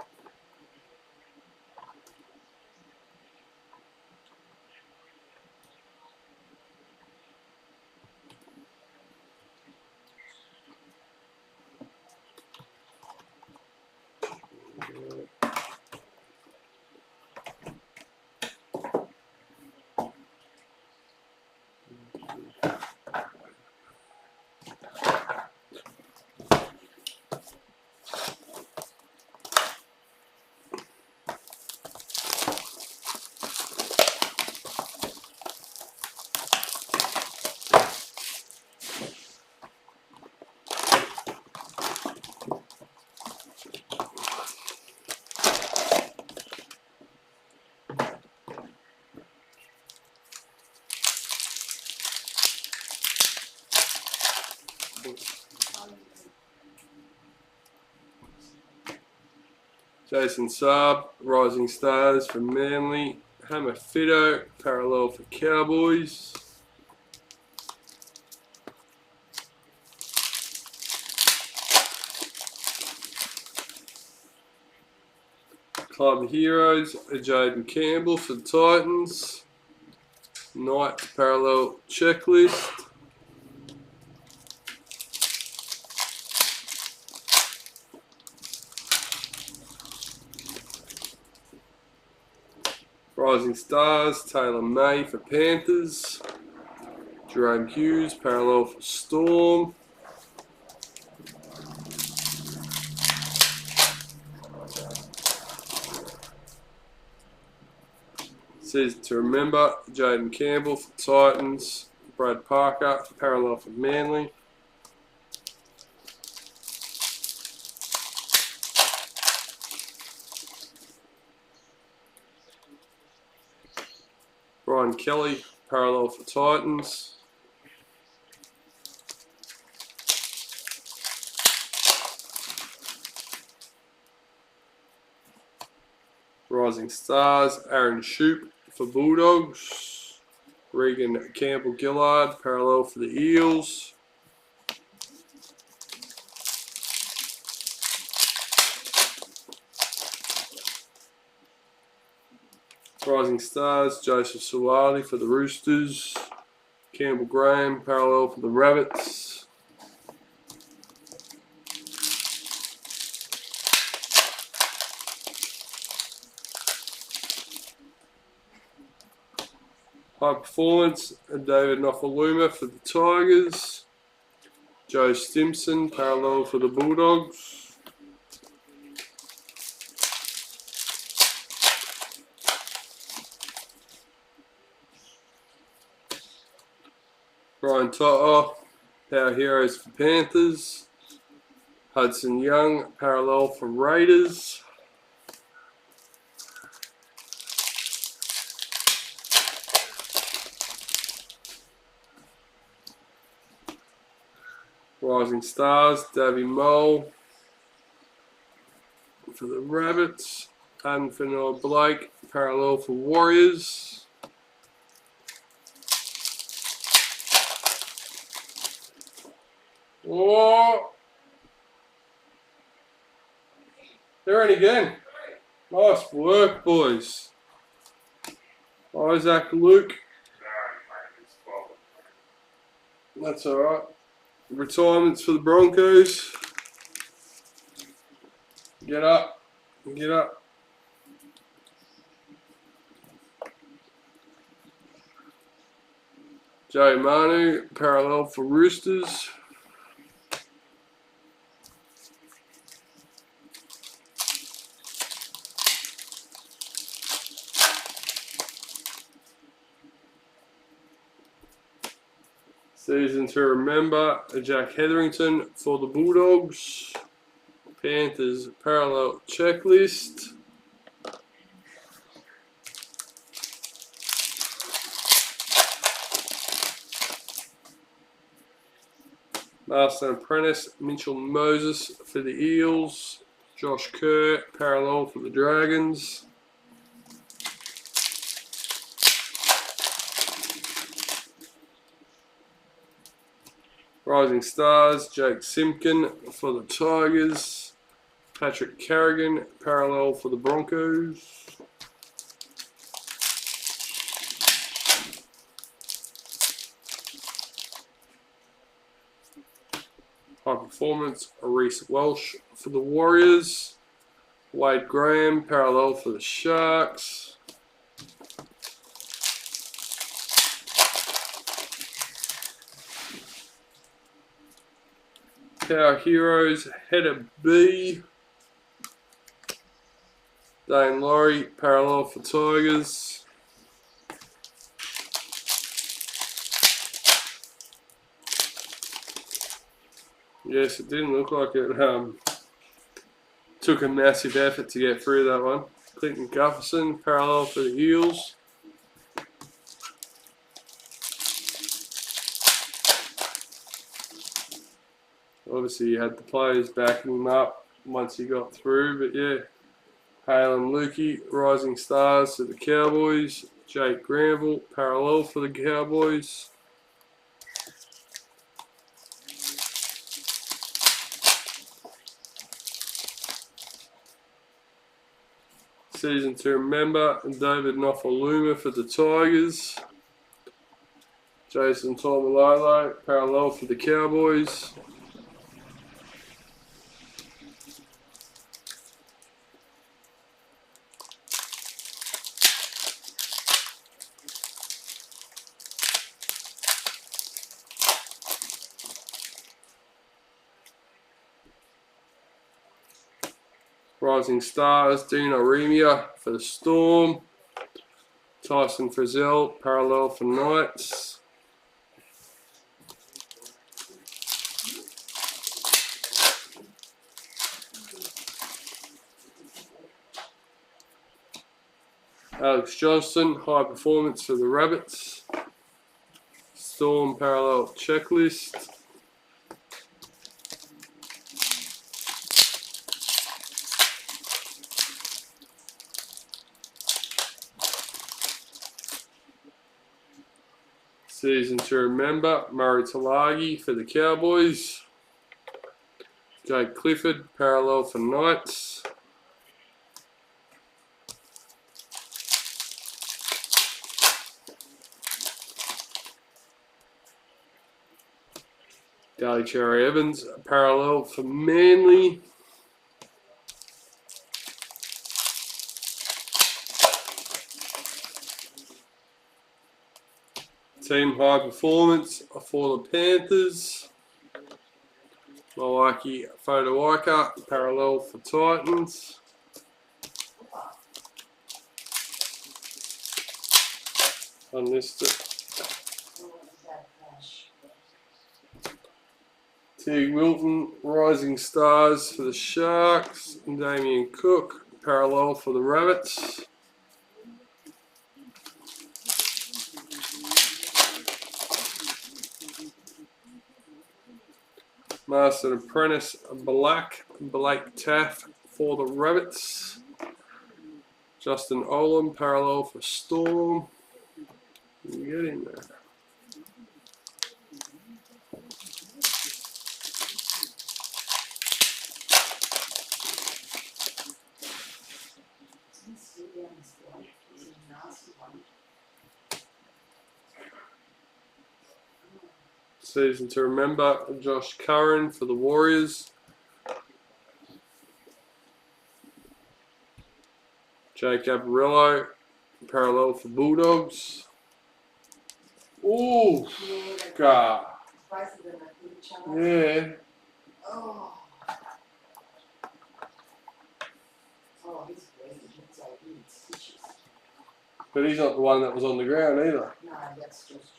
Jason Saab, Rising Stars for Manly. Hammer Fido, parallel for Cowboys. Club Heroes, Jaden Campbell for the Titans. Knight Parallel Checklist. Rising Stars, Taylor May for Panthers. Jerome Hughes, Parallel for Storm. Season to Remember, Jaden Campbell for Titans. Brad Parker, Parallel for Manly. Brian Kelly, Parallel for Titans. Rising Stars, Aaron Shoup for Bulldogs. Regan Campbell Gillard, Parallel for the Eels. Rising Stars, Joseph Suwali for the Roosters. Campbell Graham, Parallel for the Rabbits. High Performance, David Nofaluma for the Tigers. Joe Stimson, Parallel for the Bulldogs. Brian Toto, Power Heroes for Panthers. Hudson Young, Parallel for Raiders. Rising Stars, Davy Mole for the Rabbits. Adam Fenner Blake, Parallel for Warriors. Oh, there it again. Nice work, boys. Isaac Luke. That's alright. Retirements for the Broncos. Get up. Get up. Joe Manu, Parallel for Roosters. Season to Remember, Jack Hetherington for the Bulldogs. Panthers Parallel Checklist. Master Apprentice, Mitchell Moses for the Eels. Josh Kerr, Parallel for the Dragons. Rising Stars, Jake Simpkin for the Tigers. Patrick Carrigan, Parallel for the Broncos. High Performance, Reece Welsh for the Warriors. Wade Graham, Parallel for the Sharks. Power Heroes, Header B. Dane Laurie, Parallel for Tigers. Yes, it didn't look like it took a massive effort to get through that one. Clinton Gufferson, Parallel for the Eels. Obviously, you had the players backing him up once he got through, but yeah. Halen Lukey, Rising Stars for the Cowboys. Jake Granville, Parallel for the Cowboys. Season 2 member David Nofaluma for the Tigers. Jason Taumalolo, parallel for the Cowboys. Rising Stars, Dino Remia for the Storm. Tyson Frizzell, parallel for Knights. Alex Johnston, high performance for the Rabbits. Storm parallel checklist. Season 2 member Murray Talagi for the Cowboys. Jake Clifford, parallel for Knights. Daly Cherry Evans, parallel for Manly. Team high performance for the Panthers. Malaki Fodawaika, parallel for Titans. Unlisted. Teague Wilton, Rising Stars for the Sharks. Damien Cook, parallel for the Rabbits. Master Apprentice Blake Taff for the Rabbits. Justin Olam, parallel for Storm. You get in there. Season 2 member Josh Curran for the Warriors. Jake Gabarillo, parallel for Bulldogs. Ooh, God. Yeah. But he's not the one that was on the ground either. No, that's just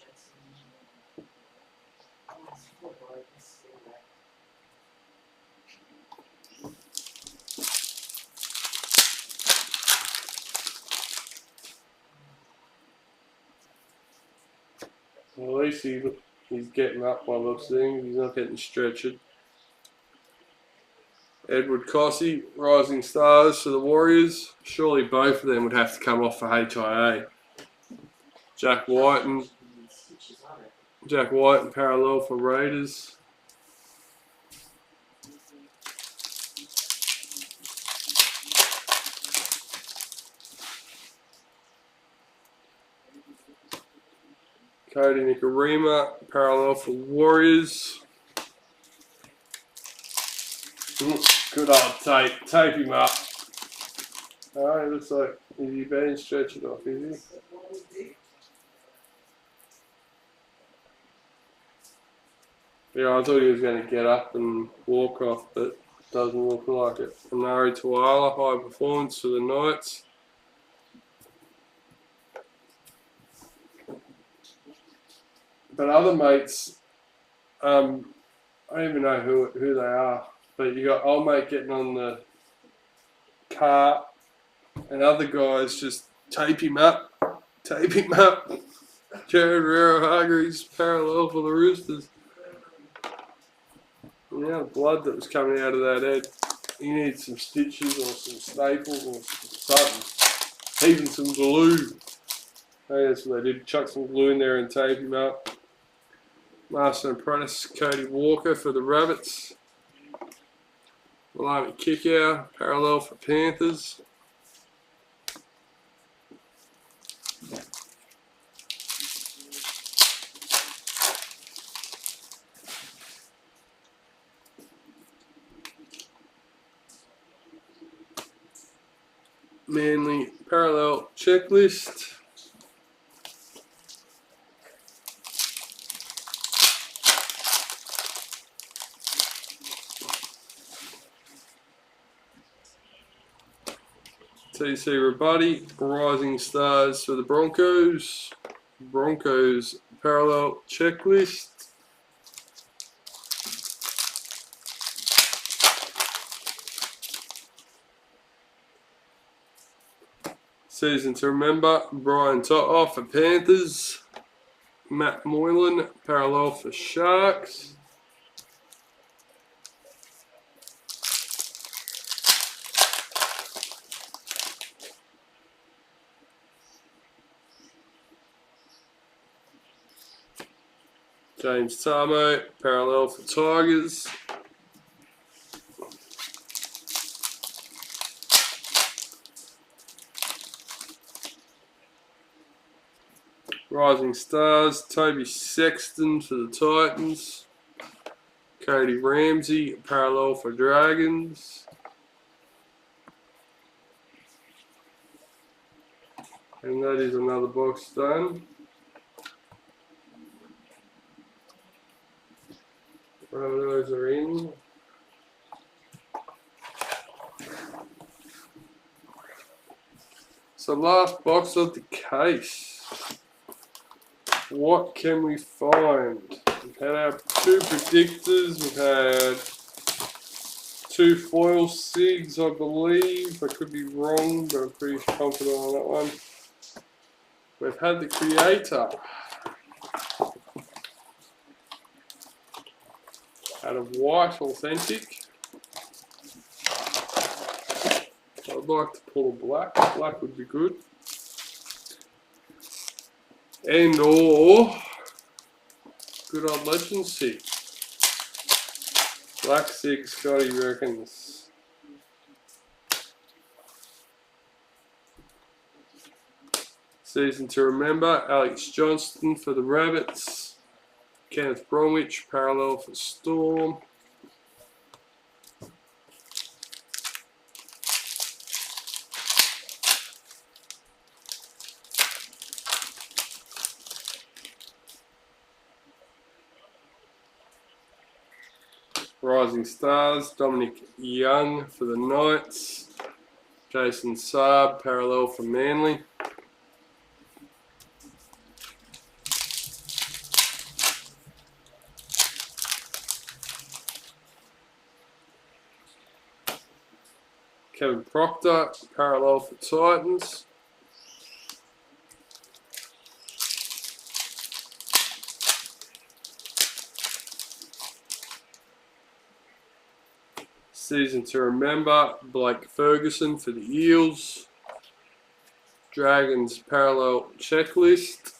Well, at least he's getting up by looks of things. He's not getting stretched. Edward Cossey, Rising Stars for the Warriors. Surely both of them would have to come off for HIA. Jack White and parallel for Raiders. Cody Nicarima, parallel for Warriors. Good old tape. Tape him up. Oh, he looks like he's been stretching off, is he? Yeah, I thought he was going to get up and walk off, but doesn't look like it. Anari Tuala, high performance for the Knights. But other mates, I don't even know who they are. But you got old mate getting on the car, and other guys just tape him up. Jared Rero Hargreaves, parallel for the Roosters. Yeah, the blood that was coming out of that head. He needs some stitches or some staples or something. Even some glue. Hey, that's what they did. Chuck some glue in there and tape him up. Master Apprentice Cody Walker for the Rabbits. Malami Kickout, parallel for Panthers. Manly parallel checklist. TC Rabuddy, Rising Stars for the Broncos. Broncos parallel checklist. Season to remember, Brian To'o for Panthers. Matt Moylan, parallel for Sharks. James Tarmo, parallel for Tigers. Rising Stars, Toby Sexton for the Titans. Cody Ramsey, parallel for Dragons. And that is another box done. One of those are in. So last box of the case. What can we find? We've had our 2 predictors, we've had 2 foil SIGs, I believe. I could be wrong, but I'm pretty confident on that one. We've had the Creator out of White Authentic. I'd like to pull a black. Black would be good. And or good old Legend SIG. Black SIG, Scotty reckons. Season to remember, Alex Johnston for the Rabbits. Kenneth Bromwich, parallel for Storm. Rising Stars, Dominic Young for the Knights. Jason Saab, parallel for Manly. Kevin Proctor, parallel for Titans. Season to remember, Blake Ferguson for the Eels. Dragons parallel checklist.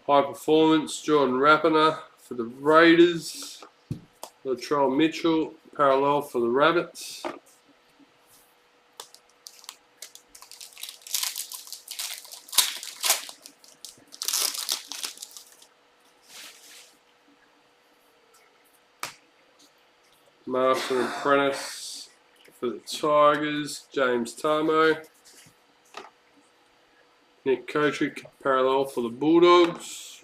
High performance, Jordan Rapiner for the Raiders. Latrell Mitchell, parallel for the Rabbits. Master Apprentice for the Tigers, James Tarmo. Nick Kotrick, parallel for the Bulldogs.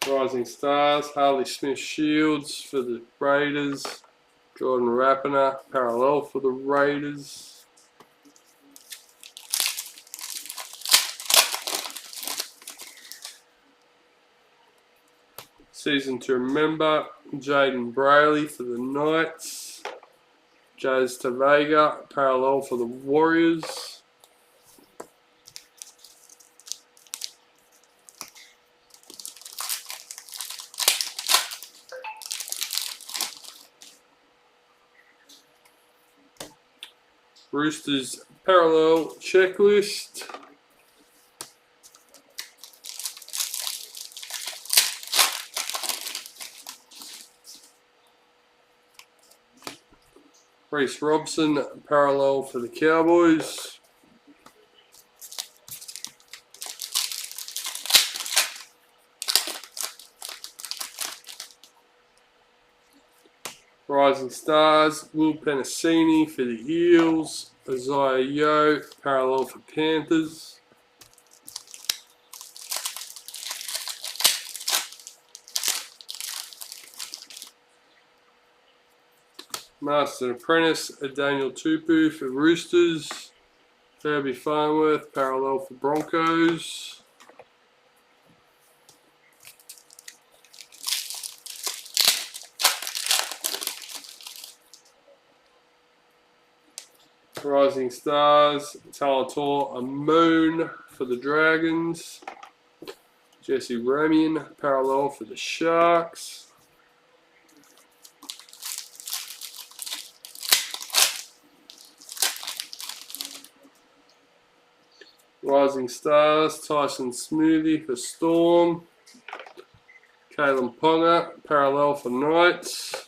Rising Stars, Harley Smith Shields for the Raiders. Jordan Rapiner, parallel for the Raiders. Season to remember, Jaden Brayley for the Knights. Jazz Tavega, parallel for the Warriors. Roosters parallel checklist. Reece Robson parallel for the Cowboys. Rising Stars, Will Penasini for the Eels. Isaiah Yeo parallel for Panthers. Master and Apprentice, Daniel Tupu for Roosters. Fairby Farnworth parallel for Broncos. Rising Stars, Talator Moon for the Dragons. Jesse Ramian parallel for the Sharks. Rising Stars, Tyson Smoothie for Storm. Kalen Ponga parallel for Knights.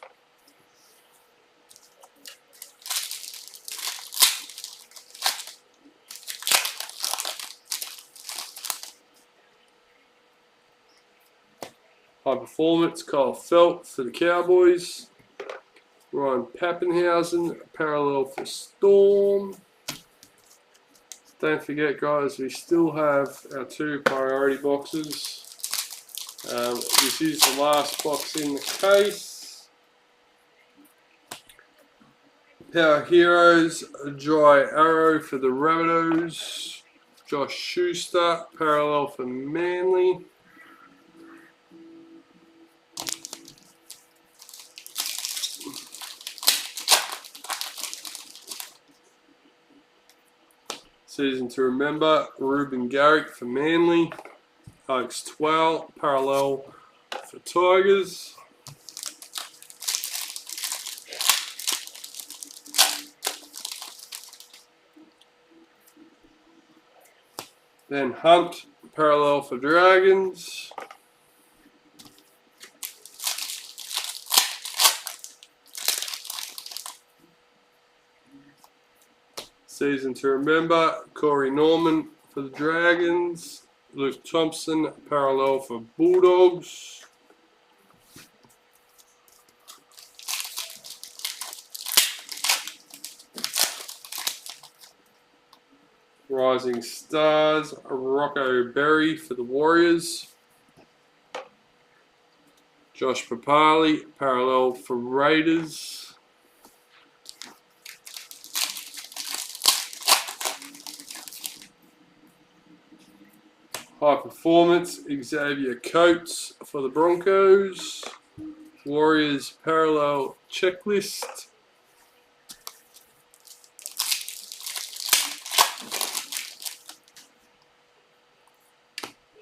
High Performance, Kyle Felt for the Cowboys. Ryan Pappenhausen parallel for Storm. Don't forget, guys, we still have our 2 priority boxes. This is the last box in the case. Power Heroes, Dry Arrow for the Rabbitohs. Josh Schuster parallel for Manly. Season to Remember, Ruben Garrick for Manly. Alex Twell parallel for Tigers. Then Hunt parallel for Dragons. Season to Remember, Corey Norman for the Dragons. Luke Thompson parallel for Bulldogs. Rising Stars, Rocco Berry for the Warriors. Josh Papali parallel for Raiders. High Performance, Xavier Coates for the Broncos. Warriors parallel checklist.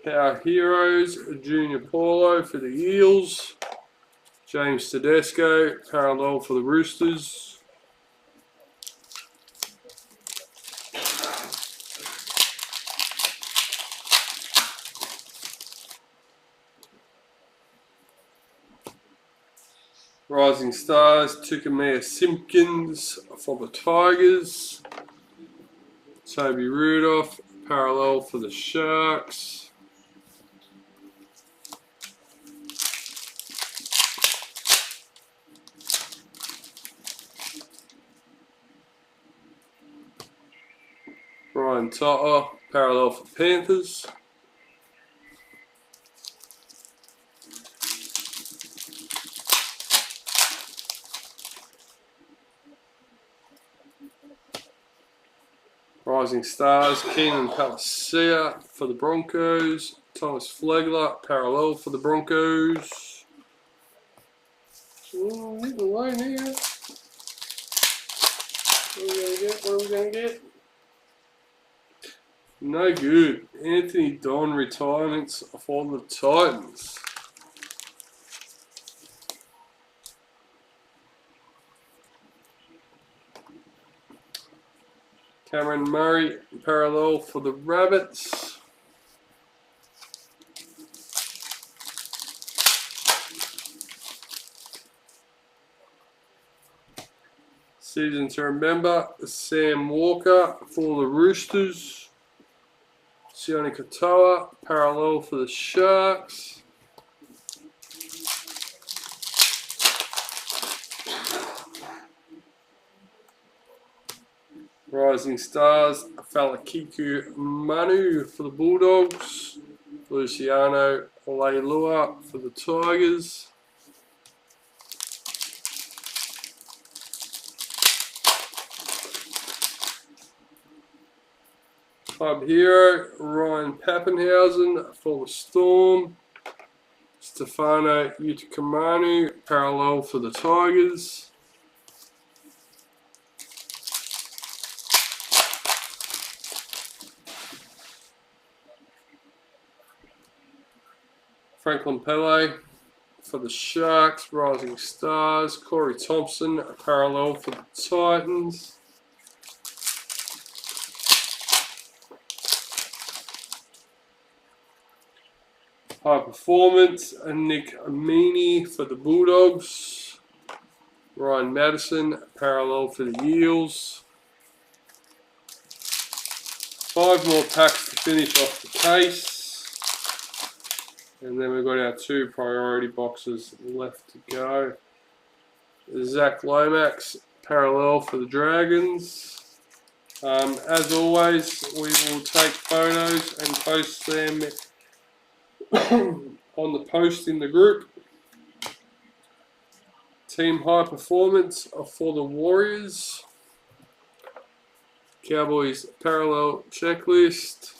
Power Heroes, Junior Paulo for the Eels. James Tedesco parallel for the Roosters. Rising Stars, Tukamea Simpkins for the Tigers. Toby Rudolph parallel for the Sharks. Ryan Totter parallel for Panthers. Rising Stars, Keenan Palacia for the Broncos. Thomas Flegler parallel for the Broncos. Oh, hit the line here. What are we going to get? What are we going to get? No good. Anthony Don retirements for the Titans. Cameron Murray, parallel for the Rabbits. Season to remember, Sam Walker for the Roosters. Sione Katoa, parallel for the Sharks. Rising Stars, Falakiku Manu for the Bulldogs. Luciano Leilua for the Tigers. Club hero, Ryan Pappenhausen for the Storm. Stefano Utikamanu, parallel for the Tigers. Franklin Pele for the Sharks, Rising Stars. Corey Thompson, parallel for the Titans. High Performance, Nick Amini for the Bulldogs. Ryan Madison, parallel for the Eels. 5 more packs to finish off the case. And then we've got our 2 priority boxes left to go. Zach Lomax, parallel for the Dragons. As always, we will take photos and post them on the post in the group. Team High Performance for the Warriors. Cowboys parallel checklist.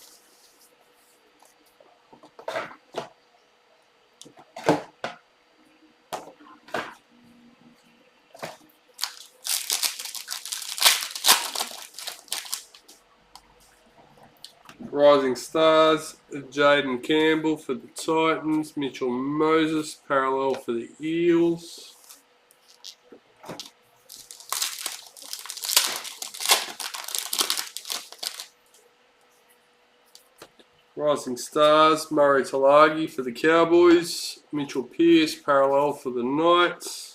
Rising Stars, Jaden Campbell for the Titans, Mitchell Moses, parallel for the Eels. Rising Stars, Murray Talagi for the Cowboys, Mitchell Pearce, parallel for the Knights.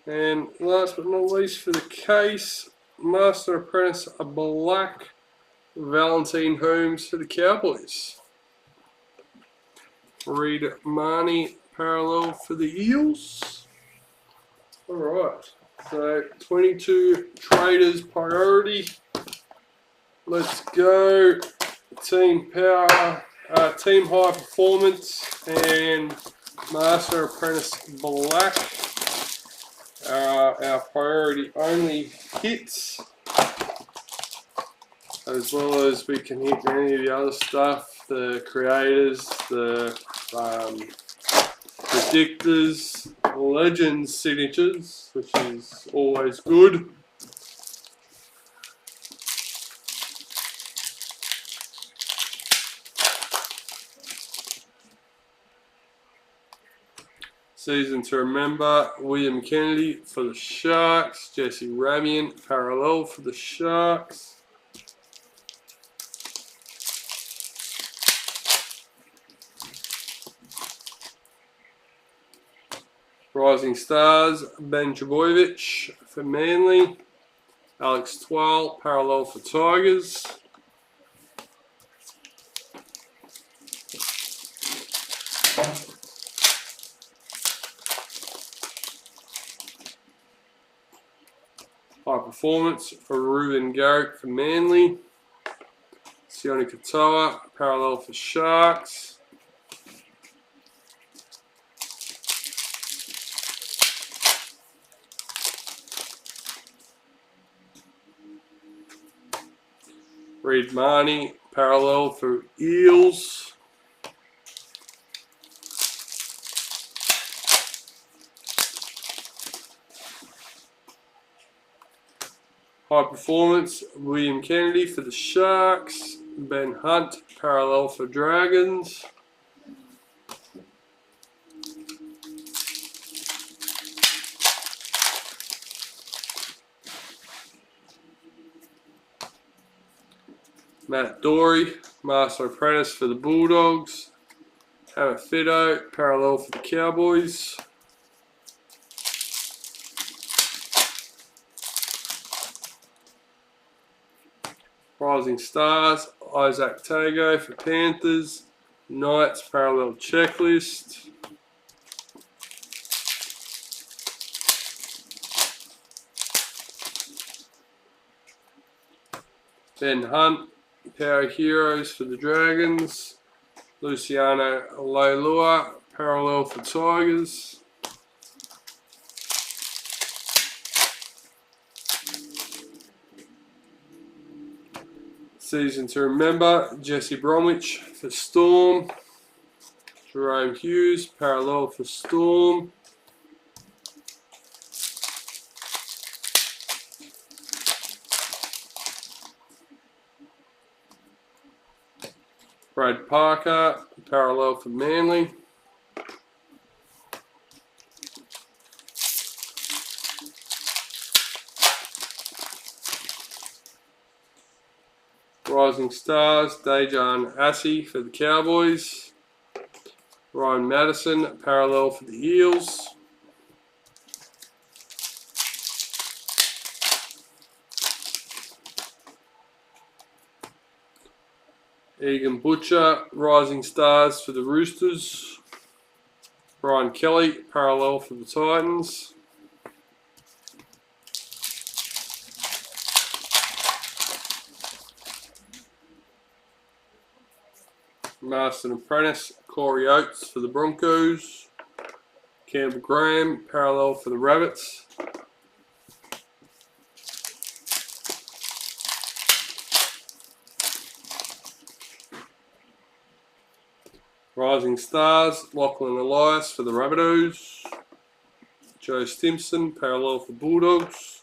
And last but not least for the case, Master Apprentice Black, Valentine Holmes for the Cowboys. Reed Marnie, parallel for the Eels. Alright, so 22 Traders Priority. Let's go. Team Power, Team High Performance and Master Apprentice Black. Our priority only hits, as well as we can hit any of the other stuff, the creators, the predictors, legends signatures, which is always good. Season to remember, William Kennedy for the Sharks, Jesse Ramian, parallel for the Sharks. Rising Stars, Ben Trbojevic for Manly, Alex Twal, parallel for Tigers. High Performance for Ruben Garrick for Manly. Sione Katoa, parallel for Sharks. Reed Marnie, parallel for Eels. High Performance, William Kennedy for the Sharks. Ben Hunt, parallel for Dragons. Matt Dory, Master Apprentice for the Bulldogs. Hammer Fido, parallel for the Cowboys. Rising Stars, Isaac Tago for Panthers. Knights, parallel checklist. Ben Hunt, Power Heroes for the Dragons. Luciano Leilua, parallel for Tigers. Season to remember, Jesse Bromwich for Storm. Jerome Hughes, parallel for Storm. Brad Parker, parallel for Manly. Rising Stars, Dejan Assi for the Cowboys. Ryan Madison, parallel for the Eels. Egan Butcher, Rising Stars for the Roosters. Brian Kelly, parallel for the Titans. Master Apprentice, Corey Oates for the Broncos. Campbell Graham, parallel for the Rabbits. Rising Stars, Lachlan Elias for the Rabbitohs. Joe Stimson, parallel for Bulldogs.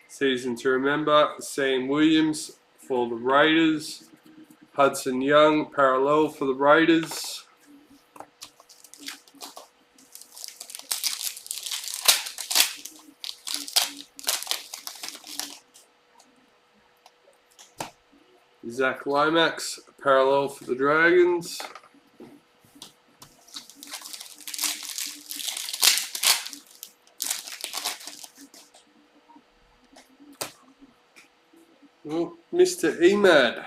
Season to remember, Sam Williams for the Raiders. Hudson Young, parallel for the Raiders. Zach Lomax, parallel for the Dragons. Well, Mr. Emad,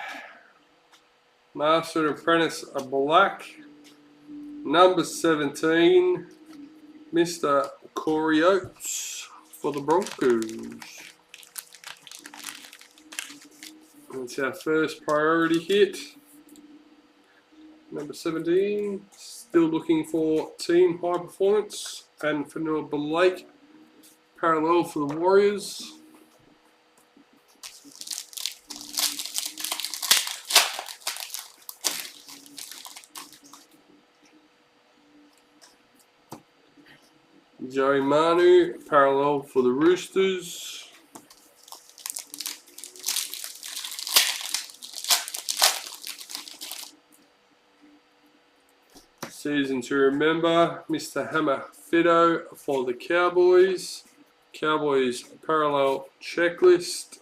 Master Apprentice of Black. Number 17, Mr. Corey Oates for the Broncos. That's our first priority hit. Number 17, still looking for team high performance. And for Noah Blake, parallel for the Warriors. Joey Manu, parallel for the Roosters. Season to remember, Mr. Hammer Fido for the Cowboys. Cowboys parallel checklist.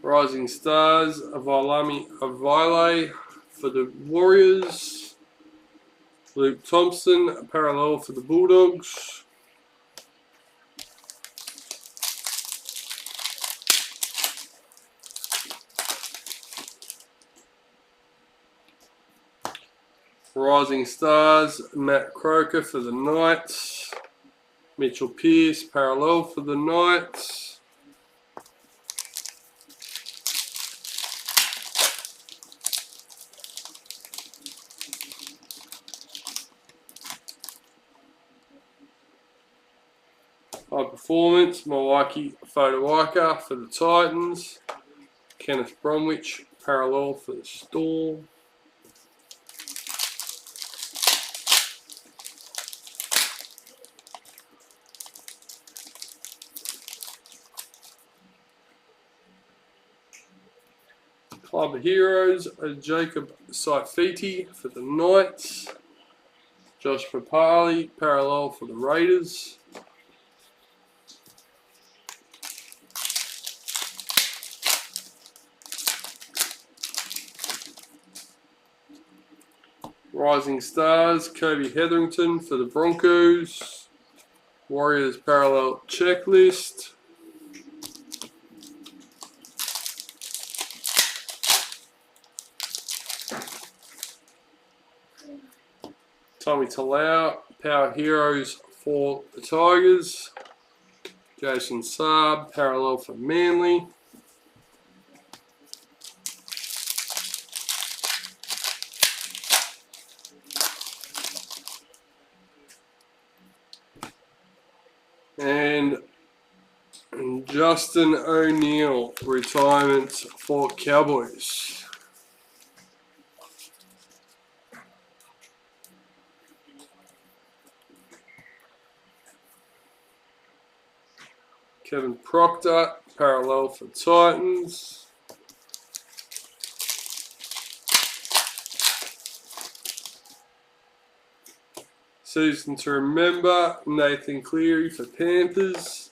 Rising Stars, Avalami Avile for the Warriors. Luke Thompson, parallel for the Bulldogs. Rising Stars, Matt Croker for the Knights. Mitchell Pearce, parallel for the Knights. High Performance, Milwaukee Fotowaika for the Titans. Kenneth Bromwich, parallel for the Storm. Club Heroes, Jacob Saifiti for the Knights. Josh Papali, parallel for the Raiders. Rising Stars, Kobe Hetherington for the Broncos. Warriors parallel checklist. Tommy Talau, Power Heroes for the Tigers. Jason Saab, parallel for Manly. And Justin O'Neill, retirement for Cowboys. Kevin Proctor, parallel for Titans. Season to remember, Nathan Cleary for Panthers.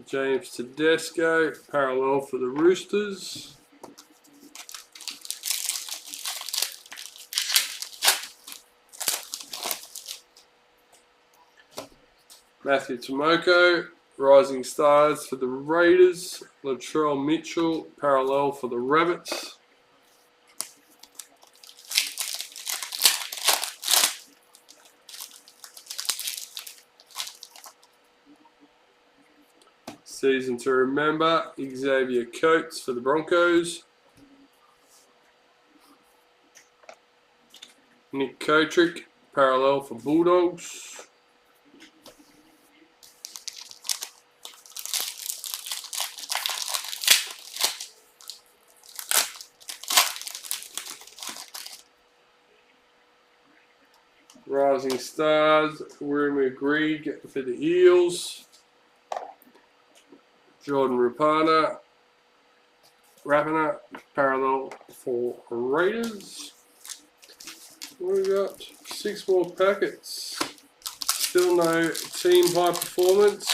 James Tedesco, parallel for the Roosters. Matthew Tomoko, Rising Stars for the Raiders. Latrell Mitchell, parallel for the Rabbits. Season to remember, Xavier Coates for the Broncos. Nick Kotrick, parallel for Bulldogs. Rising Stars, Rumour Grieg for the Eels. Jordan Rapana, parallel for Raiders. We got 6 more packets. Still no team high performance.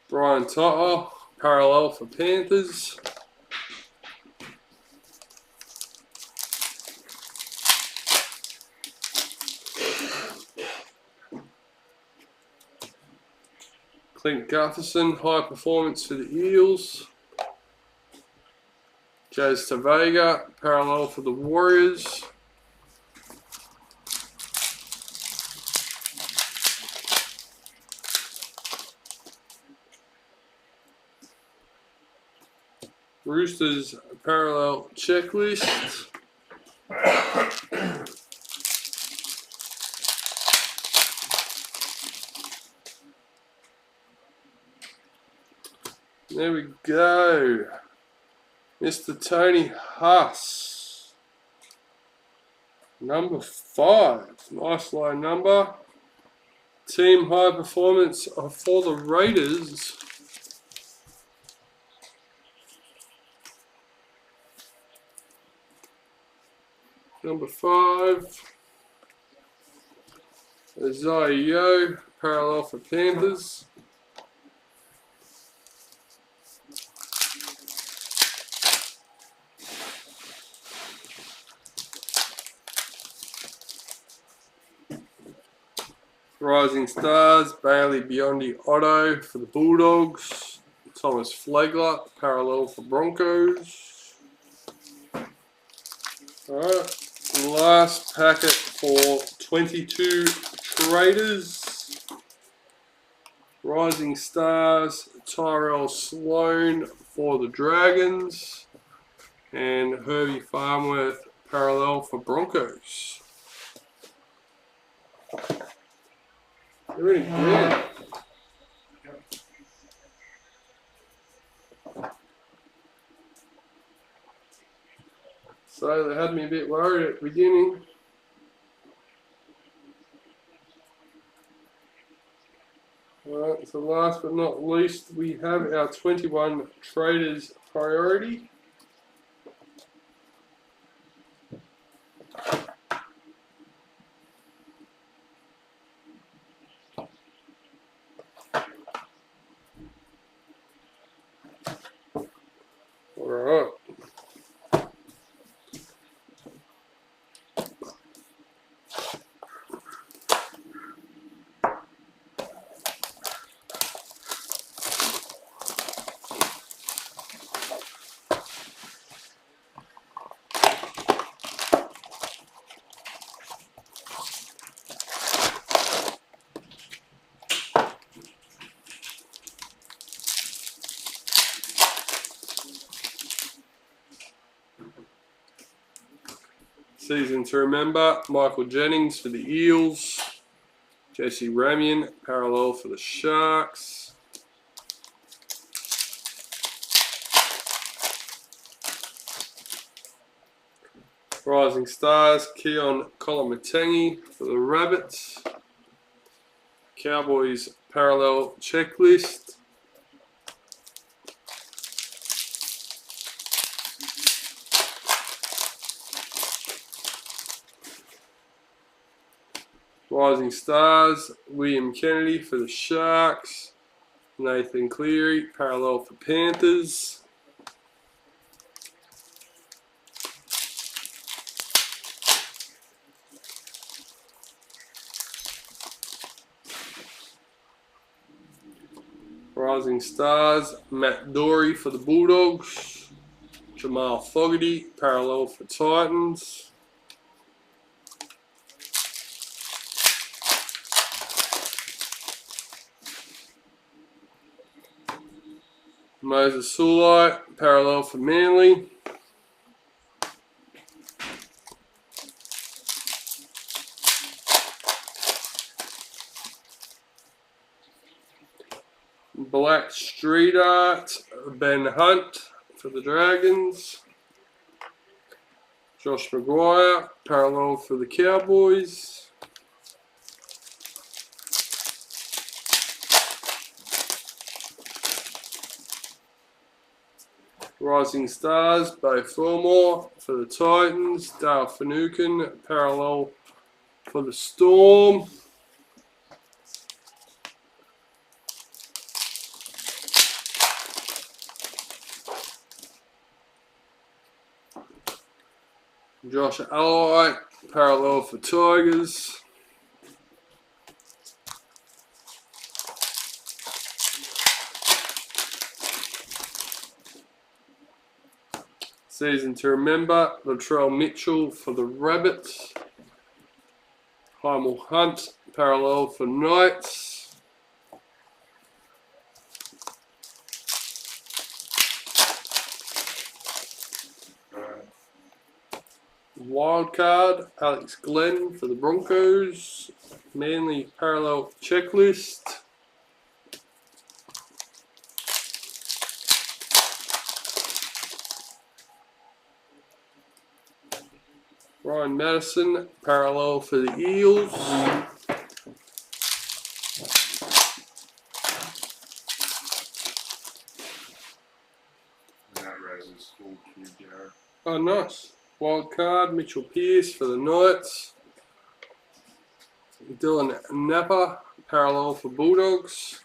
Brian To'o, parallel for Panthers. Clint Gutherson, high performance for the Eels. Jazz Tavega, parallel for the Warriors. Roosters, parallel checklist. There we go. Mr. Tony Huss. Number 5. Nice low number. Team high performance for the Raiders. Number 5. Isaiah Yo, parallel for Panthers. Rising Stars, Bailey Biondi Otto for the Bulldogs. Thomas Flagler, parallel for Broncos. Alright, last packet for 22 Traders. Rising Stars, Tyrell Sloan for the Dragons. And Herbie Farmworth, parallel for Broncos. Really good. So they had me a bit worried at the beginning. Alright, so last but not least, we have our 21 Traders Priority. Alright. Season to remember, Michael Jennings for the Eels, Jesse Ramian, parallel for the Sharks. Rising Stars, Keon Kolomatangi for the Rabbits. Cowboys parallel checklist. Rising Stars, William Kennedy for the Sharks. Nathan Cleary, parallel for Panthers. Rising Stars, Matt Dory for the Bulldogs. Jamal Fogarty, parallel for Titans. Moses Sulai, parallel for Manly. Black Street Art, Ben Hunt for the Dragons. Josh Maguire, parallel for the Cowboys. Rising Stars, Bo Fillmore for the Titans. Dale Finucane, parallel for the Storm. Josh Allight, parallel for Tigers. Season to remember, Latrell Mitchell for the Rabbits. Heimel Hunt, parallel for Knights. Wildcard, Alex Glenn for the Broncos. Manly parallel checklist. Ryan Madison, parallel for the Eels. And that res is full cube, Jared. Oh, nice. Wild card, Mitchell Pearce for the Knights. Dylan Napa, parallel for Bulldogs.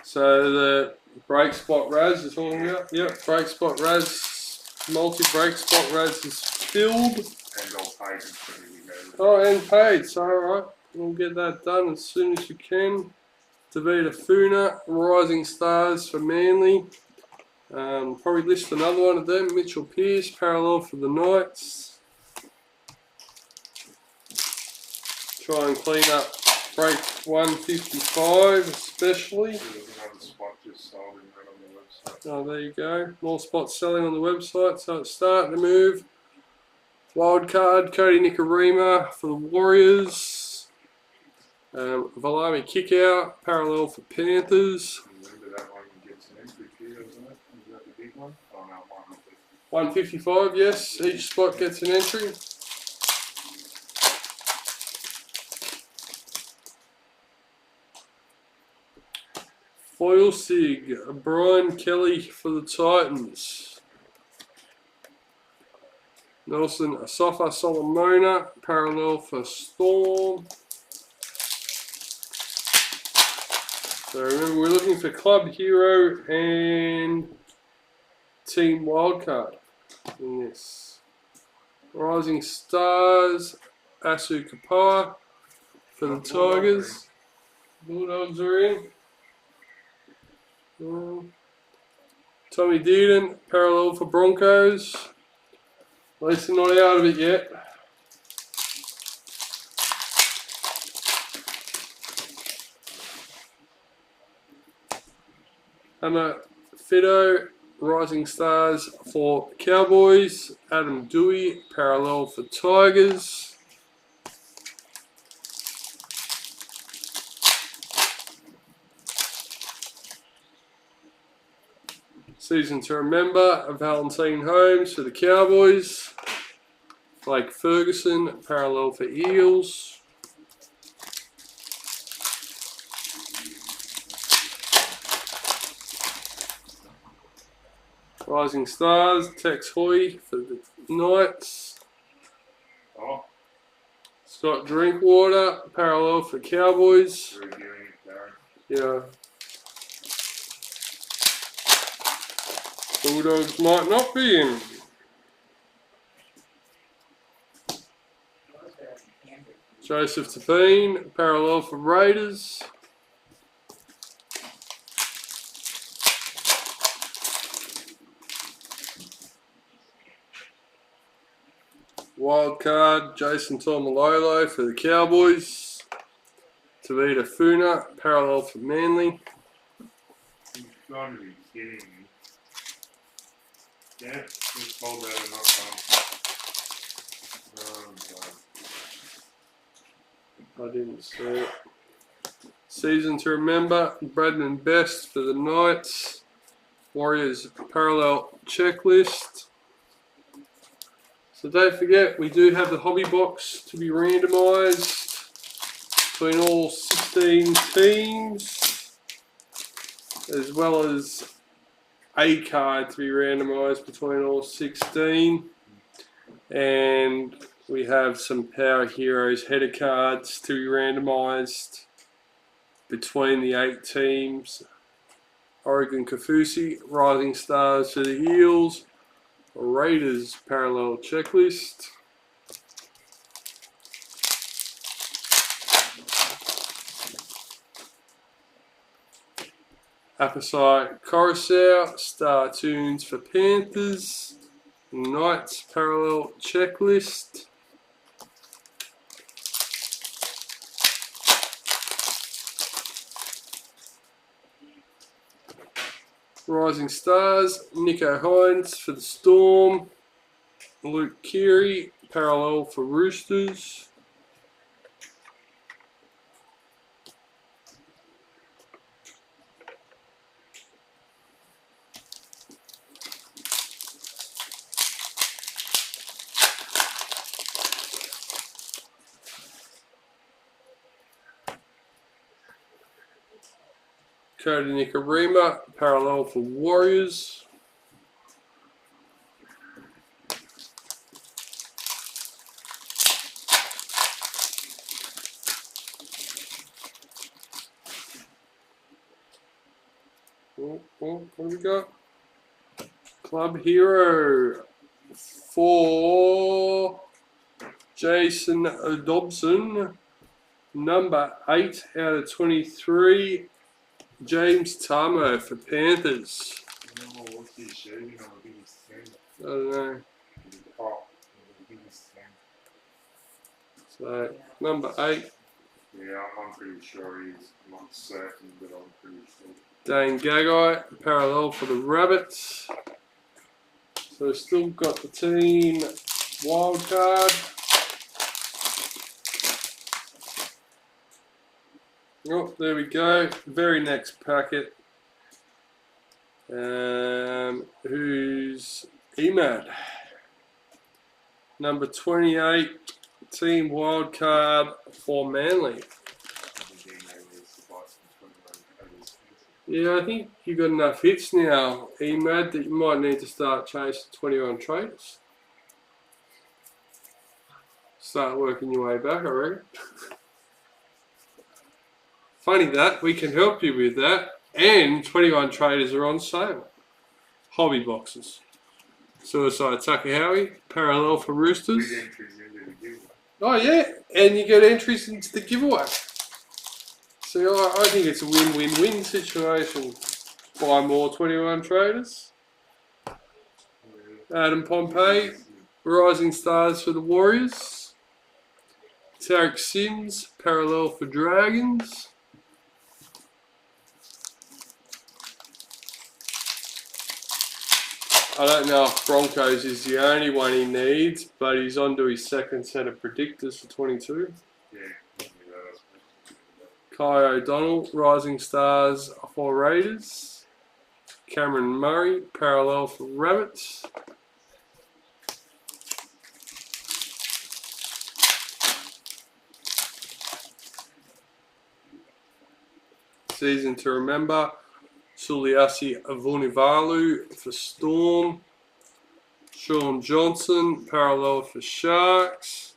So the break spot Raz is all here. Yep, break spot Raz, multi break spot Raz is filled. And all paid is pretty good. Oh, and paid, so alright. We'll get that done as soon as you can. Davida Funa, Rising Stars for Manly. Probably list another one of them. Mitchell Pearce, parallel for the Knights. Try and clean up break 155 especially. There's another spot just sold in that on the website. Oh, there you go. More spots selling on the website, so it's starting to move. Wildcard, Cody Nicarima for the Warriors. Valami Kickout, parallel for Panthers. Remember that one gets an entry fee, doesn't it? Is that the big one? Oh no, 155, yes. Each spot gets an entry. Foil Sig, Brian Kelly for the Titans. Nelson Asafa Solomona, parallel for Storm. So remember, we're looking for Club Hero and Team Wildcard in this. Rising Stars, Asu Kapai for the Tigers. Bulldogs are in. Tommy Dearden, parallel for Broncos. At least they're not out of it yet. Hammer Fido, Rising Stars for Cowboys. Adam Dewey, parallel for Tigers. Season to remember, Valentine Holmes for the Cowboys. Blake Ferguson, parallel for Eels. Rising Stars, Tex Hoy for the Knights. Oh, Scott Drinkwater, parallel for Cowboys. reviewing it, Darren. Yeah. Bulldogs might not be in. Joseph Tapine, parallel for Raiders. Wildcard, Jason Tomalolo for the Cowboys. Tavita Funa, parallel for Manly. You've got to be kidding me. Yeah, just hold that and not come. Oh, God. I didn't see it. Season to remember, Bradman Best for the Knights. Warriors parallel checklist. So don't forget, we do have the hobby box to be randomised between all 16 teams, as well as a card to be randomised between all 16. And we have some Power Heroes header cards to be randomised between the 8 teams. Oregon Kafusi, Rising Stars for the Eels. Raiders parallel checklist. Apposite Coruscant, Star Tunes for Panthers. Knights parallel checklist. Rising Stars, Nico Hines for the Storm. Luke Keary, parallel for Roosters. Cody Nicarima, parallel for Warriors. What do we got? Club Hero for Jason Dobson, number 8 out of 23. James Tamo for Panthers. Oh, what's he shaving on the biggest thing? I don't know. Oh, the biggest thing. So, number 8. Yeah, I'm pretty sure he's not certain, but I'm pretty sure. Dane Gagai, parallel for the Rabbits. So we've still got the team wildcard. Oh, there we go. Very next packet. Who's Emad? Number 28, team wildcard for Manly. Yeah, I think you got enough hits now, Emad, that you might need to start chasing 21 traders. Start working your way back, I reckon. Funny that, we can help you with that. And 21 traders are on sale. Hobby boxes. Suicide Tucker Howie, parallel for Roosters. Oh yeah, and you get entries into the giveaway. So I think it's a win-win-win situation. Buy more 21 traders. Adam Pompey, Rising Stars for the Warriors. Tarek Sims, parallel for Dragons. I don't know if Broncos is the only one he needs, but he's on to his second set of predictors for 22. Yeah. Kai O'Donnell, Rising Stars for Raiders. Cameron Murray, parallel for Rabbits. Season to remember, Suliasi Vunivalu for Storm. Sean Johnson, parallel for Sharks.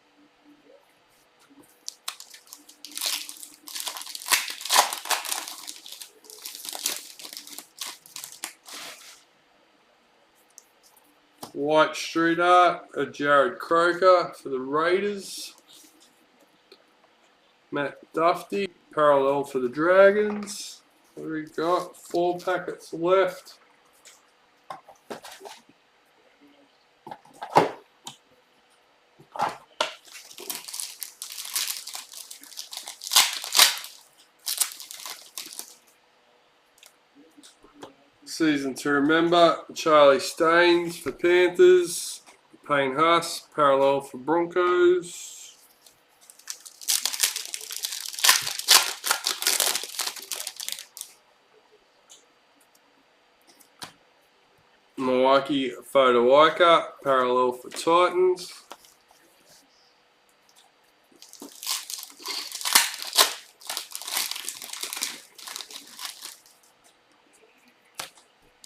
White Street Art, Jared Croker for the Raiders. Matt Duffy, parallel for the Dragons. What do we got? 4 packets left. Season to remember, Charlie Staines for Panthers. Payne Huss, parallel for Broncos. Milwaukee Fodawaika, parallel for Titans.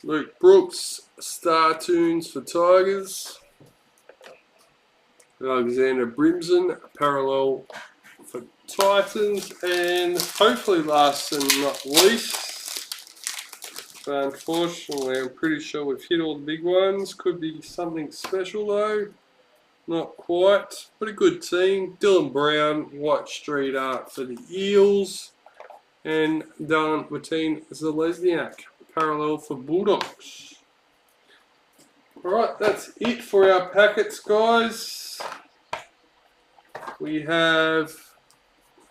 Luke Brooks, Star Tunes for Tigers. Alexander Brimson, parallel for Titans. And hopefully last and not least, but unfortunately I'm pretty sure we've hit all the big ones. Could be something special though. Not quite, but a good team. Dylan Brown, White Street Art for the Eels. And Dylan Watine Zalesniak, parallel for Bulldogs. Alright, that's it for our packets, guys. We have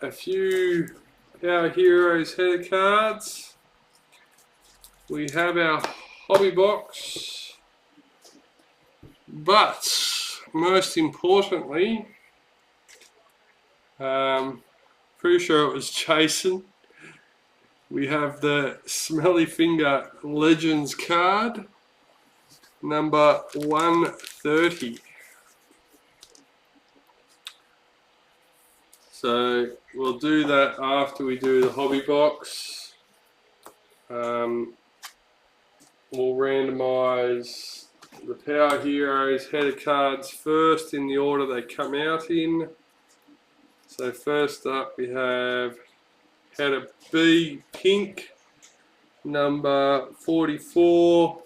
a few Our Heroes header cards. We have our hobby box. But most importantly, pretty sure it was Jason. We have the Smelly Finger Legends card, number 130. So we'll do that after we do the hobby box. We'll randomise the Power Heroes header cards first in the order they come out in. So first up we have header B, pink, number 44,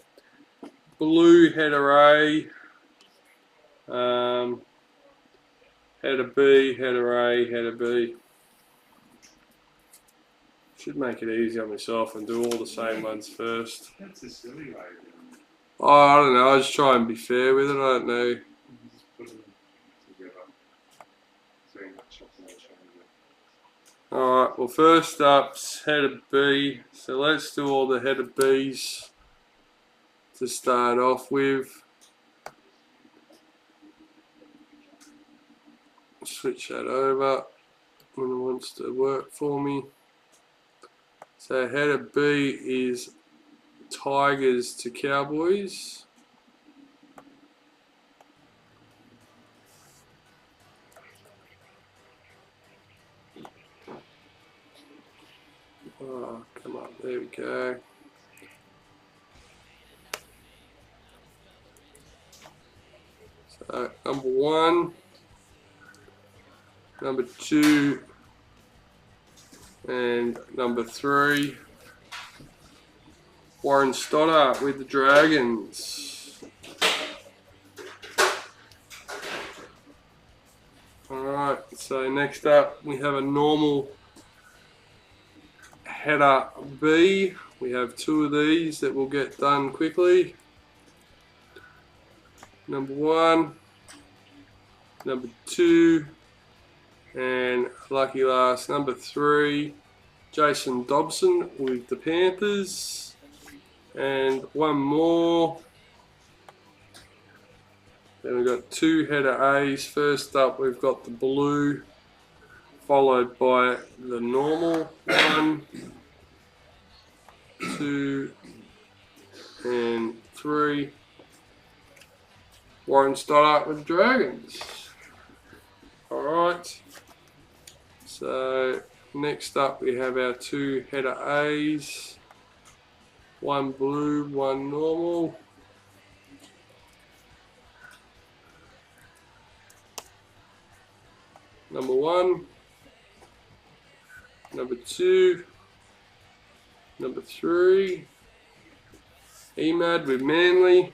blue header A, header B, header A, header B. Should make it easy on myself and do all the same ones first. That's a silly way. Oh, I don't know, I just try and be fair with it, I don't know. Just put them together. So you got chocolate and Alright, well first up's header B, so let's do all the header B's to start off with. Switch that over when it wants to work for me. So header B is Tigers to Cowboys. Oh, come on, there we go. So number 1, number 2, and number 3. Warren Stoddart with the Dragons. Alright, so next up we have a normal header B. We have 2 of these that will get done quickly. Number 1, number 2, and lucky last, number 3, Jason Dobson with the Panthers. And 1 more. Then we've got 2 header A's. First up we've got the blue, followed by the normal. 1, 2, and 3. Warren Stoddart with the Dragons. Alright. So next up we have our 2 header A's. 1 blue, 1 normal. Number 1, number 2, number 3, Emad with Manly.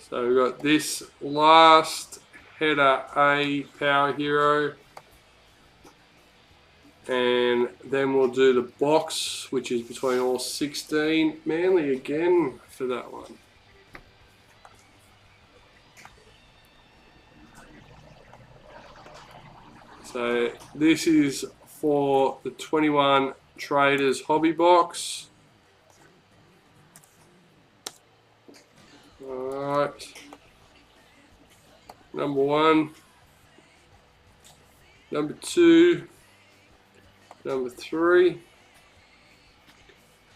So we've got this last header A Power Hero, and then we'll do the box, which is between all 16. Manly again for that one. So this is for the 21 Traders Hobby Box. Alright. Number 1, number 2, number 3,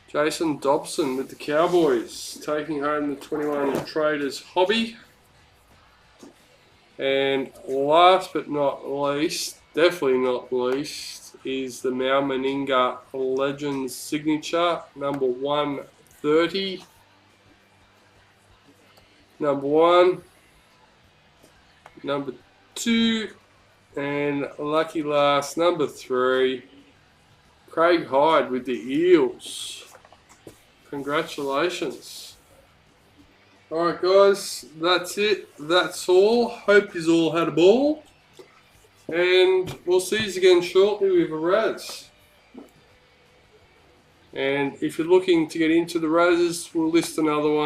Jason Dobson with the Cowboys, taking home the 21 Traders Hobby. And last but not least, definitely not least, is the Mal Meninga Legends Signature, number 130. Number 1, number 2, and lucky last, number 3, Craig Hyde with the Eels. Congratulations. Alright guys, that's it. That's all. Hope you all had a ball. And we'll see you again shortly with a Raz. And if you're looking to get into the Razes, we'll list another one.